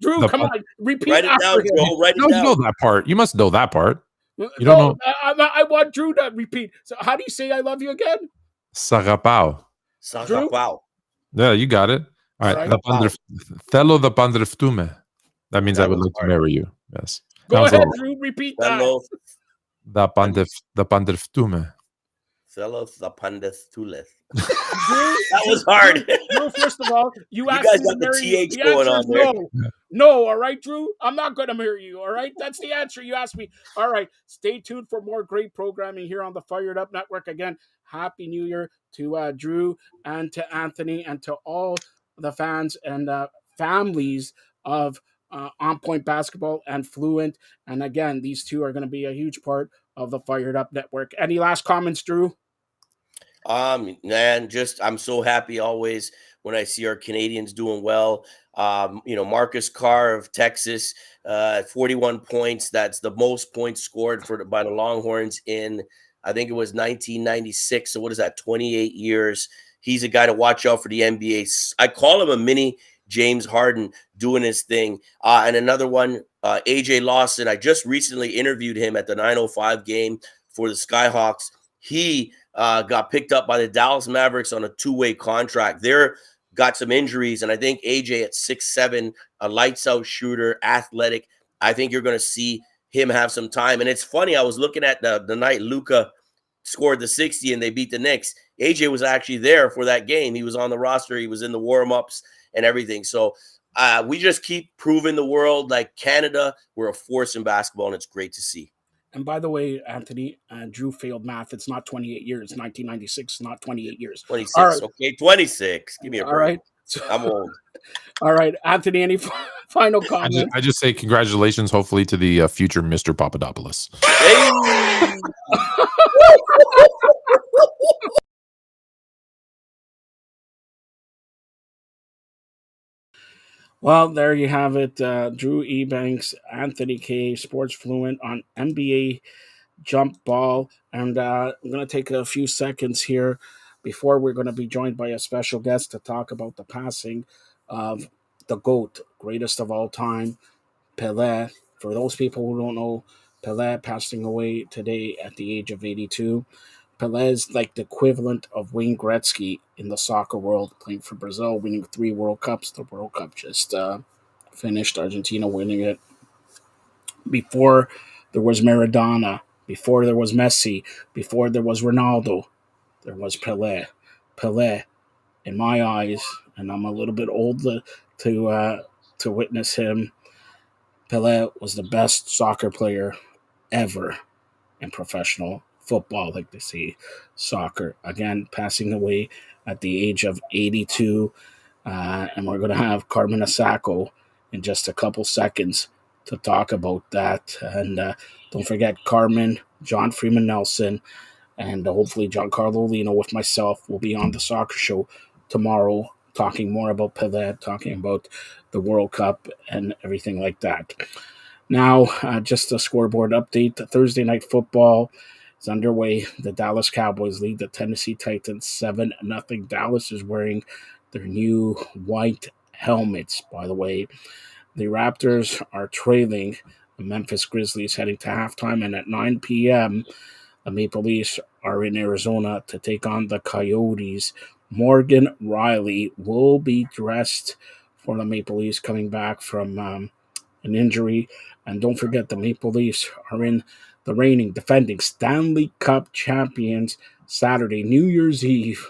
Drew. Come on, repeat. Write it down, Joe. Write it down. You know that part. You must know that part. You don't know. I want Drew to repeat. So, how do you say "I love you" again? Sarapao. Sarapao. Yeah, you got it. All right. Thelo the pandriftume. That means I would like to marry you. Yes. Go ahead, Drew. Repeat that. The Pandeftume. Zelos the Pandus Tulith. That was hard. Drew, first of all, you asked guys me to got the marry you. TH The going answer on is there. no. No, all right, Drew? I'm not going to marry you, all right? That's the answer you asked me. All right, stay tuned for more great programming here on the Fired Up Network. Again, Happy New Year to Drew and to Anthony and to all the fans and families of On Point Basketball and Fluent. And again, these two are going to be a huge part of the Fired Up Network. Any last comments, Drew? Man, just I'm so happy always when I see our Canadians doing well. Marcus Carr of Texas, 41 points. That's the most points scored by the Longhorns in, I think it was 1996. So what is that? 28 years. He's a guy to watch out for the NBA. I call him a mini James Harden doing his thing. And another one, AJ Lawson. I just recently interviewed him at the 905 game for the Skyhawks. He got picked up by the Dallas Mavericks on a two-way contract. They're got some injuries, and I think AJ at 6'7", a lights-out shooter, athletic. I think you're going to see him have some time. And it's funny, I was looking at the night Luka scored the 60 and they beat the Knicks. AJ was actually there for that game. He was on the roster. He was in the warm-ups and everything. So we just keep proving the world, like Canada, we're a force in basketball, and it's great to see. And by the way, Anthony, Drew failed math. It's not 28 years. 1996 is not 28 years. 26. All right. Okay, 26. Give me a break. All right. I'm old. All right, Anthony, any final comments? I just say congratulations, hopefully, to the future Mr. Papadopoulos. Hey! Well, there you have it. Drew Ebanks, Anthony K, Sports Fluent on NBA Jump Ball. And I'm going to take a few seconds here before we're going to be joined by a special guest to talk about the passing of the GOAT, greatest of all time, Pelé. For those people who don't know, Pelé passing away today at the age of 82. Pelé is like the equivalent of Wayne Gretzky in the soccer world, playing for Brazil, winning 3 World Cups. The World Cup just finished, Argentina winning it. Before there was Maradona, before there was Messi, before there was Ronaldo, there was Pelé. Pelé, in my eyes, and I'm a little bit old to witness him, Pelé was the best soccer player ever in professional football, like they say, soccer. Again, passing away at the age of 82. And we're going to have Carmen Asako in just a couple seconds to talk about that. And don't forget Carmen, John Freeman Nelson, and hopefully Giancarlo Lino with myself will be on the soccer show tomorrow, talking more about Pelé, talking about the World Cup and everything like that. Now, just a scoreboard update. The Thursday Night Football is underway. The Dallas Cowboys lead the Tennessee Titans 7-0. Dallas is wearing their new white helmets, by the way. The Raptors are trailing the Memphis Grizzlies heading to halftime, and at 9 p.m., the Maple Leafs are in Arizona to take on the Coyotes. Morgan Riley will be dressed for the Maple Leafs coming back from an injury. And don't forget, the Maple Leafs are in the reigning, defending Stanley Cup champions Saturday, New Year's Eve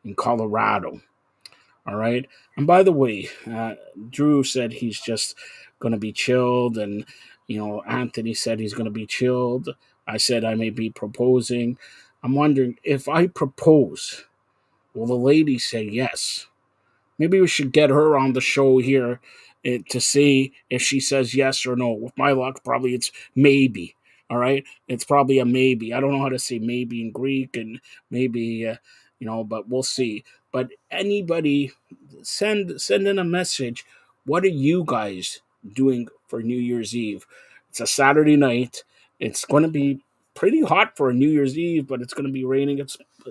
in Colorado. All right. And by the way, Drew said he's just going to be chilled. And, Anthony said he's going to be chilled. I said I may be proposing. I'm wondering, if I propose, will the lady say yes? Maybe we should get her on the show here to see if she says yes or no. With my luck, probably it's maybe. All right? It's probably a maybe. I don't know how to say maybe in Greek and maybe, but we'll see. But anybody, send in a message. What are you guys doing for New Year's Eve? It's a Saturday night. It's going to be pretty hot for a New Year's Eve, but it's going to be raining.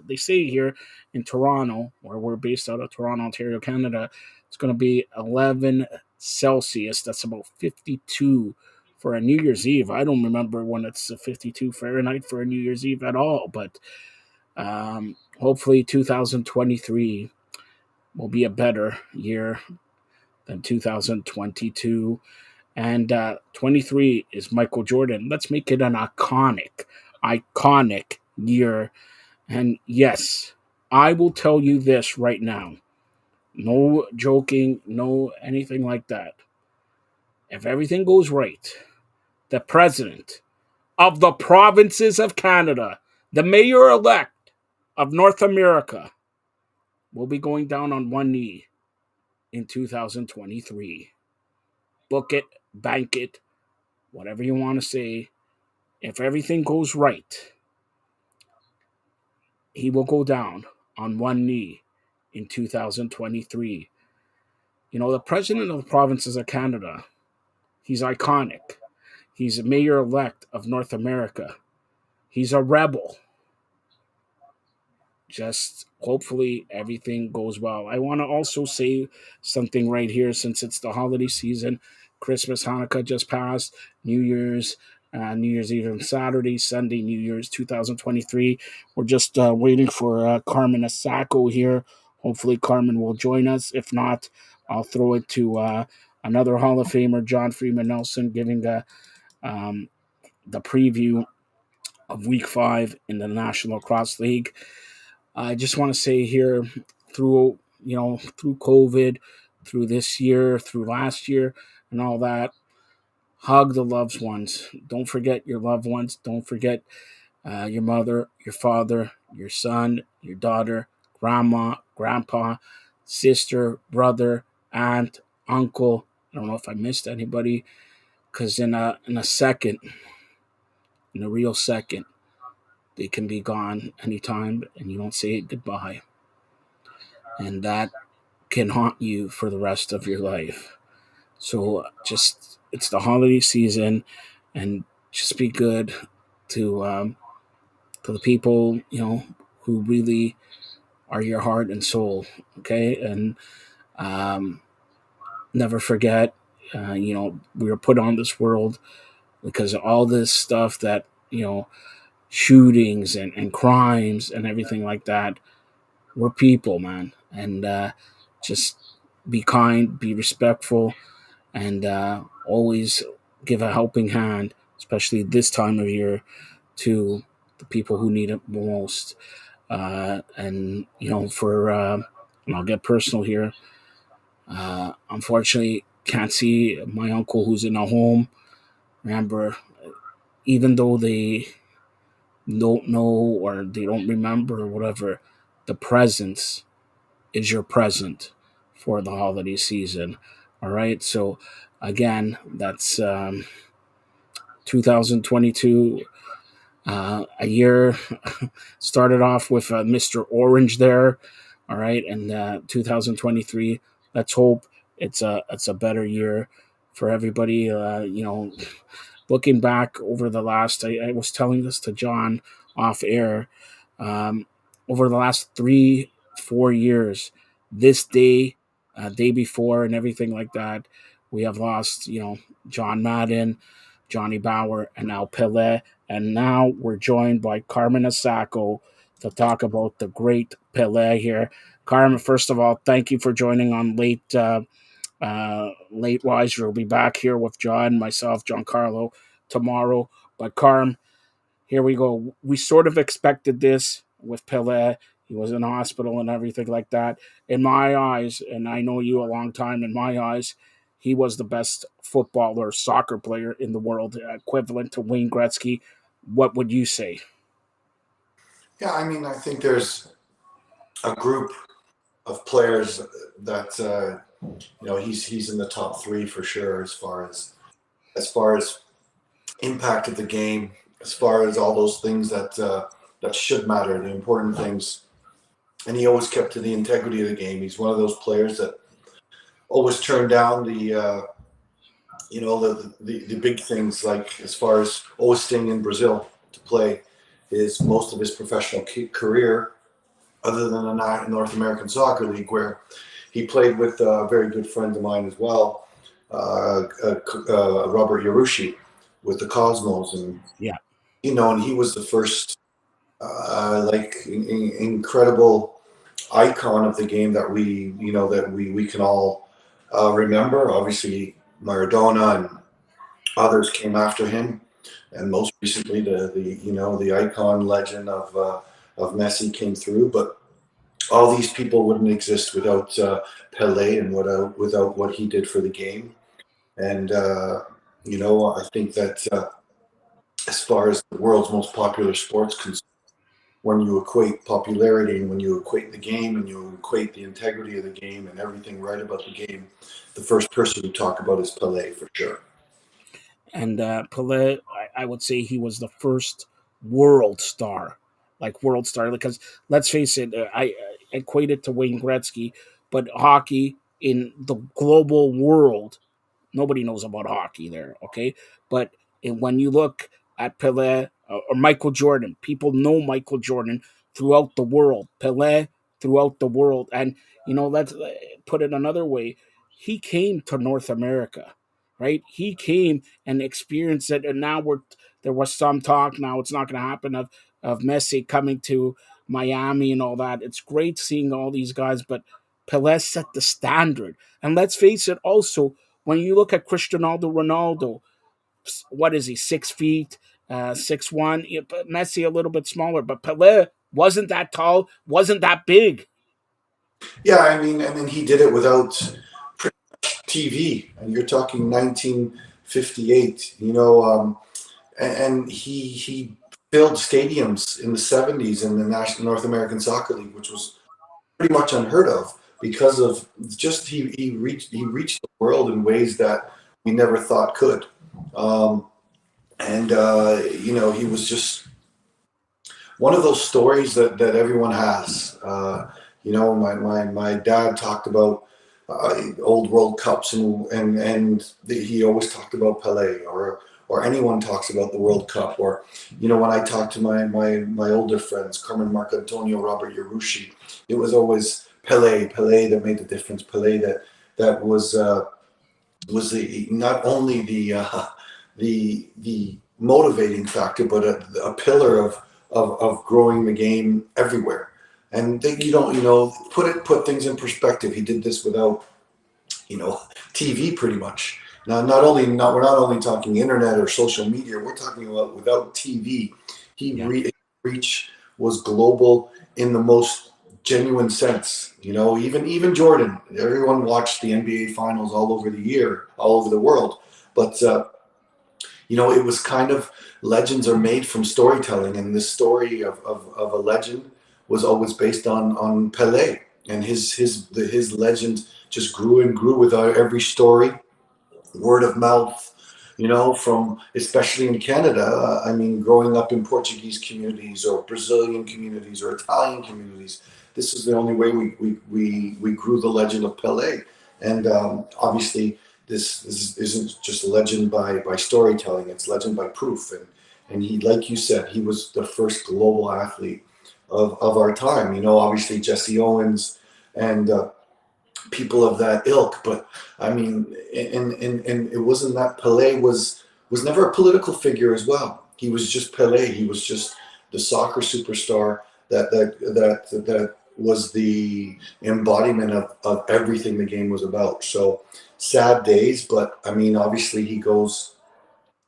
They say here in Toronto, where we're based out of Toronto, Ontario, Canada, it's going to be 11 Celsius. That's about 52 for a New Year's Eve. I don't remember when it's 52 Fahrenheit for a New Year's Eve at all, but hopefully 2023 will be a better year than 2022. And 23 is Michael Jordan. Let's make it an iconic year. And yes, I will tell you this right now. No joking, no anything like that. If everything goes right, the president of the provinces of Canada, the mayor elect of North America, will be going down on one knee in 2023. Book it, bank it, whatever you want to say. If everything goes right, he will go down on one knee in 2023. You know, the president of the provinces of Canada, he's iconic. He's a mayor elect of North America. He's a rebel. Just hopefully everything goes well. I want to also say something right here since it's the holiday season. Christmas, Hanukkah just passed. New Year's Eve on Saturday, Sunday, New Year's 2023. We're just waiting for Carmen Asako here. Hopefully Carmen will join us. If not, I'll throw it to another Hall of Famer, John Freeman Nelson, giving the preview of Week 5 in the National Lacrosse League. I just want to say here, through COVID, through this year, through last year, and all that, hug the loved ones. Don't forget your loved ones. Don't forget your mother, your father, your son, your daughter, grandma, grandpa, sister, brother, aunt, uncle. I don't know if I missed anybody, because in a second, in a real second, they can be gone anytime, and you don't say goodbye. And that can haunt you for the rest of your life. So it's the holiday season, and just be good to the people, who really are your heart and soul. Okay. And never forget, we were put on this world because of all this stuff that, shootings and crimes and everything like that. We're people, man. And just be kind, be respectful, and always give a helping hand, especially this time of year, to the people who need it most. And, and I'll get personal here. Unfortunately, can't see my uncle who's in a home. Remember, even though they don't know or they don't remember or whatever, the presence is your present for the holiday season. All right. So again, that's 2022. A year started off with Mr. Orange there. All right. And 2023, let's hope it's a better year for everybody. Looking back over the last, I was telling this to John off air, over the last 3-4 years, this day, day before, and everything like that, we have lost, John Madden, Johnny Bauer, and now Pele. And now we're joined by Carmen Asako to talk about the great Pele here. Carmen, first of all, thank you for joining on late wise. We'll be back here with John, myself, Giancarlo tomorrow. But Carm, here we go. We sort of expected this with Pele. He was in hospital and everything like that. In my eyes, and I know you a long time, in my eyes, he was the best footballer, soccer player in the world, equivalent to Wayne Gretzky. What would you say? Yeah, I mean, I think there's a group of players that he's in the top 3 for sure as far as impact of the game, as far as all those things that should matter, the important things. And he always kept to the integrity of the game. He's one of those players that always turned down the big things, like as far as always staying in Brazil to play most of his professional career, other than a North American Soccer League, where he played with a very good friend of mine as well, Robert Yarushi, with the Cosmos. And yeah, and he was the first incredible icon of the game that we can all remember. Obviously Maradona Others came after him, and most recently the icon legend of Messi came through. But all these people wouldn't exist without Pele and without what he did for the game. And I think that as far as the world's most popular sports concerned, when you equate popularity and when you equate the game and you equate the integrity of the game and everything right about the game, the first person you talk about is Pele for sure. And Pelé, I would say he was the first world star, because let's face it, I equate it to Wayne Gretzky, but hockey in the global world, nobody knows about hockey there, okay? But when you look at Pelé or Michael Jordan, people know Michael Jordan throughout the world. Pelé throughout the world, and let's put it another way. He came to North America, right? He came and experienced it, and now there was some talk. Now it's not going to happen of Messi coming to Miami and all that. It's great seeing all these guys, but Pelé set the standard. And let's face it, also when you look at Cristiano Ronaldo, what is he, 6 feet, 6'1"? Messi a little bit smaller, but Pelé wasn't that tall, wasn't that big. Yeah, I mean, and then he did it without TV, and you're talking 1958. And he filled stadiums in the 70s in the National North American Soccer League, which was pretty much unheard of because of just he reached the world in ways that we never thought could. He was just one of those stories that everyone has. My dad talked about old World Cups, he always talked about Pelé, or anyone talks about the World Cup, or when I talk to my older friends, Carmen Marcantonio, Robert Yarushi, it was always Pelé that made the difference. Pelé that was not only the motivating factor, but a pillar of growing the game everywhere. And put things in perspective. He did this without TV pretty much. Now, we're not only talking internet or social media. We're talking about without TV. Reach was global in the most genuine sense. Even Jordan. Everyone watched the NBA finals all over the world. But it was kind of, legends are made from storytelling, and this story of a legend was always based on Pelé, and his legend just grew and grew with every story, word of mouth. From especially in Canada. I mean, growing up in Portuguese communities or Brazilian communities or Italian communities, this is the only way we grew the legend of Pelé. And obviously, this isn't just a legend by storytelling; it's legend by proof. And he, like you said, he was the first global athlete of our time. Obviously Jesse Owens and people of that ilk. But I mean, and it wasn't that Pelé was never a political figure as well. He was just Pelé. He was just the soccer superstar that was the embodiment of everything the game was about. So sad days, but I mean, obviously he goes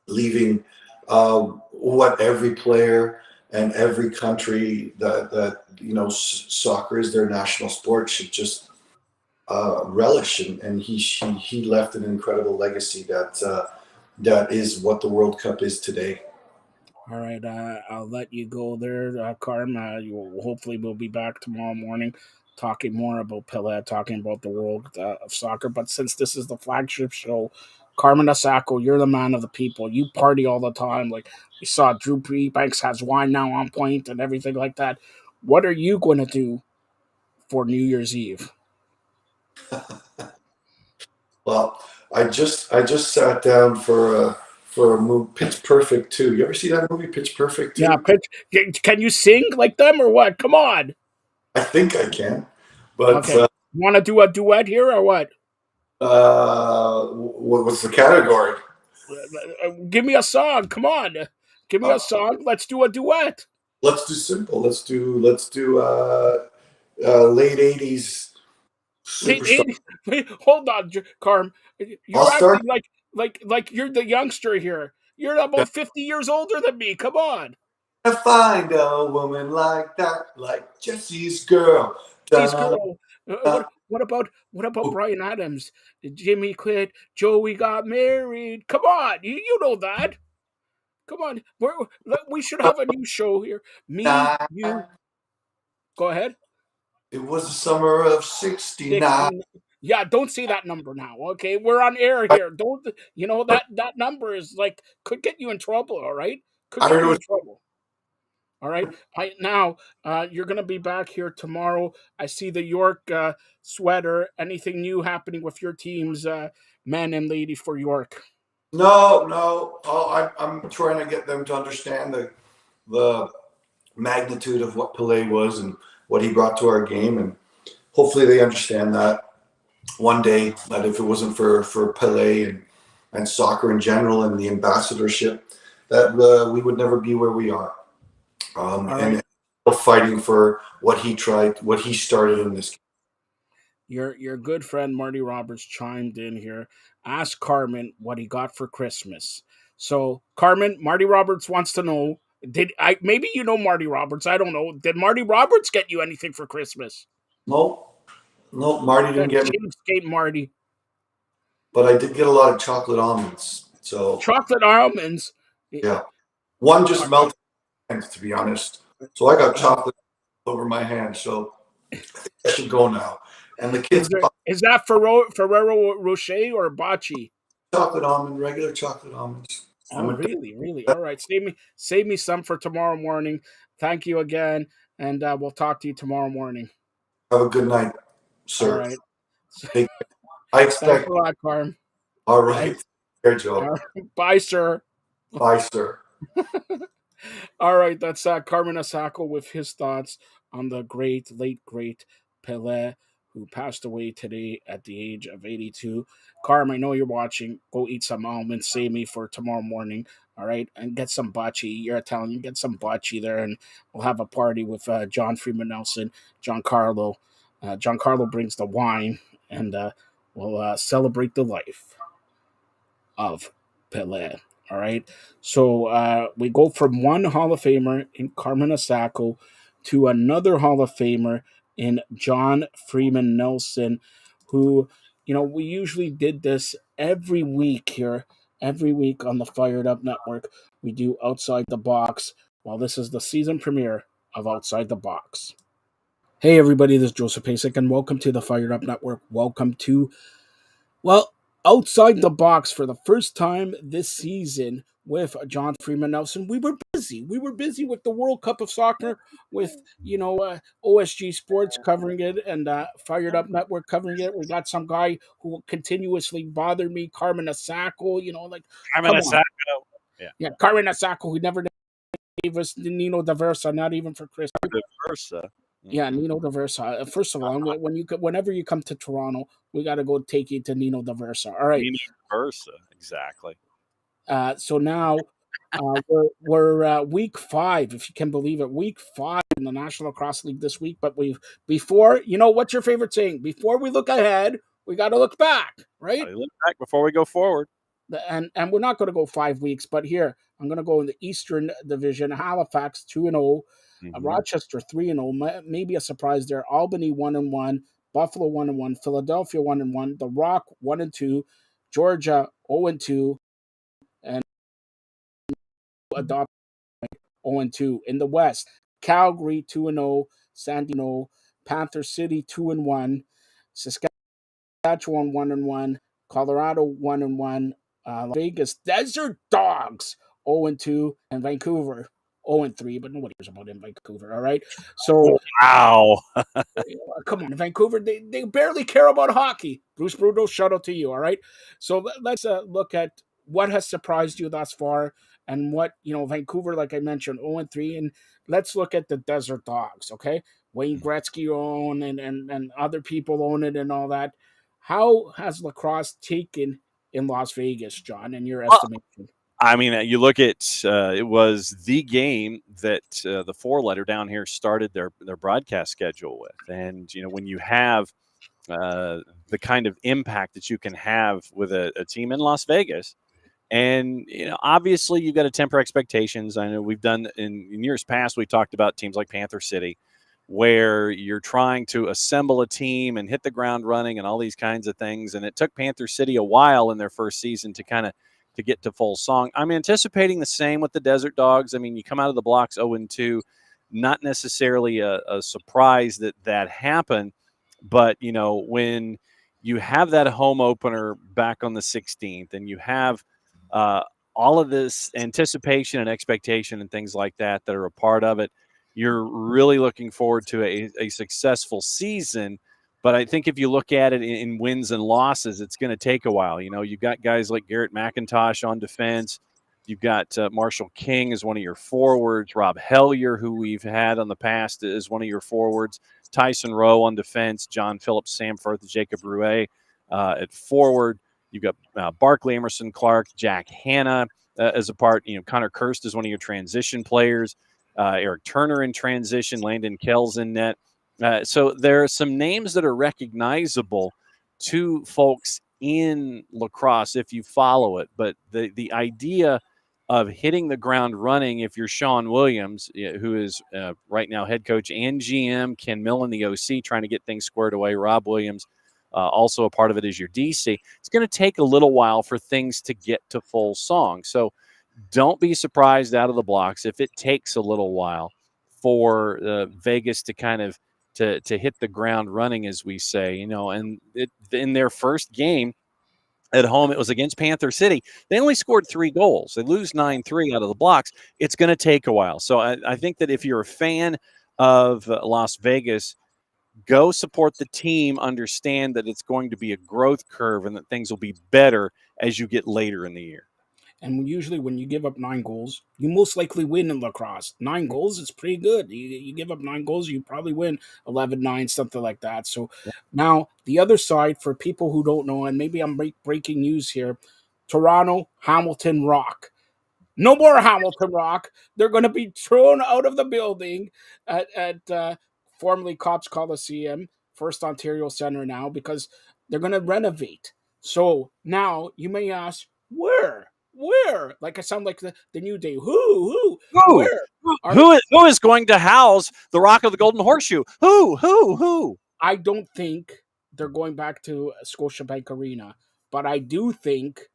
leaving what every player and every country that soccer is their national sport should just relish, and he left an incredible legacy that is what the World Cup is today. All right, I'll let you go there, Carm. Hopefully we'll be back tomorrow morning talking more about Pelé, talking about the world of soccer. But since this is the flagship show, Carmen Asako, you're the man of the people. You party all the time. Like we saw Drew Banks has wine now on point and everything like that. What are you going to do for New Year's Eve? Well, I just sat down for a movie, Pitch Perfect 2. You ever see that movie, Pitch Perfect 2? Yeah, can you sing like them or what? Come on. I think I can, but okay. Want to do a duet here or what? What's the category? Give me a song. Come on, give me a song. Let's do a duet. Let's do simple. Let's do late 80s superstar. Wait, hold on, Carm. You're I'll acting start. like Like you're the youngster here. You're about 50 years older than me. Come on. I find a woman like that, like Jesse's girl. These Da, girl. da. What about Brian Adams? Jimmy quit. Joey got married. Come on, you know that. Come on, we should have a new show here. Me, you. Go ahead. It was the summer of '69. 16. Yeah, don't say that number now. Okay, we're on air here. Don't that number is like could get you in trouble. All right, could I get heard it you was in trouble. All right. You're gonna be back here tomorrow. I see the York sweater. Anything new happening with your teams, men and ladies for York? no. I'm trying to get them to understand the magnitude of what Pelé was and what he brought to our game, and hopefully they understand that one day, that if it wasn't for Pelé and soccer in general and the ambassadorship, that we would never be where we are. And fighting for what he started in this game. Your good friend Marty Roberts chimed in here. Ask Carmen what he got for Christmas. So Carmen, Marty Roberts wants to know. Maybe you know Marty Roberts? I don't know. Did Marty Roberts get you anything for Christmas? No, Marty didn't get me. Cheapskate Marty. But I did get a lot of chocolate almonds. So chocolate almonds. Yeah, one just melted, to be honest. So I got chocolate over my hand. So I think I should go now. And the kids, is that Ferrero Rocher or Bocce? Chocolate almond, regular chocolate almonds. Oh, really? All right, save me some for tomorrow morning. Thank you again, and we'll talk to you tomorrow morning. Have a good night, sir. All right. I expect. Thanks a lot, Carm. All right. Fair joke. Bye, sir. Bye, sir. All right, that's Carmen Asako with his thoughts on the late great Pelé, who passed away today at the age of 82. Carm, I know you're watching. Go eat some almonds, save me for tomorrow morning. All right, and get some bocce. You're Italian, get some bocce there, and we'll have a party with John Freeman Nelson, Giancarlo. Giancarlo brings the wine, and we'll celebrate the life of Pelé. All right, so we go from one Hall of Famer in Carmen Asako to another Hall of Famer in John Freeman Nelson, who, we usually did this every week here, every week on the Fired Up Network. We do Outside the Box. Well, this is the season premiere of Outside the Box. Hey, everybody, this is Joseph Pasek, and welcome to the Fired Up Network. Welcome to, Outside the Box for the first time this season with John Freeman Nelson. We were busy. We were busy with the World Cup of Soccer, with, OSG Sports covering it and Fired Up Network covering it. We got some guy who continuously bothered me, Carmen Asako, Carmen Asako. Yeah, Carmen Asako, who never gave us Nino D'Aversa, not even for Christmas. D'Aversa. Yeah, Nino D'Aversa. First of all, whenever you come to Toronto, we got to go take you to Nino D'Aversa. All right. Nino D'Aversa, exactly. So now we're week 5, if you can believe it, week 5 in the National Lacrosse League this week. But what's your favorite saying? Before we look ahead, we got to look back, right? Look back before we go forward. And we're not going to go 5 weeks, but here I'm going to go in the Eastern Division. Halifax 2-0. Rochester 3-0, maybe a surprise there. Albany 1-1, Buffalo 1-1, Philadelphia 1-1, The Rock 1-2, Georgia 0-2, and Adopt 0-2. In the West, Calgary 2-0, San Diego, Panther City 2-1, Saskatchewan 1-1, Colorado 1-1, Las Vegas Desert Dogs 0-2, and Vancouver 0-3, but nobody cares about in Vancouver, all right? So, wow. Come on, Vancouver, they barely care about hockey. Bruce Bruno, shout out to you, all right? So let's look at what has surprised you thus far and what, Vancouver, like I mentioned, 0-3, and let's look at the Desert Dogs, okay? Wayne Gretzky own and other people own it and all that. How has lacrosse taken in Las Vegas, John, in your estimation? I mean, you look at it was the game that the 4-letter down here started their broadcast schedule with. And, when you have the kind of impact that you can have with a team in Las Vegas. And, obviously you got to temper expectations. I know we've done in years past, we talked about teams like Panther City, where you're trying to assemble a team and hit the ground running and all these kinds of things. And it took Panther City a while in their first season to get to full song. I'm anticipating the same with the Desert Dogs. I mean, you come out of the blocks 0-2, not necessarily a surprise that happened, but when you have that home opener back on the 16th and you have all of this anticipation and expectation and things like that are a part of it, you're really looking forward to a successful season. But I think if you look at it in wins and losses, it's going to take a while. You've got guys like Garrett McIntosh on defense. You've got Marshall King as one of your forwards. Rob Hellier, who we've had on the past, is one of your forwards. Tyson Rowe on defense. John Phillips Samforth, Jacob Rouet at forward. You've got Barkley, Emerson Clark, Jack Hanna as a part. Connor Kirst is one of your transition players. Eric Turner in transition. Landon Kells in net. So there are some names that are recognizable to folks in lacrosse if you follow it. But the idea of hitting the ground running, if you're Sean Williams, who is right now head coach and GM, Ken Millen, the OC, trying to get things squared away, Rob Williams, also a part of it is your DC. It's going to take a little while for things to get to full song. So don't be surprised out of the blocks if it takes a little while for Vegas to kind of to hit the ground running, as we say, and in their first game at home, it was against Panther City. They only scored 3 goals. They lose 9-3 out of the blocks. It's going to take a while. So I think that if you're a fan of Las Vegas, go support the team, understand that it's going to be a growth curve and that things will be better as you get later in the year. And usually when you give up 9 goals, you most likely win in lacrosse. 9 goals is pretty good. You give up 9 goals, you probably win 11-9, something like that. So now the other side, for people who don't know, and maybe I'm breaking news here, Toronto, Hamilton Rock. No more Hamilton Rock. They're going to be thrown out of the building at formerly Cops Coliseum, First Ontario Center now, because they're going to renovate. So now you may ask, where? Like I sound like the New Day. Who? Where? Who is going to house the Rock of the Golden Horseshoe? Who? I don't think they're going back to Scotiabank Arena, but I do think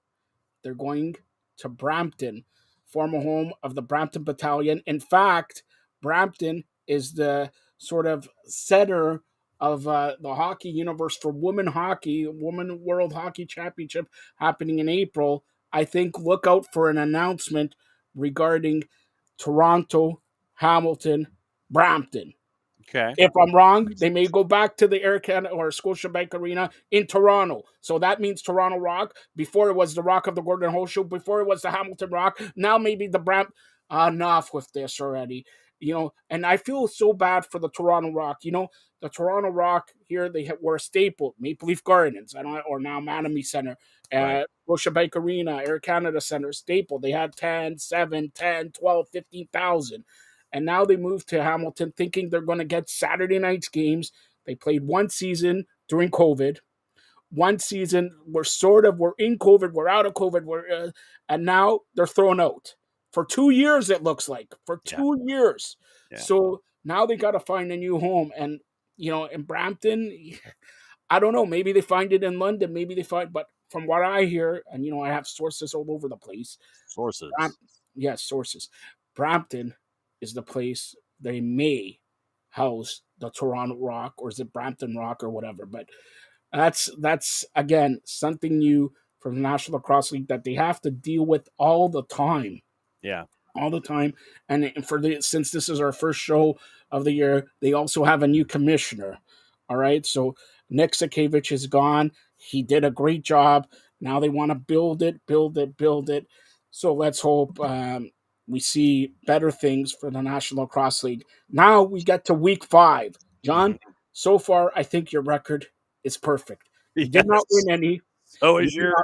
they're going to Brampton, former home of the Brampton Battalion. In fact, Brampton is the sort of center of the hockey universe for women hockey, Women World Hockey Championship happening in April. I think look out for an announcement regarding Toronto, Hamilton, Brampton. Okay. If I'm wrong, they may go back to the Air Canada or Scotiabank Arena in Toronto. So that means Toronto Rock. Before it was the Rock of the Golden Horseshoe. Before it was the Hamilton Rock. Now maybe the enough with this already. And I feel so bad for the Toronto Rock. The Toronto Rock here, they were a staple. Maple Leaf Gardens, or now Manamy Center, Right. Scotiabank Arena, Air Canada Center, staple. They had 10, 7, 10, 12, 15,000. And now they moved to Hamilton thinking they're going to get Saturday night's games. They played one season during COVID. One season, we're in COVID, we're out of COVID, and now they're thrown out. For 2 years, it looks like. For 2 years. Yeah. So now they got to find a new home. And, in Brampton, I don't know. Maybe they find it in London. But from what I hear, and, I have sources all over the place. Sources. Yes, sources. Brampton is the place they may house the Toronto Rock, or is it Brampton Rock or whatever. But that's again something new from the National Lacrosse League that they have to deal with all the time. Yeah. All the time. And since this is our first show of the year, they also have a new commissioner. All right. So Nick Sakevich is gone. He did a great job. Now they want to build it. So let's hope we see better things for the National Lacrosse League. Now we get to week 5. John, so far, I think your record is perfect. You did not win any. So is yours.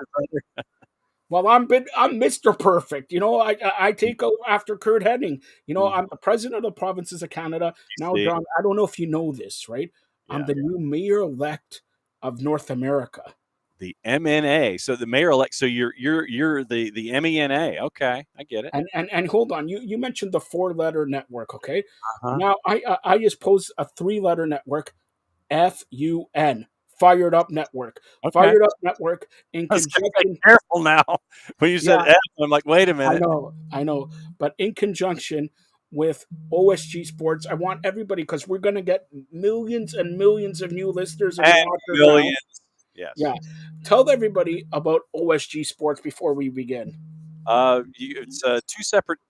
Well, I'm Mr. Perfect. I take over after Kurt Hennig. I'm the president of the provinces of Canada. Now, John, I don't know if you know this, right? Yeah. I'm the new mayor-elect of North America. The MNA. So the mayor-elect. So you're the MENA. Okay, I get it. And hold on, you mentioned the 4-letter network, okay? Uh-huh. Now I just posed a 3-letter network, FUN, Fired Up Network. Okay. Fired Up Network in I was gonna say, conjunction. careful now. When you said Yeah, F, I'm like, wait a minute. I know, but in conjunction with OSG Sports, I want everybody, because we're going to get millions and millions of new listeners and And watchers now. millions. Yes. Yeah, tell everybody about OSG Sports before we begin. It's 2 separate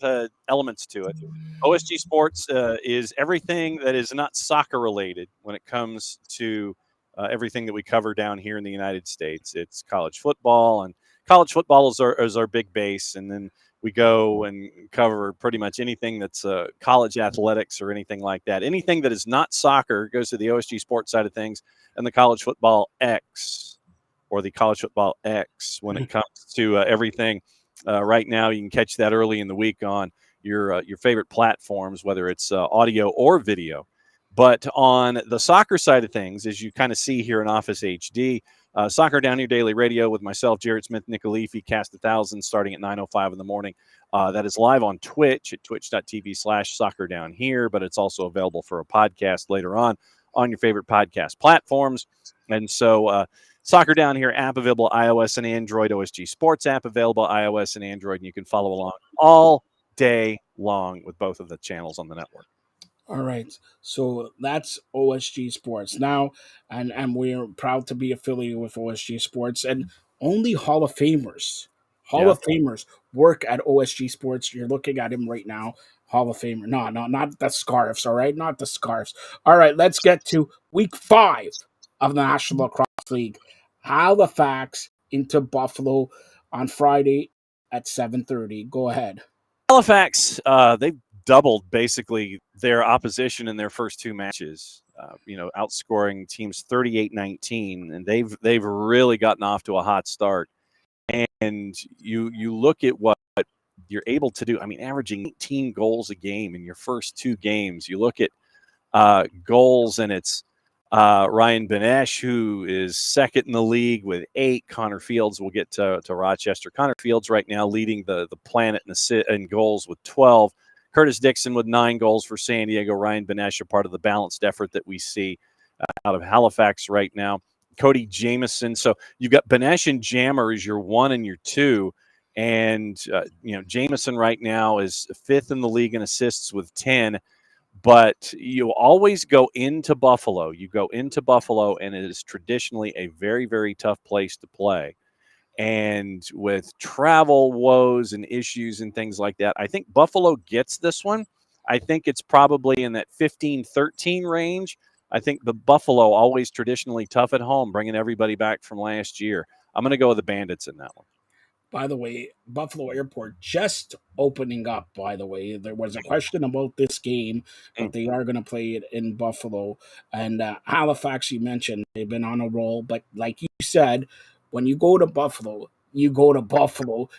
elements to it. OSG Sports is everything that is not soccer related when it comes to everything that we cover down here in the United States. It's college football, and college football is our big base, and then we go and cover pretty much anything that's college athletics or anything like that. Anything that is not soccer goes to the OSG Sports side of things, and the college football X, or the college football X, when it comes to everything. Right now, you can catch that early in the week on your favorite platforms, whether it's audio or video. But on the soccer side of things, as you kind of see here in Office HD, Soccer Down Here Daily Radio with myself, Jared Smith, Nick Alifi, Cast 1000, starting at 9:05 in the morning. That is live on Twitch at twitch.tv/Soccer Down Here, but it's also available for a podcast later on your favorite podcast platforms. And so, Soccer Down Here app available iOS and Android. OSG Sports app available iOS and Android, and you can follow along all day long with both of the channels on the network. All right, so that's OSG Sports now, and we're proud to be affiliated with OSG Sports, and only Hall of Famers work at OSG Sports. You're looking at him right now, Hall of Famer. No, not the scarves. All right, not the scarves. All right, let's get to Week 5 of the National Lacrosse League. Halifax into Buffalo on Friday at 7:30. Go ahead. Halifax, they've doubled basically their opposition in their first 2 matches. Outscoring teams 38-19, and they've really gotten off to a hot start. And you look at what you're able to do. I mean, averaging 18 goals a game in your first 2 games. You look at goals, and it's Ryan Benesh, who is second in the league with 8. Connor Fields will get to Rochester. Connor Fields right now leading the Planet in goals with 12. Curtis Dixon with 9 goals for San Diego. Ryan Benesh, a part of the balanced effort that we see out of Halifax right now. Cody Jamieson. So you've got Benesh and Jammer as your 1 and your 2. And, Jamieson right now is 5th in the league in assists with 10. But you always go into Buffalo. You go into Buffalo, and it is traditionally a very, very tough place to play. And with travel woes and issues and things like that, I think Buffalo gets this one. I think it's probably in that 15-13 range. I think the Buffalo, always traditionally tough at home, bringing everybody back from last year. I'm going to go with the Bandits in that one. By the way, Buffalo Airport just opening up, by the way. There was a question about this game, but they are going to play it in Buffalo. And Halifax, you mentioned, they've been on a roll. But like you said, when you go to Buffalo,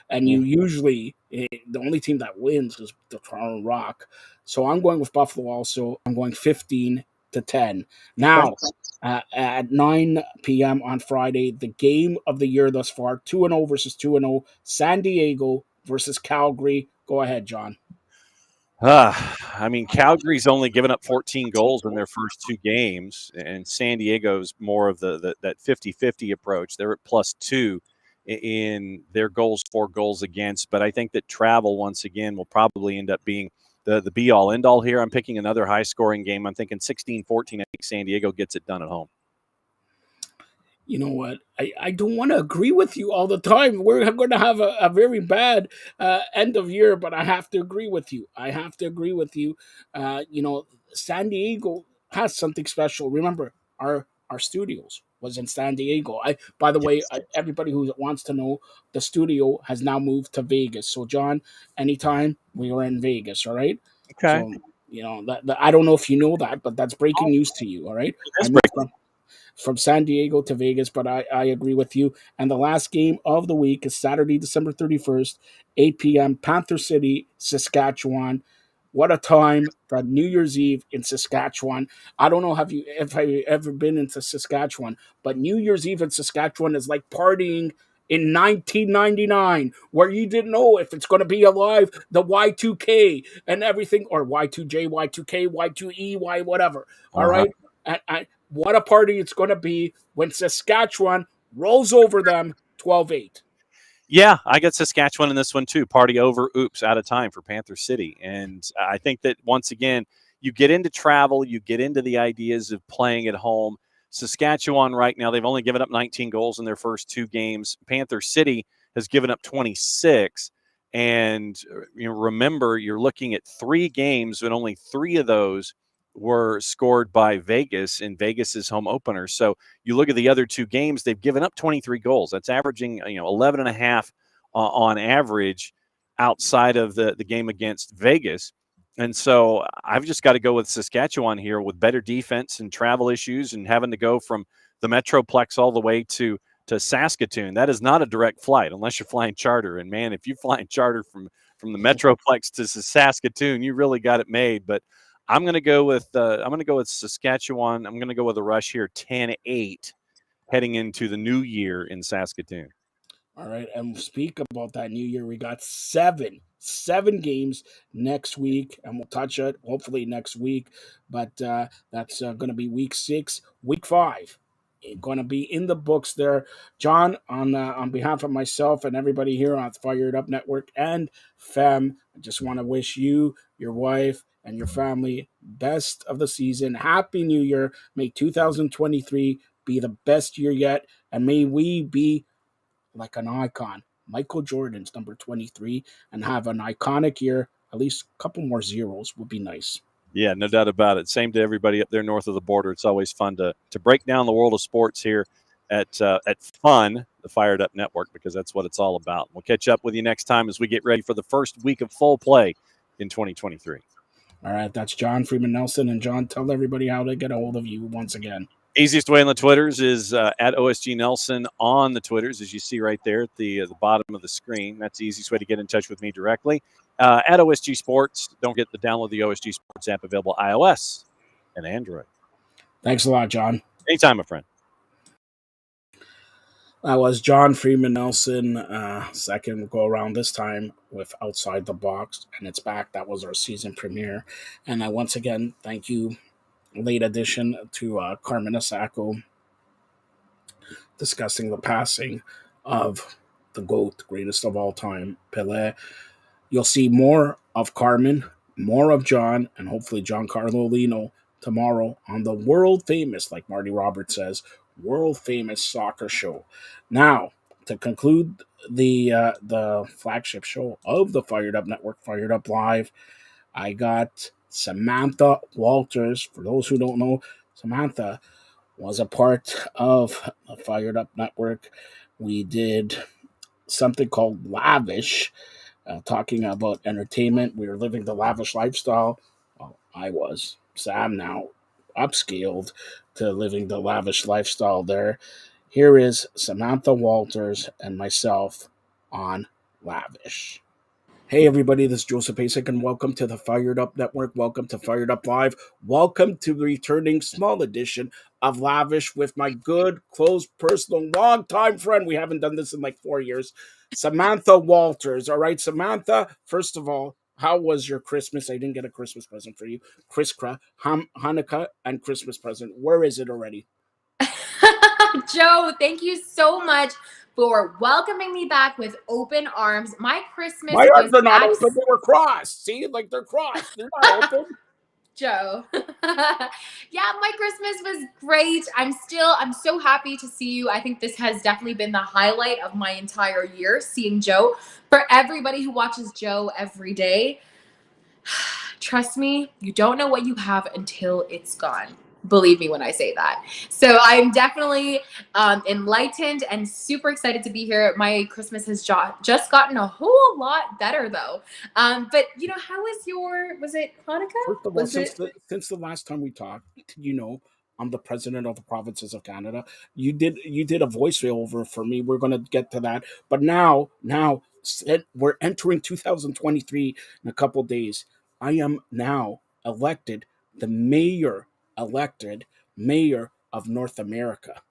and you usually, the only team that wins is the Toronto Rock. So I'm going with Buffalo also. I'm going 15-10. Now, at 9 p.m. on Friday, the game of the year thus far, 2-0 versus 2-0, San Diego versus Calgary. Go ahead, John. Calgary's only given up 14 goals in their first 2 games, and San Diego's more of that 50-50 approach. They're at +2 in their goals for goals against, but I think that travel, once again, will probably end up being the be-all, end-all here. I'm picking another high-scoring game. I'm thinking 16-14. I think San Diego gets it done at home. You know what? I don't want to agree with you all the time. We're going to have a very bad end of year, but I have to agree with you. San Diego has something special. Remember, our studios was in San Diego. By the way, everybody who wants to know, the studio has now moved to Vegas. So, John, anytime we were in Vegas, all right? Okay. So, that I don't know if you know that, but that's breaking news to you, all right? I moved from San Diego to Vegas, but I agree with you. And the last game of the week is Saturday, December 31st, 8 p.m., Panther City, Saskatchewan. what a time for New Year's Eve in Saskatchewan. I don't know if you ever been into Saskatchewan, but New Year's Eve in Saskatchewan is like partying in 1999, where you didn't know if it's going to be alive, the Y2K and everything, or Y2J, Y2K, Y2E, Y whatever. All Uh-huh. right. And what a party it's going to be when Saskatchewan rolls over them 12-8. Yeah, I got Saskatchewan in this one too. Party over, oops, out of time for Panther City. And I think that once again, you get into travel, you get into the ideas of playing at home. Saskatchewan right now, they've only given up 19 goals in their first 2 games. Panther City has given up 26. And remember, you're looking at 3 games, and only 3 of those were scored by Vegas in Vegas's home opener. So you look at the other 2 games, they've given up 23 goals. That's averaging 11 and a half on average outside of the game against Vegas. And so I've just got to go with Saskatchewan here with better defense and travel issues and having to go from the Metroplex all the way to Saskatoon. That is not a direct flight unless you're flying charter. And man, if you're flying charter from the Metroplex to Saskatoon, you really got it made. But I'm going to go with Saskatchewan. I'm going to go with a rush here, 10-8, heading into the new year in Saskatoon. All right, and speak about that new year. We got seven games next week, and we'll touch it hopefully next week. But that's going to be week 6, week 5. Going to be in the books there, John. On behalf of myself and everybody here on Fired Up Network and Fem, I just want to wish you, your wife, and your family best of the season. Happy New Year. May 2023 be the best year yet, and may we be like an icon. Michael Jordan's number 23, and have an iconic year. At least a couple more zeros would be nice. Yeah, no doubt about it. Same to everybody up there north of the border. It's always fun to break down the world of sports here at Fun, the Fired Up Network, because that's what it's all about. We'll catch up with you next time as we get ready for the first week of full play in 2023. All right, that's John Freeman Nelson. And John, tell everybody how to get a hold of you once again. Easiest way on the Twitters is at OSG Nelson on the Twitters, as you see right there at the bottom of the screen. That's the easiest way to get in touch with me directly. At OSG Sports, don't forget to download the OSG Sports app, available iOS and Android. Thanks a lot, John. Anytime, my friend. That was John Freeman Nelson, second go around this time with Outside the Box, and it's back. That was our season premiere. And I once again thank you, late addition to Carmen Asako, discussing the passing of the GOAT, greatest of all time, Pelé. You'll see more of Carmen, more of John, and hopefully Giancarlo Lino tomorrow on the world famous, like Marty Roberts says, world famous soccer show. Now, to conclude the flagship show of the Fired Up Network, Fired Up Live, I got Samantha Walters. For those who don't know, Samantha was a part of the Fired Up Network. We did something called Lavish, talking about entertainment. We were living the lavish lifestyle. Well, I was. Sam now upscaled to living the lavish lifestyle there. Here is Samantha Walters and myself on Lavish. Hey everybody, this is Joseph Pasek, and welcome to the Fired Up Network. Welcome to Fired Up Live. Welcome to the returning small edition of Lavish with my good, close, personal, long-time friend. We haven't done this in like 4 years. Samantha Walters. All right, Samantha, first of all, how was your Christmas? I didn't get a Christmas present for you. Hanukkah and Christmas present. Where is it already? Joe, thank you so much for welcoming me back with open arms. My Christmas My arms was are not open. They were crossed. See, like they're crossed. They're not open. Joe. Yeah, my Christmas was great. I'm so happy to see you. I think this has definitely been the highlight of my entire year, seeing Joe. For everybody who watches Joe every day, trust me, you don't know what you have until it's gone. Believe me when I say that. So I'm definitely enlightened and super excited to be here. My Christmas has just gotten a whole lot better though. But how was it Hanukkah? First of all, since the last time we talked, I'm the president of the provinces of Canada. You did a voiceover for me. We're going to get to that. But now we're entering 2023 in a couple days. I am now the elected mayor of North America.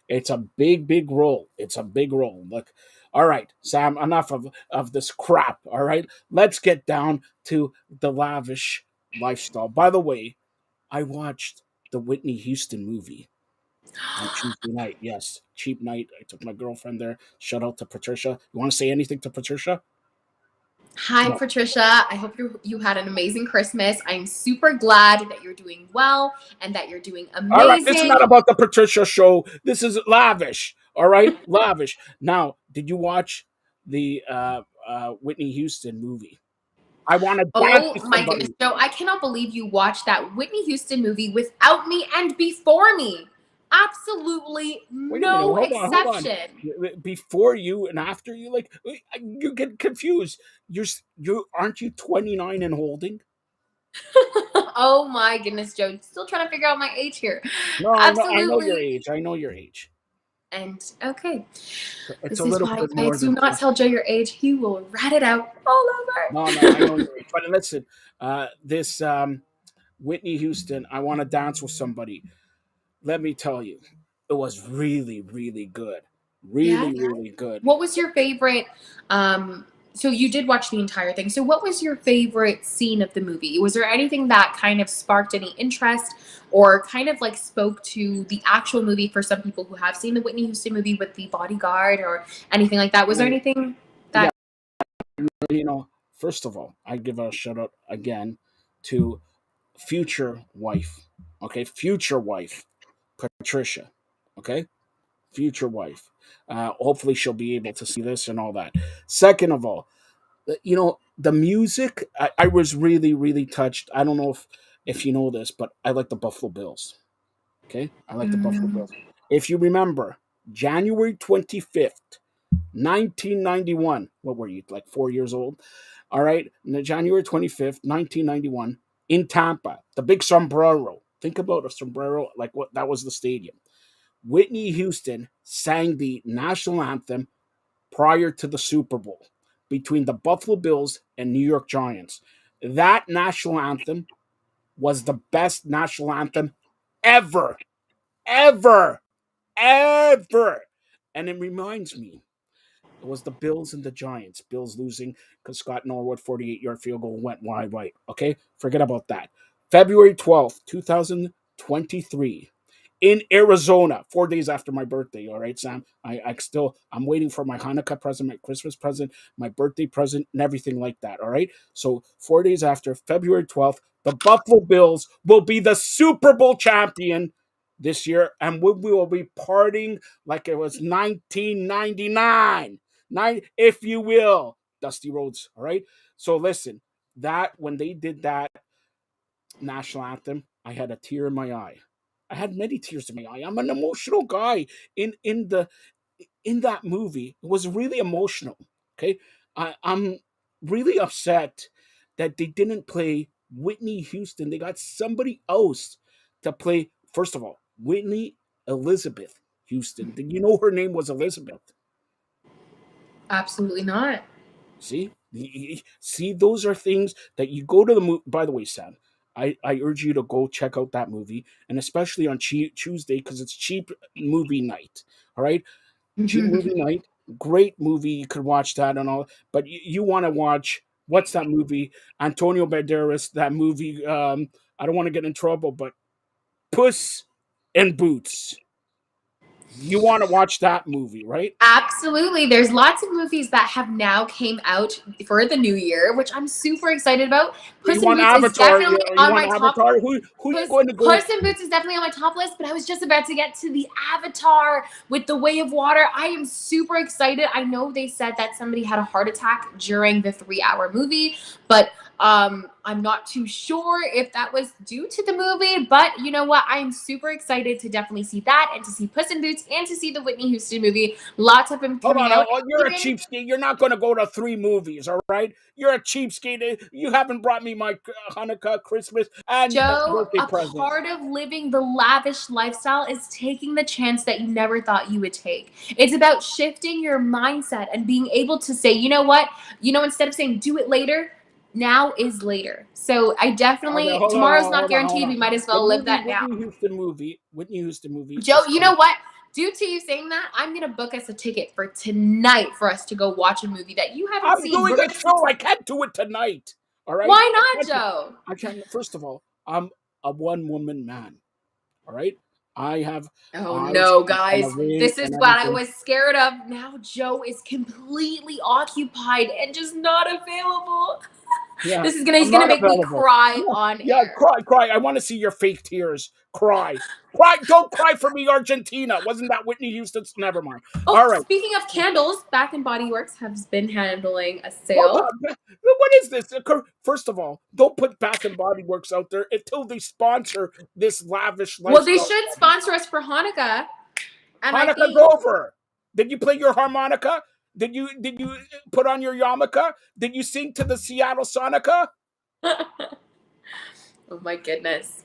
It's a big, big role. It's a big role. Look, all right, Sam, enough of this crap. All right, let's get down to the lavish lifestyle. By the way, I watched the Whitney Houston movie on Tuesday night. Yes, cheap night. I took my girlfriend there. Shout out to Patricia. You want to say anything to Patricia? Hi, No. Patricia. I hope you had an amazing Christmas. I'm super glad that you're doing well and that you're doing All right, this is not amazing. about the Patricia show. This is lavish. All right, lavish. Now, did you watch the Whitney Houston movie? I want to dance Oh with my goodness, somebody. Joe, I cannot believe you watched that Whitney Houston movie without me and before me. Absolutely Wait a minute. no Hold on. Hold on. exception. Before you and after you, like you get confused. You aren't you 29 and holding? Oh my goodness, Joe. Still trying to figure out my age here. No, no. I know your Absolutely. age. I know your age. And okay, It's this a is little why bit I more do than not tell Joe your age. He will rat it out all over. no, no. I know your age. But listen, this Whitney Houston. I want to dance with somebody. Let me tell you, it was really, really good. Yeah. Really, really good. What was your favorite? So you did watch the entire thing. So what was your favorite scene of the movie? Was there anything that kind of sparked any interest or kind of like spoke to the actual movie for some people who have seen the Whitney Houston movie with the bodyguard or anything like that? Was there anything Yeah, that first of all, I give a shout out again to future wife. Okay, future wife, Patricia. Okay, future wife. Hopefully, she'll be able to see this and all that. Second of all, the music. I was really, really touched. I don't know if you know this, but I like the Buffalo Bills. Okay, I like the Buffalo Bills. If you remember, January 25th, 1991. What were you, like 4 years old? All right. January 25th, 1991, in Tampa, the big sombrero. Think about a sombrero, like what that was the stadium. Whitney Houston sang the national anthem prior to the Super Bowl between the Buffalo Bills and New York Giants. That national anthem was the best national anthem ever, ever, ever. And it reminds me, it was the Bills and the Giants. Bills losing because Scott Norwood 48-yard field goal went wide right. Okay, forget about that. February 12th, 2023, in Arizona, 4 days after my birthday. All right, Sam. I'm waiting for my Hanukkah present, my Christmas present, my birthday present, and everything like that. All right. So 4 days after, February 12th, the Buffalo Bills will be the Super Bowl champion this year, and we will be partying like it was 1999. If you will, Dusty Rhodes. All right. So listen, that when they did that national anthem, I had a tear in my eye. I had many tears in my eye. I'm an emotional guy. In that movie, it was really emotional. Okay, I'm really upset that they didn't play Whitney Houston. They got somebody else to play. First of all, Whitney Elizabeth Houston. Did you know her name was Elizabeth? absolutely not. See, those are things that you go to the movie. By the way, Sam, I urge you to go check out that movie, and especially on Tuesday because it's cheap movie night. All right, cheap movie night, great movie. You could watch that and all, but you want to watch what's that movie? Antonio Banderas. That movie. I don't want to get in trouble, but Puss in Boots. You want to watch that movie, right? Absolutely. There's lots of movies that have now came out for the new year, which I'm super excited about. You Puss in want Boots is Avatar? definitely You on want my top. Avatar? Who you going to go? Puss in Boots is definitely on my top list, but I was just about to get to the Avatar with the Way of Water. I am super excited. I know they said that somebody had a heart attack during the 3-hour movie, but I'm not too sure if that was due to the movie, but you know what? I am super excited to definitely see that and to see Puss in Boots and to see the Whitney Houston movie. Lots of them Hold coming on, out. you're a cheapskate. You're not going to go to 3 movies, all right? You're a cheapskate. You haven't brought me my Hanukkah, Christmas, and Joe, birthday a present. part of living the lavish lifestyle is taking the chance that you never thought you would take. It's about shifting your mindset and being able to say, you know what? Instead of saying do it later, now is later. So I definitely, Okay, hold tomorrow's on, not hold on, hold guaranteed. on. We might as The well live movie, that now. Whitney Houston movie. Joe, is you know what? Due to you saying that, I'm going to book us a ticket for tonight for us to go watch a movie that you haven't I'm seen. doing We're a gonna show. I can't do it tonight. All right. Why not, Joe? I can't. First of all, I'm a one-woman man. All right. I have Oh eyes no, and a guys. ring This is and what I everything. was scared of. Now Joe is completely occupied and just not available. Yeah, He's I'm gonna not make me available. cry Yeah, on yeah, air. cry. I want to see your fake tears. Cry. Don't cry for me, Argentina. Wasn't that Whitney Houston's? Never mind. Oh, All right. speaking of candles, Bath and Body Works has been handling a Hold sale. on. What is this? First of all, don't put Bath and Body Works out there until they sponsor this lavish lifestyle. Well, they should sponsor us for Hanukkah. And Hanukkah's over. Did you play your harmonica? Did you put on your yarmulke? Did you sing to the Seattle Sonica? Oh my goodness.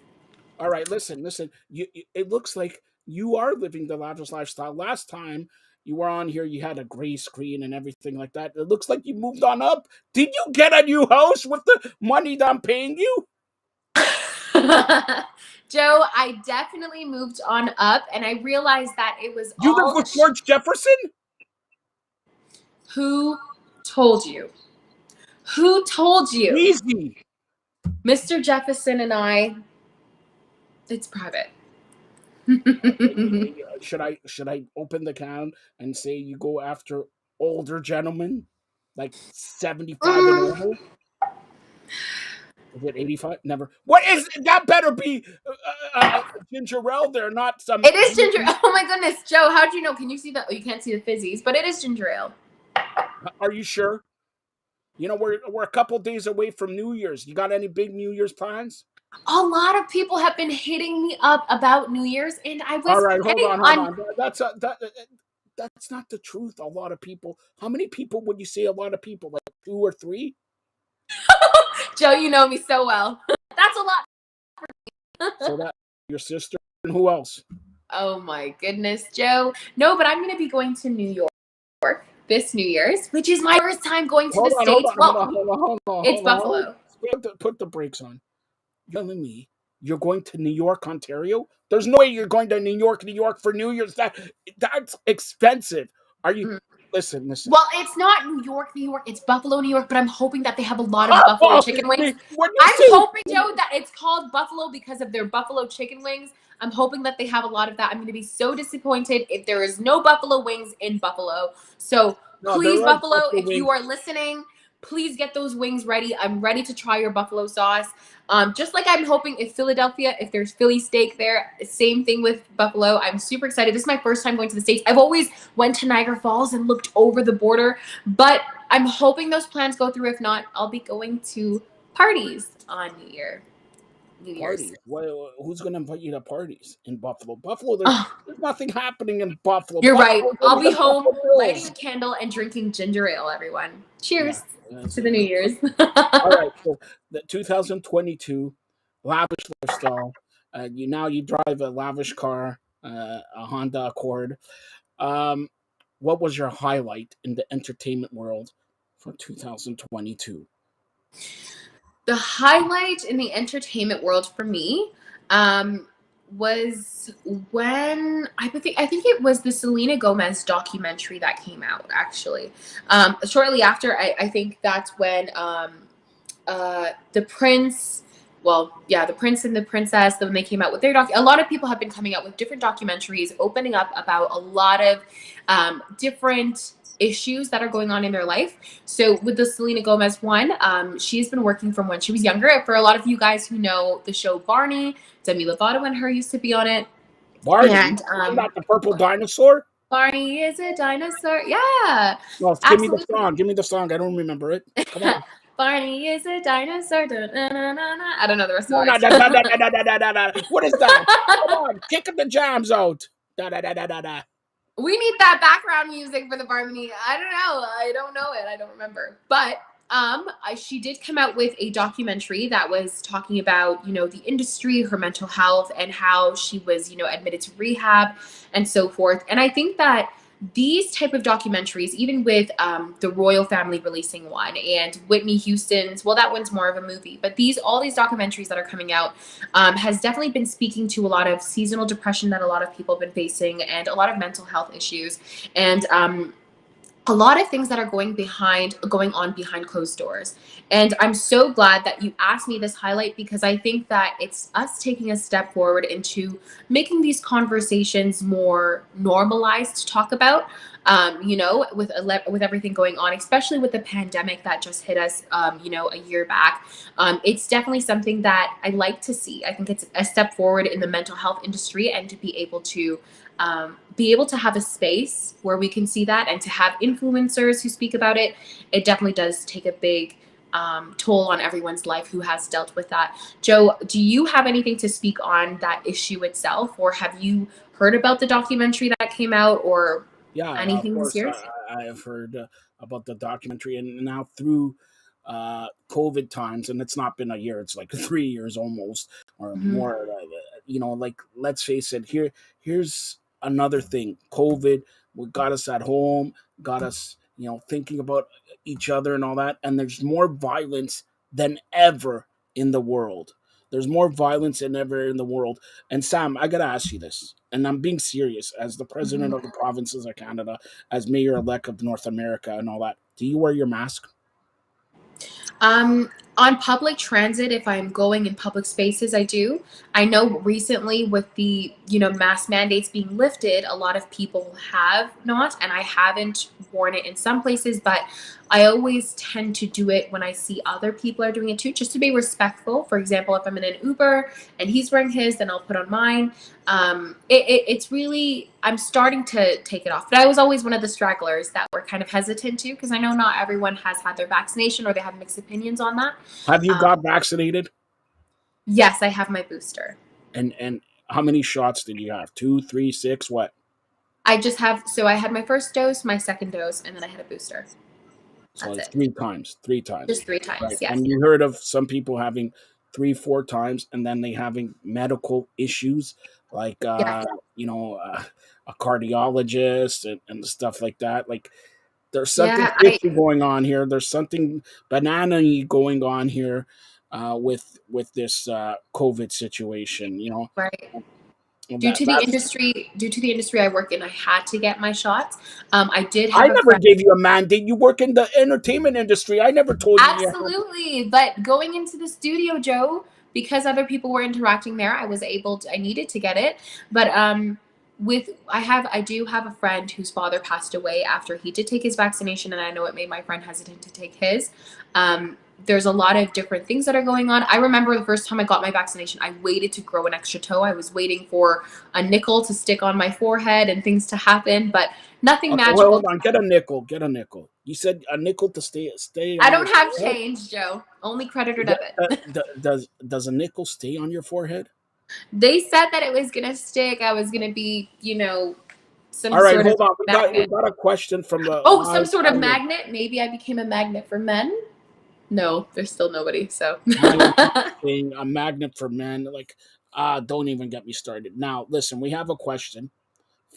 All right, listen. It looks like you are living the lavish lifestyle. Last time you were on here, you had a gray screen and everything like that. It looks like you moved on up. Did you get a new house with the money that I'm paying you? Joe, I definitely moved on up, and I realized that it was You live all with George Jefferson? Who told you? Who told you? Easy. Mr. Jefferson and I, it's private. Should I open the can and say you go after older gentlemen, like 75 and older? Is it 85? Never. What is that? Better be ginger ale. They're not some. It is ginger. Oh my goodness, Joe, how'd you know? Can you see the? Oh, you can't see the fizzies, but it is ginger ale. Are you sure? You know we're a couple days away from New Year's. You got any big New Year's plans? A lot of people have been hitting me up about New Year's, and I was All right, hold planning on. That's not the truth. A lot of people. How many people would you say? A lot of people, like 2 or 3? Joe, you know me so well. That's a lot. So that your sister and who else? Oh my goodness, Joe. No, but I'm going to be going to New York this New Year's, which is my first time going to the States. Hold on. It's Buffalo. Put the brakes on. You're telling me you're going to New York, Ontario? There's no way you're going to New York for New Year's. That's expensive. Are you? Listen. Well, it's not New York. It's Buffalo, New York, but I'm hoping that they have a lot of buffalo chicken wings. I'm hoping, Joe, that it's called Buffalo because of their buffalo chicken wings. I'm hoping that they have a lot of that. I'm going to be so disappointed if there is no buffalo wings in Buffalo. So please, Buffalo, if you are listening, please get those wings ready. I'm ready to try your buffalo sauce. Just like I'm hoping if there's Philly steak there, same thing with Buffalo. I'm super excited. This is my first time going to the States. I've always went to Niagara Falls and looked over the border, but I'm hoping those plans go through. If not, I'll be going to parties on New Year's. Parties? Well, who's going to invite you to parties in Buffalo? Buffalo, there's nothing happening in Buffalo. You're Buffalo, right. I'll be home lighting a candle and drinking ginger ale, everyone. Cheers to the New Year's. All right, so the 2022 lavish lifestyle. You drive a lavish car, a Honda Accord. What was your highlight in the entertainment world for 2022? The highlight in the entertainment world for me was when I think it was the Selena Gomez documentary that came out, actually. Shortly after, I think that's when the Prince, the Prince and the Princess, when they came out with their a lot of people have been coming out with different documentaries opening up about a lot of different issues that are going on in their life. So with the Selena Gomez one, she's been working from when she was younger. For a lot of you guys who know the show Barney, Demi Lovato and her used to be on it. Barney, and not the purple dinosaur. Barney is a dinosaur. Yeah. No, give me the song. Give me the song. I don't remember it. Come on. Barney is a dinosaur. I don't know the rest of it. What is that? Come on, kicking the jams out. We need that background music for the Barney. I don't know. I don't know it. I don't remember. But she did come out with a documentary that was talking about, the industry, her mental health, and how she was, admitted to rehab and so forth. And I think that these type of documentaries, even with the royal family releasing one and Whitney Houston's, well, that one's more of a movie, but all these documentaries that are coming out has definitely been speaking to a lot of seasonal depression that a lot of people have been facing and a lot of mental health issues. And a lot of things that are going on behind closed doors. And I'm so glad that you asked me this highlight, because I think that it's us taking a step forward into making these conversations more normalized to talk about. With everything going on, especially with the pandemic that just hit us, a year back. It's definitely something that I like to see. I think it's a step forward in the mental health industry, and to be able to have a space where we can see that, and to have influencers who speak about it. It definitely does take a big toll on everyone's life who has dealt with that. Joe, do you have anything to speak on that issue itself, or have you heard about the documentary that came out, or Yeah, of anything this course. year? I have heard about the documentary, and now through COVID times, and it's not been a year; it's like 3 years almost or Mhm. more. Like let's face it. Here's another thing: COVID got us at home, got us, thinking about each other and all that. And there's more violence than ever in the world. There's more violence than ever in the world. And Sam, I gotta ask you this, and I'm being serious. As the president of the provinces of Canada, as mayor-elect of North America, and all that, do you wear your mask? On public transit, if I'm going in public spaces, I do. I know recently with the, mask mandates being lifted, a lot of people have not, and I haven't worn it in some places, but I always tend to do it when I see other people are doing it too, just to be respectful. For example, if I'm in an Uber and he's wearing his, then I'll put on mine. It's really, I'm starting to take it off, but I was always one of the stragglers that were kind of hesitant to, because I know not everyone has had their vaccination, or they have mixed opinions on that. Have you got vaccinated? Yes, I have my booster. And how many shots did you have? 2, 3, 6? What? I had my first dose, my second dose, and then I had a booster. So That's like it. 3 times. 3 times. Just 3 times, Right. yes. And you heard of some people having 3, 4 times, and then they having medical issues like Yeah. a cardiologist and stuff like that. Like there's something Yeah, fishy going on here. There's something banana-y going on here with this COVID situation. right. And Due that to the that's industry I work in, I had to get my shots. I did I have a never friend. gave you a mandate. You work in the entertainment industry. I never told you. Absolutely. But going into the studio, Joe, because other people were interacting there, I needed to get it. But I do have a friend whose father passed away after he did take his vaccination, and I know it made my friend hesitant to take his. There's a lot of different things that are going on. I remember the first time I got my vaccination, I waited to grow an extra toe. I was waiting for a nickel to stick on my forehead and things to happen, but nothing Okay, well, magical. hold on. Get a nickel. Get a nickel. You said a nickel to stay I on your don't have forehead? change, Joe. Only credit or debit. Does a nickel stay on your forehead? They said that it was gonna stick. I was gonna be, some All right, sort of hold on. We magnet. got a question from the Oh, some live sort of audience. magnet. Maybe I became a magnet for men. No, there's still nobody. So Being a magnet for men. Like, don't even get me started. Now, listen, we have a question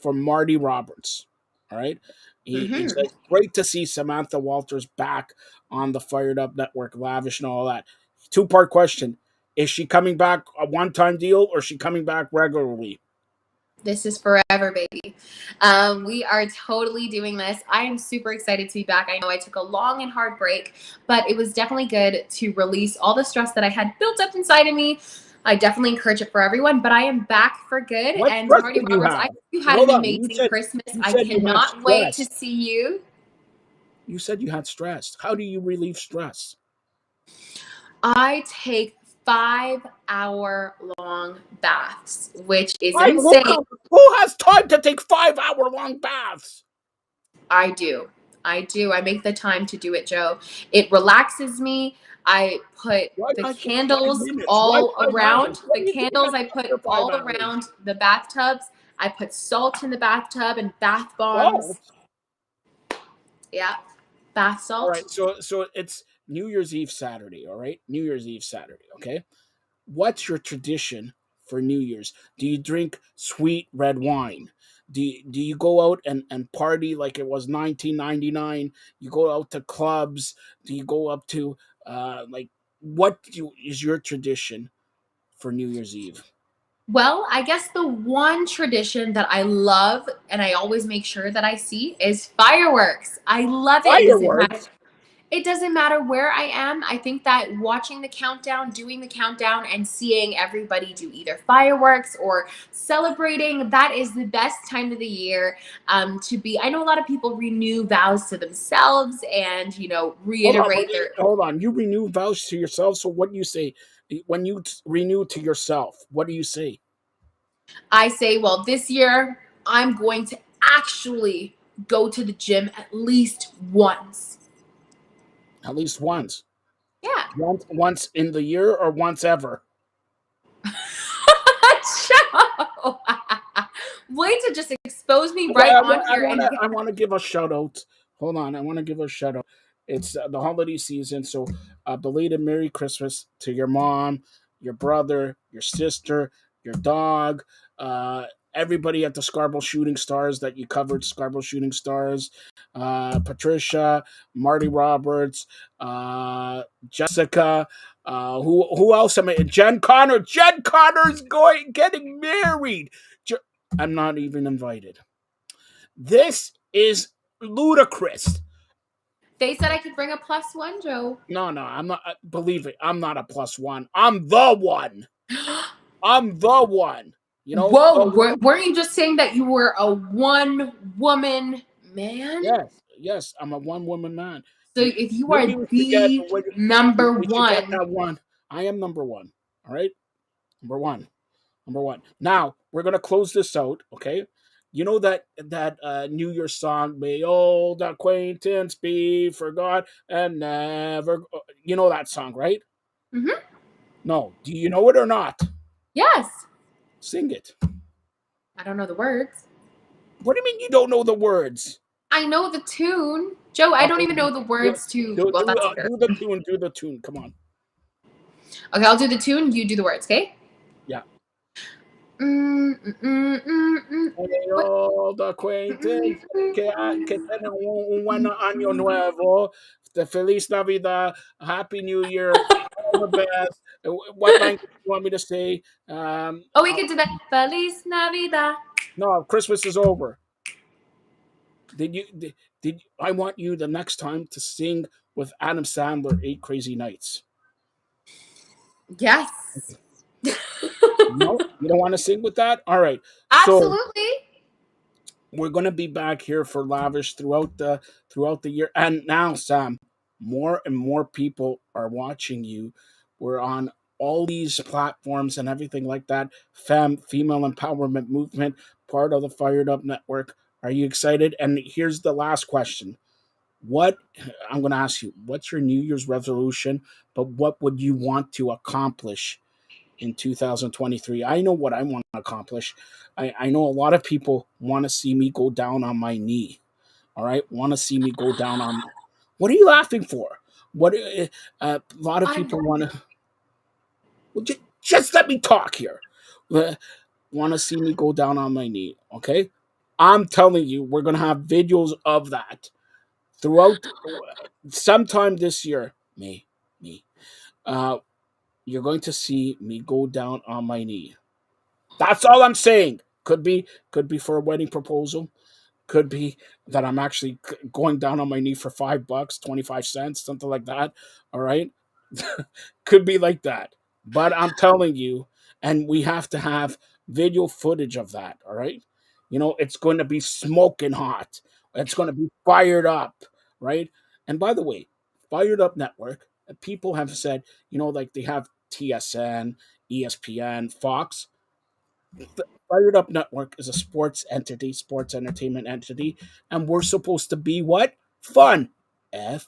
from Marty Roberts. All right. He Mhm. says, great to see Samantha Walters back on the Fired Up Network, lavish and all that. Two-part question. Is she coming back a one-time deal, or is she coming back regularly? This is forever, baby. We are totally doing this. I am super excited to be back. I know I took a long and hard break, but it was definitely good to release all the stress that I had built up inside of me. I definitely encourage it for everyone, but I am back for good. What And stress Marty did you Roberts, I have? hope you had Hold an on. amazing Christmas. You I said you had cannot wait to stress. see you. You said you had stress. How do you relieve stress? I take 5-hour-long baths, which is Who insane. has time to take 5-hour-long baths? I do. I do. I make the time to do it, Joe. It relaxes me. I put Why the not just 5 candles minutes? Why all 5 hours? around. What The are you doing candles I put after 5 all hours? around the bathtubs. I put salt in the bathtub and bath Salt. bombs. Yeah. Bath All salt. right. So it's New Year's Eve Saturday. All right. New Year's Eve Saturday. Okay. What's your tradition for New Year's? Do you drink sweet red wine? do you go out and party like it was 1999? You go out to clubs? Do you go up to like is your tradition for New Year's Eve? Well, I guess the one tradition that I love and I always make sure that I see is fireworks. I love it. It doesn't matter. Fireworks? It doesn't matter where I am. I think that watching the countdown, doing the countdown, and seeing everybody do either fireworks or celebrating, that is the best time of the year to be. I know a lot of people renew vows to themselves and, reiterate their. Hold on. You renew vows to yourself. So what do you say when you renew to yourself? What do you say? I say, well, this year I'm going to actually go to the gym at least once. At least once. Yeah. Once in the year or once ever? Way to just expose me right on here. I want to give a shout out. Hold on. I want to give a shout out. It's the holiday season. So belated Merry Christmas to your mom, your brother, your sister, your dog, everybody at the Scarborough Shooting Stars that you covered, Scarborough Shooting Stars, Patricia, Marty Roberts, Jessica, who else am I? Jen Connor. Jen Connor's getting married. I'm not even invited. This is ludicrous. They said I could bring a +1, Joe. No, I'm not. Believe it, I'm not a +1. I'm the one. I'm the one. Whoa, weren't you just saying that you were a one-woman man? Yes, I'm a one-woman man. So if you are the number one. I am number one. All right? Number one. Now, we're going to close this out, okay? You know that New Year's song, "May old acquaintance be forgot and never." You know that song, right? Mm-hmm. No. Do you know it or not? Yes. Sing it. I don't know the words. What do you mean you don't know the words? I know the tune. Joe, I don't even know the words to... Do the tune. Come on. Okay, I'll do the tune. You do the words, okay? Yeah. Old acquaintance, que tenga un buen año nuevo, the Feliz Navidad, Happy New Year, all the best. What language do you want me to say? We can do that. Feliz Navidad. No, Christmas is over. Did I want you the next time to sing with Adam Sandler, 8 Crazy Nights? Yes. No, you don't want to sing with that? All right. Absolutely. So we're going to be back here for Lavish throughout the year. And now, Sam, more and more people are watching you. We're on all these platforms and everything like that. Female empowerment movement, part of the Fired Up Network. Are you excited? And here's the last question. I'm going to ask you, what's your New Year's resolution, but what would you want to accomplish in 2023? I know what I want to accomplish. I know a lot of people want to see me go down on my knee. All right? Want to see me go down on... What are you laughing for? A lot of people want to... Well, just let me talk here. Want to see me go down on my knee, okay? I'm telling you, we're going to have videos of that throughout sometime this year. You're going to see me go down on my knee. That's all I'm saying. Could be for a wedding proposal. Could be that I'm actually going down on my knee for $5, 25 cents, something like that. All right. Could be like that. But I'm telling you, and we have to have video footage of that. All right. It's going to be smoking hot. It's going to be fired up. Right. And by the way, Fired Up Network, people have said, like they have TSN, ESPN, Fox. The Fired Up Network is a sports entertainment entity, and we're supposed to be what? Fun. I'm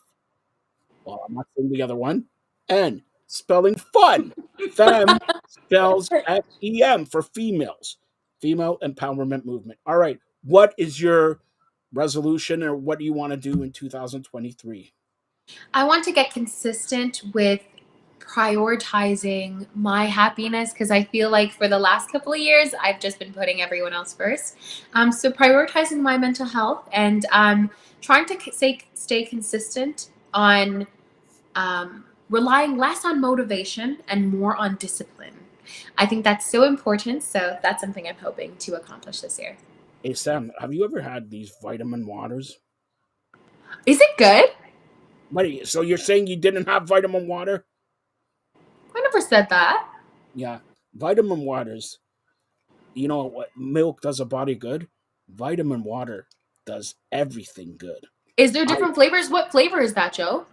not saying the other one. N, spelling fun. Fem spells FEM for females. Female Empowerment Movement. All right. What is your resolution, or what do you want to do in 2023? I want to get consistent with prioritizing my happiness, because I feel like for the last couple of years I've just been putting everyone else first. So prioritizing my mental health and trying to stay consistent on relying less on motivation and more on discipline. I think that's so important. So that's something I'm hoping to accomplish this year. Hey Sam, have you ever had these vitamin waters? Is it good? Wait, so you're saying you didn't have vitamin water? I never said that. Yeah, vitamin waters. You know what milk does a body good? Vitamin water does everything good. Is there different flavors? What flavor is that, Joe?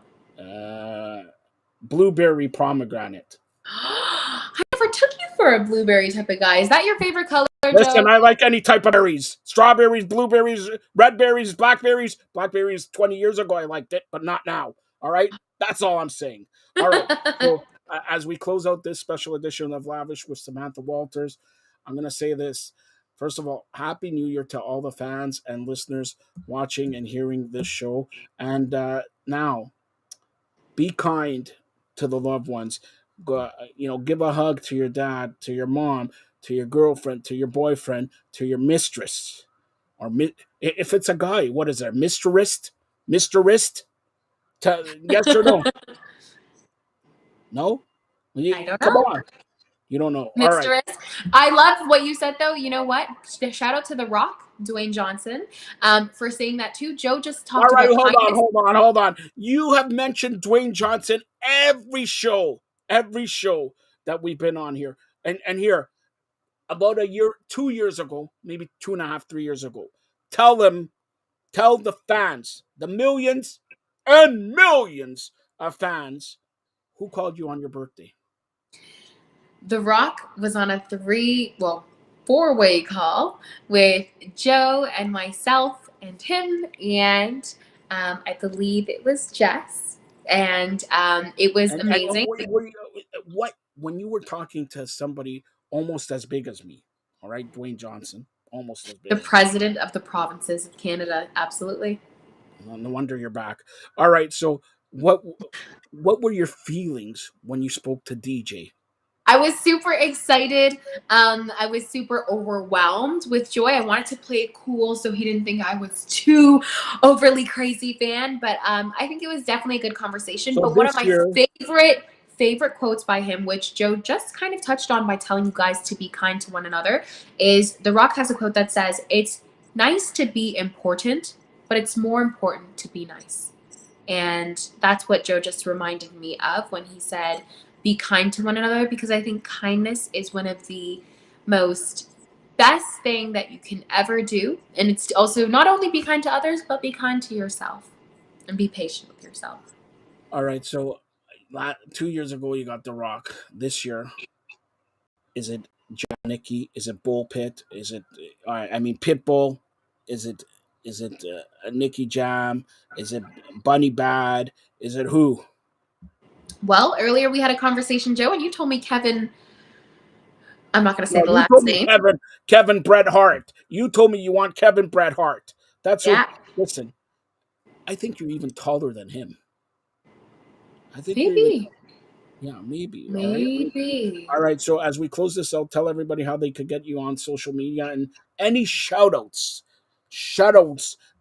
Blueberry pomegranate. I never took you for a blueberry type of guy. Is that your favorite color, Listen, Joe? I like any type of berries. Strawberries, blueberries, red berries, blackberries. Blackberries 20 years ago I liked it, but not now. All right? That's all I'm saying. All right. So as we close out this special edition of Lavish with Samantha Walters, I'm going to say this. First of all, Happy New Year to all the fans and listeners watching and hearing this show. And now, be kind to the loved ones. Go, give a hug to your dad, to your mom, to your girlfriend, to your boyfriend, to your mistress, or if it's a guy, what is it, misterist, misterist? Yes or no? No? I don't Come know. on. You don't know. All Mr. right. I love what you said, though. You know what? Shout out to The Rock, Dwayne Johnson, for saying that too. Joe just All talked right, about hold on. You have mentioned Dwayne Johnson every show that we've been on here. And here, about 2 years ago, maybe 2.5, 3 years ago, tell the fans, the millions and millions of fans, who called you on your birthday. The Rock was on a four-way call with Joe and myself and him, and I believe it was Jess, and it was amazing. What when you were talking to somebody almost as big as me, all right, Dwayne Johnson, almost as big. The president of the provinces of Canada, absolutely. Well, no wonder you're back. All right, so what were your feelings when you spoke to DJ? I was super excited. I was super overwhelmed with joy. I wanted to play it cool so he didn't think I was too overly crazy fan. But I think it was definitely a good conversation. So but one of my year, favorite quotes by him, which Joe just kind of touched on by telling you guys to be kind to one another, is The Rock has a quote that says, "It's nice to be important, but it's more important to be nice." And that's what Joe just reminded me of when he said, be kind to one another, because I think kindness is one of the most best thing that you can ever do. And it's also not only be kind to others, but be kind to yourself and be patient with yourself. All right, so 2 years ago you got The Rock. This year, is it Janicki? Is it Bull Pit? Is it Pitbull? Is it Nicky Jam? Is it Bunny Bad? Is it who? Well, earlier we had a conversation, Joe, and you told me Kevin. I'm not going to say the You last told me name. Kevin Bret Hart. You told me you want Kevin Bret Hart. That's Yeah. Listen, I think you're even taller than him. I think maybe. Maybe. Maybe. All right. So as we close this out, tell everybody how they could get you on social media and any shout outs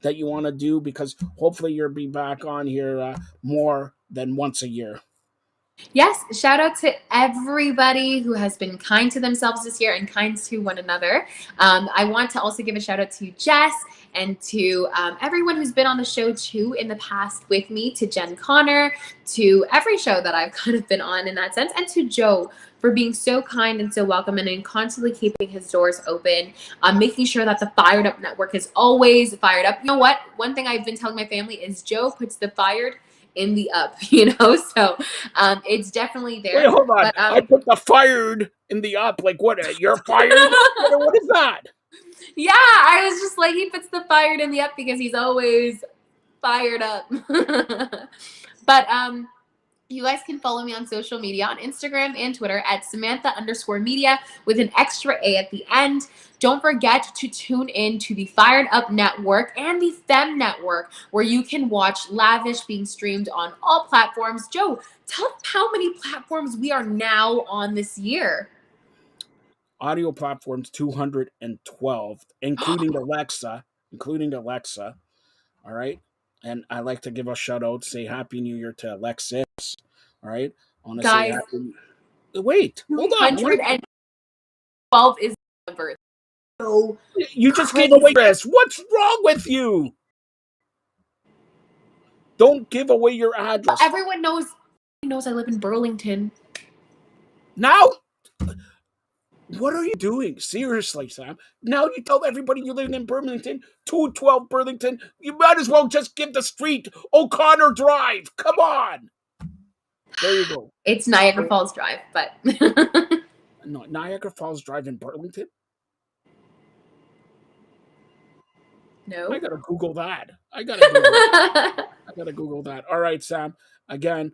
that you want to do, because hopefully you'll be back on here more than once a year. Yes, shout out to everybody who has been kind to themselves this year and kind to one another. I want to also give a shout out to Jess and to everyone who's been on the show too in the past with me, to Jen Connor, to every show that I've kind of been on in that sense, and to Joe for being so kind and so welcoming and constantly keeping his doors open, making sure that the Fired Up Network is always fired up. You know what? One thing I've been telling my family is Joe puts the fired in the up, so it's definitely there. Wait, hold on. But, I put the fired in the up. Like, what? You're fired? What is that? Yeah, I was just like, he puts the fired in the up because he's always fired up. But You guys can follow me on social media on Instagram and Twitter at Samantha_media with an extra A at the end. Don't forget to tune in to the Fired Up Network and the Fem Network, where you can watch Lavish being streamed on all platforms. Joe, tell them how many platforms we are now on this year. Audio platforms 212, including Alexa. All right. And I like to give a shout out, say Happy New Year to Alexis. All right. I want to say Guys, wait, hold on. 212 is the birth. So you just gave away Chris. What's wrong with you? Don't give away your address. Everyone knows I live in Burlington. Now, what are you doing? Seriously, Sam. Now you tell everybody you live in Burlington, 212 Burlington. You might as well just give the street O'Connor Drive. Come on. There you go. It's Niagara Falls Drive, but no, Niagara Falls Drive in Burlington? No. I gotta Google that. I gotta Google that. All right, Sam. Again,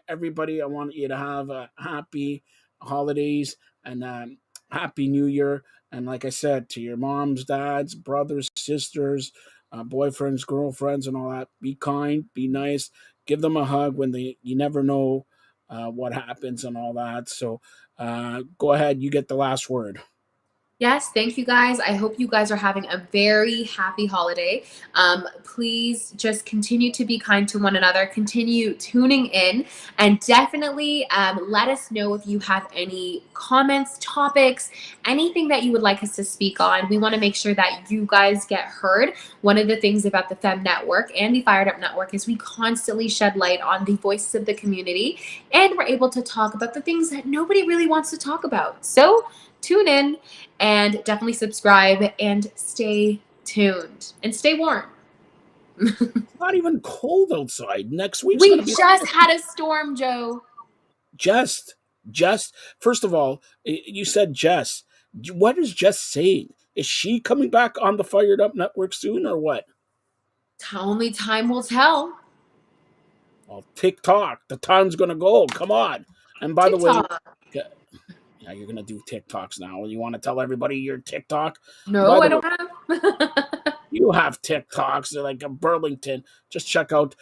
everybody, I want you to have a happy holidays and happy New Year. And like I said, to your moms, dads, brothers, sisters, boyfriends, girlfriends, and all that, be kind, be nice, give them a hug when you never know what happens and all that. So go ahead, you get the last word. Yes, thank you guys. I hope you guys are having a very happy holiday. Please just continue to be kind to one another. Continue tuning in, and definitely let us know if you have any comments, topics, anything that you would like us to speak on. We want to make sure that you guys get heard. One of the things about the Fem Network and the Fired Up Network is we constantly shed light on the voices of the community, and we're able to talk about the things that nobody really wants to talk about. So tune in and definitely subscribe and stay tuned and stay warm. It's not even cold outside. Next week we just had a storm, Joe. Just first of all, you said Jess. What is Jess saying? Is she coming back on the Fired Up Network soon or what? Only time will tell. Well, TikTok, the time's gonna go. Come on. And by TikTok. The way, yeah, you're gonna do TikToks now. You want to tell everybody your TikTok? No, I don't have. You have TikToks. They're like a Burlington. Just check out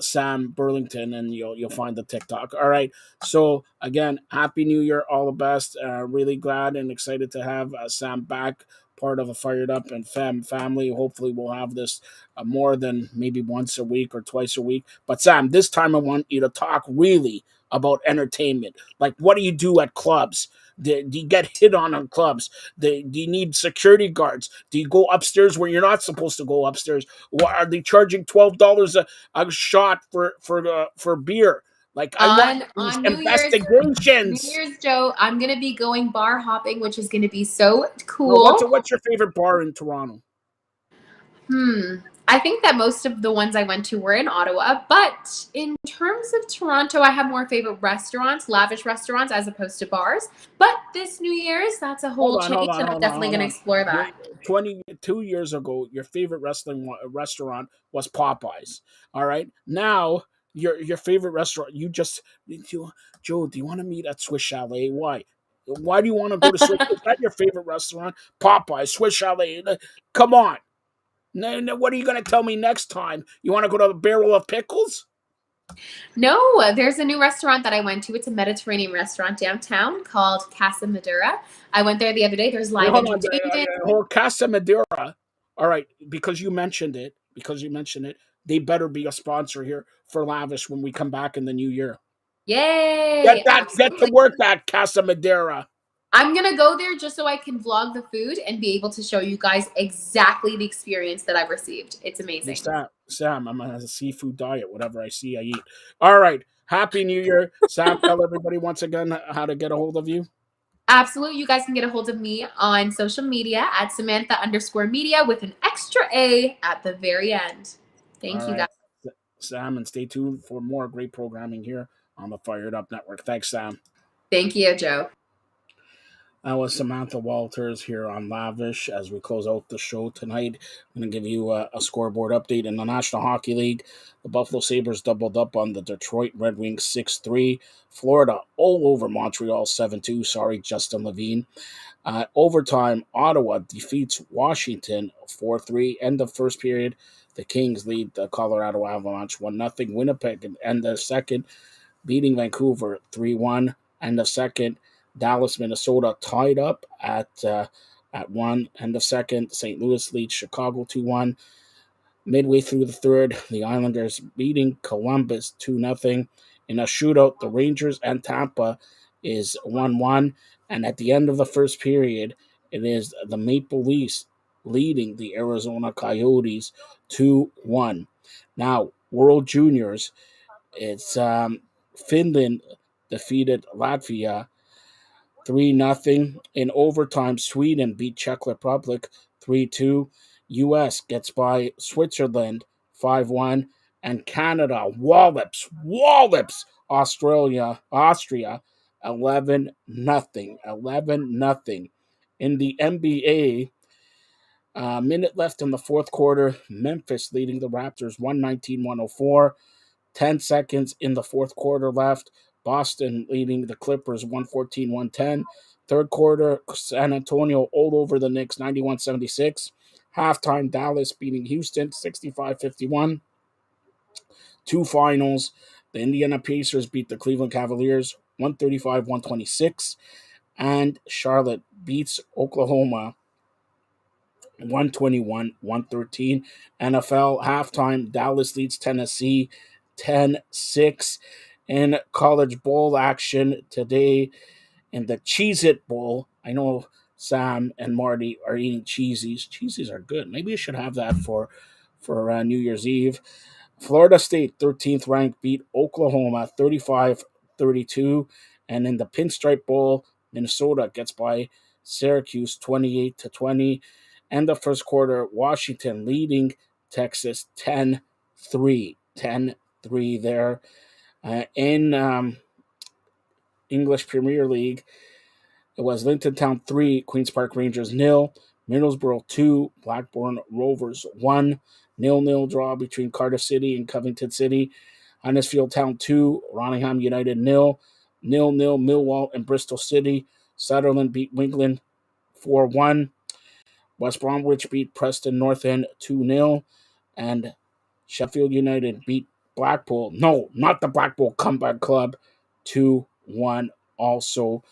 Sam Burlington, and you'll find the TikTok. All right. So again, Happy New Year, all the best. Really glad and excited to have Sam back, part of a Fired Up and Fem family. Hopefully, we'll have this more than maybe once a week or twice a week. But Sam, this time I want you to talk really about entertainment. Like, what do you do at clubs? Do you get hit on clubs? Do you need security guards? Do you go upstairs where you're not supposed to go upstairs? What, are they charging $12 a shot for beer? Like, I want these investigations. New Year's, Joe, I'm gonna be going bar hopping, which is gonna be so cool. Well, what's your favorite bar in Toronto? I think that most of the ones I went to were in Ottawa, but in terms of Toronto, I have more favorite restaurants, lavish restaurants, as opposed to bars. But this New Year's, that's a whole change, and I'm definitely going to explore that. 22 years ago, your favorite restaurant was Popeyes. All right, now your favorite restaurant, Joe, do you want to meet at Swiss Chalet? Why? Why do you want to go to Swiss? Is that your favorite restaurant? Popeyes, Swiss Chalet. Come on. No, what are you going to tell me next time? You want to go to the Barrel of Pickles? No, there's a new restaurant that I went to. It's a Mediterranean restaurant downtown called Casa Madura. I went there the other day. There's live entertainment. Casa Madura. All right, because you mentioned it, they better be a sponsor here for Lavish when we come back in the new year. Yay! Get to work that Casa Madura. I'm going to go there just so I can vlog the food and be able to show you guys exactly the experience that I've received. It's amazing. Sam, I'm on a seafood diet. Whatever I see, I eat. All right. Happy New Year. Sam, tell everybody once again how to get a hold of you. Absolutely. You guys can get a hold of me on social media at Samantha_media with an extra A at the very end. Thank you, guys. Sam, and stay tuned for more great programming here on the Fired Up Network. Thanks, Sam. Thank you, Joe. That was Samantha Walters here on Lavish as we close out the show tonight. I'm going to give you a scoreboard update in the National Hockey League. The Buffalo Sabres doubled up on the Detroit Red Wings 6-3. Florida all over Montreal 7-2. Sorry, Justin Levine. Overtime, Ottawa defeats Washington 4-3. End of first period. The Kings lead the Colorado Avalanche 1-0. Winnipeg end of second, beating Vancouver 3-1. End of second. Dallas, Minnesota tied up at 1. End of second. St. Louis leads Chicago 2-1. Midway through the third, the Islanders beating Columbus 2-0. In a shootout, the Rangers and Tampa is 1-1. And at the end of the first period, it is the Maple Leafs leading the Arizona Coyotes 2-1. Now, World Juniors, it's Finland defeated Latvia 3-0. In overtime, Sweden beat Czech Republic 3-2. U.S. gets by Switzerland 5-1. And Canada wallops Austria 11-0. 11-0. In the NBA, a minute left in the fourth quarter, Memphis leading the Raptors 119-104. 10 seconds in the fourth quarter left. Boston leading the Clippers 114-110. Third quarter, San Antonio all over the Knicks 91-76. Halftime, Dallas beating Houston 65-51. Two finals. The Indiana Pacers beat the Cleveland Cavaliers 135-126. And Charlotte beats Oklahoma 121-113. NFL halftime, Dallas leads Tennessee 10-6. In college bowl action today in the Cheez-It Bowl. I know Sam and Marty are eating cheesies. Cheesies are good. Maybe you should have that for New Year's Eve. Florida State, 13th ranked, beat Oklahoma 35-32. And in the Pinstripe Bowl, Minnesota gets by Syracuse 28-20. And the first quarter, Washington leading Texas 10-3. 10-3 there. In English Premier League, it was Linton Town 3, Queen's Park Rangers 0, Middlesbrough 2, Blackburn Rovers 1, 0-0 draw between Cardiff City and Covington City, Huddersfield Town 2, Rotherham United 0, 0-0 Millwall and Bristol City, Sunderland beat Wigan 4-1, West Bromwich beat Preston North End 2-0, and Sheffield United beat Blackpool. No, not the Blackpool Comeback Club. 2-1 also.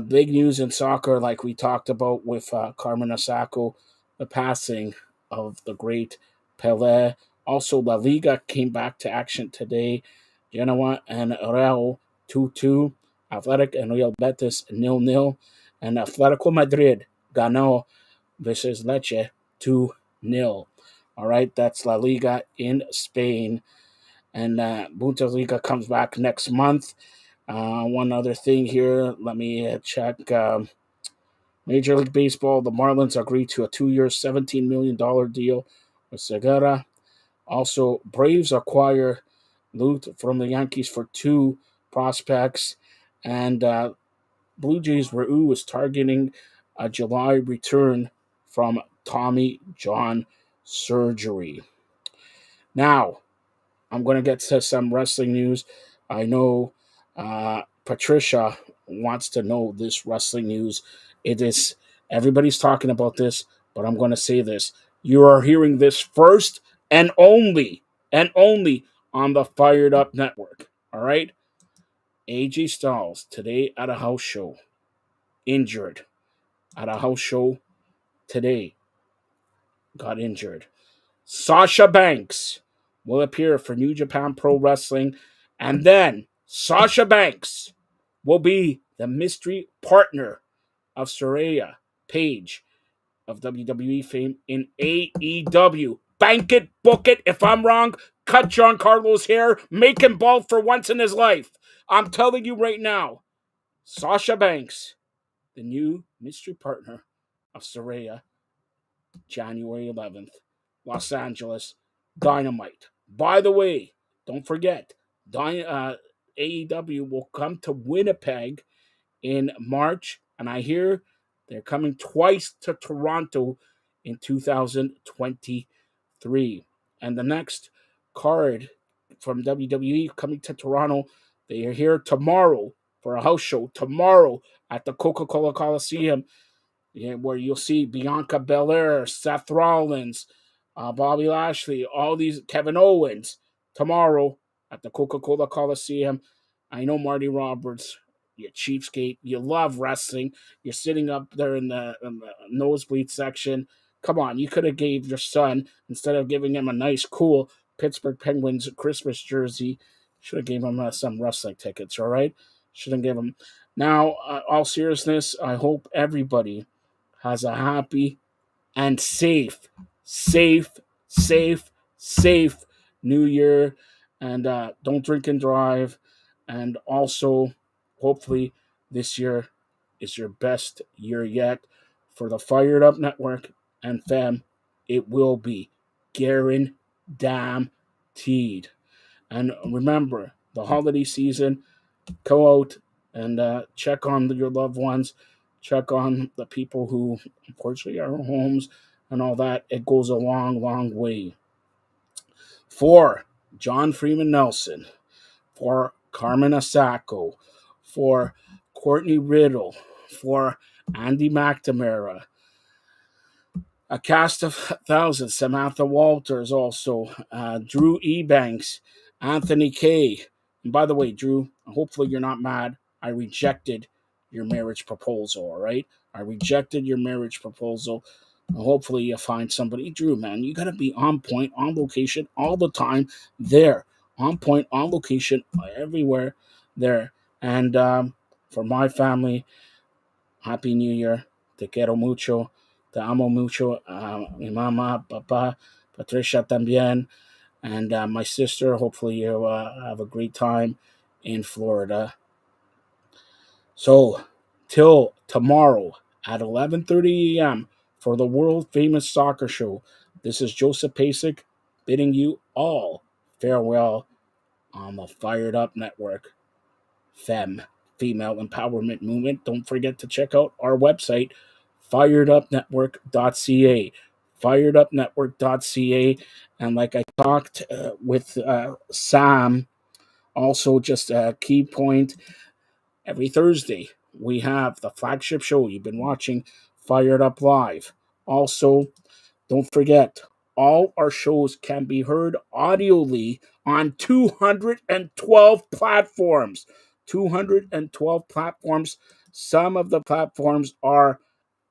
Big news in soccer, like we talked about with Carmen Asako, the passing of the great Pelé. Also, La Liga came back to action today. Genoa and Real 2-2. Athletic and Real Betis 0-0. And Atletico Madrid ganó versus Lecce 2-0. All right, that's La Liga in Spain. And Bundesliga comes back next month. One other thing here, let me check. Major League Baseball, the Marlins agreed to a 2-year, $17 million deal with Segura. Also, Braves acquire loot from the Yankees for 2 prospects. And Blue Jays Ryu is targeting a July return from Tommy John surgery. Now, I'm going to get to some wrestling news. I know Patricia wants to know this wrestling news. It is, everybody's talking about this, but I'm going to say this. You are hearing this first and only on the Fired Up Network. All right? AJ Styles, today at a house show, injured. At a house show today, got injured. Sasha Banks will appear for New Japan Pro Wrestling, and then Sasha Banks will be the mystery partner of Saraya Page of WWE fame in AEW. Bank it, book it. If I'm wrong, cut John Carlos' hair, make him bald for once in his life. I'm telling you right now, Sasha Banks, the new mystery partner of Saraya, January 11th, Los Angeles, Dynamite. By the way, don't forget, AEW will come to Winnipeg in March, and I hear they're coming twice to Toronto in 2023. And the next card from WWE coming to Toronto, they are here tomorrow for a house show tomorrow at the Coca-Cola Coliseum, where you'll see Bianca Belair, Seth Rollins, Bobby Lashley, all these, Kevin Owens, tomorrow at the Coca-Cola Coliseum. I know Marty Roberts, you cheapskate, you love wrestling. You're sitting up there in the nosebleed section. Come on, you could have gave your son, instead of giving him a nice, cool Pittsburgh Penguins Christmas jersey, should have gave him some wrestling tickets, all right? Shouldn't give him. Now, all seriousness, I hope everybody has a happy and safe New Year. And don't drink and drive. And also, hopefully, this year is your best year yet for the Fired Up Network. And fam, it will be guaranteed. And remember, the holiday season, go out and check on your loved ones, check on the people who unfortunately are in homes and all that. It goes a long, long way. For John Freeman Nelson, for Carmen Asako, for Courtney Riddle, for Andy McNamara, a cast of thousands, Samantha Walters also, Drew Ebanks, Anthony Kay. And by the way, Drew, hopefully you're not mad. I rejected your marriage proposal, all right? I rejected your marriage proposal. Hopefully you find somebody. Drew, man, you got to be on point, on location, all the time, there. On point, on location, everywhere, there. And for my family, Happy New Year. Te quiero mucho. Te amo mucho. Mi mama, papa, Patricia también. And my sister, hopefully you have a great time in Florida. So, till tomorrow at 11:30 a.m. for the world-famous soccer show, this is Joseph Pasek bidding you all farewell on the Fired Up Network. Female Empowerment Movement. Don't forget to check out our website, firedupnetwork.ca. Firedupnetwork.ca. And like I talked with Sam, also just a key point, every Thursday we have the flagship show. You've been watching Fired Up Live. Also, don't forget, all our shows can be heard audioly on 212 platforms. 212 platforms. Some of the platforms are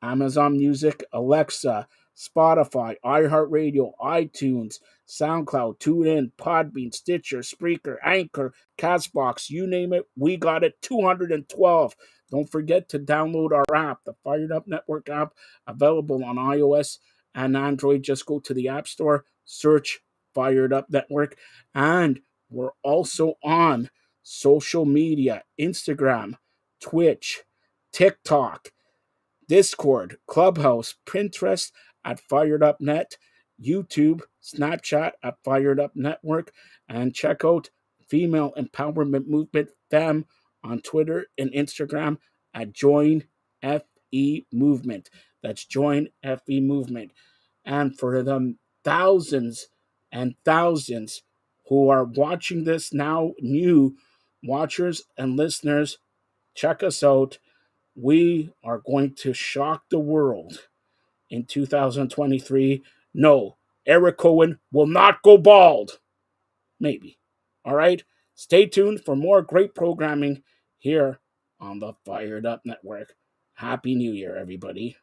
Amazon Music, Alexa, Spotify, Iheartradio, iTunes, Soundcloud, TuneIn, Podbean, Stitcher, Spreaker, Anchor, Castbox, you name it, we got it. 212. Don't forget to download our app, the Fired Up Network app, available on iOS and Android. Just go to the App Store, search Fired Up Network, and we're also on social media, Instagram, Twitch, TikTok, Discord, Clubhouse, Pinterest at Fired Up Net, YouTube, Snapchat at Fired Up Network, and check out Female Empowerment Movement Fem on Twitter and Instagram at Join FE Movement. That's Join FE Movement. And for the thousands and thousands who are watching this now, new watchers and listeners, check us out. We are going to shock the world in 2023. No, Eric Cohen will not go bald. Maybe. All right? Stay tuned for more great programming here on the Fired Up Network. Happy New Year, everybody.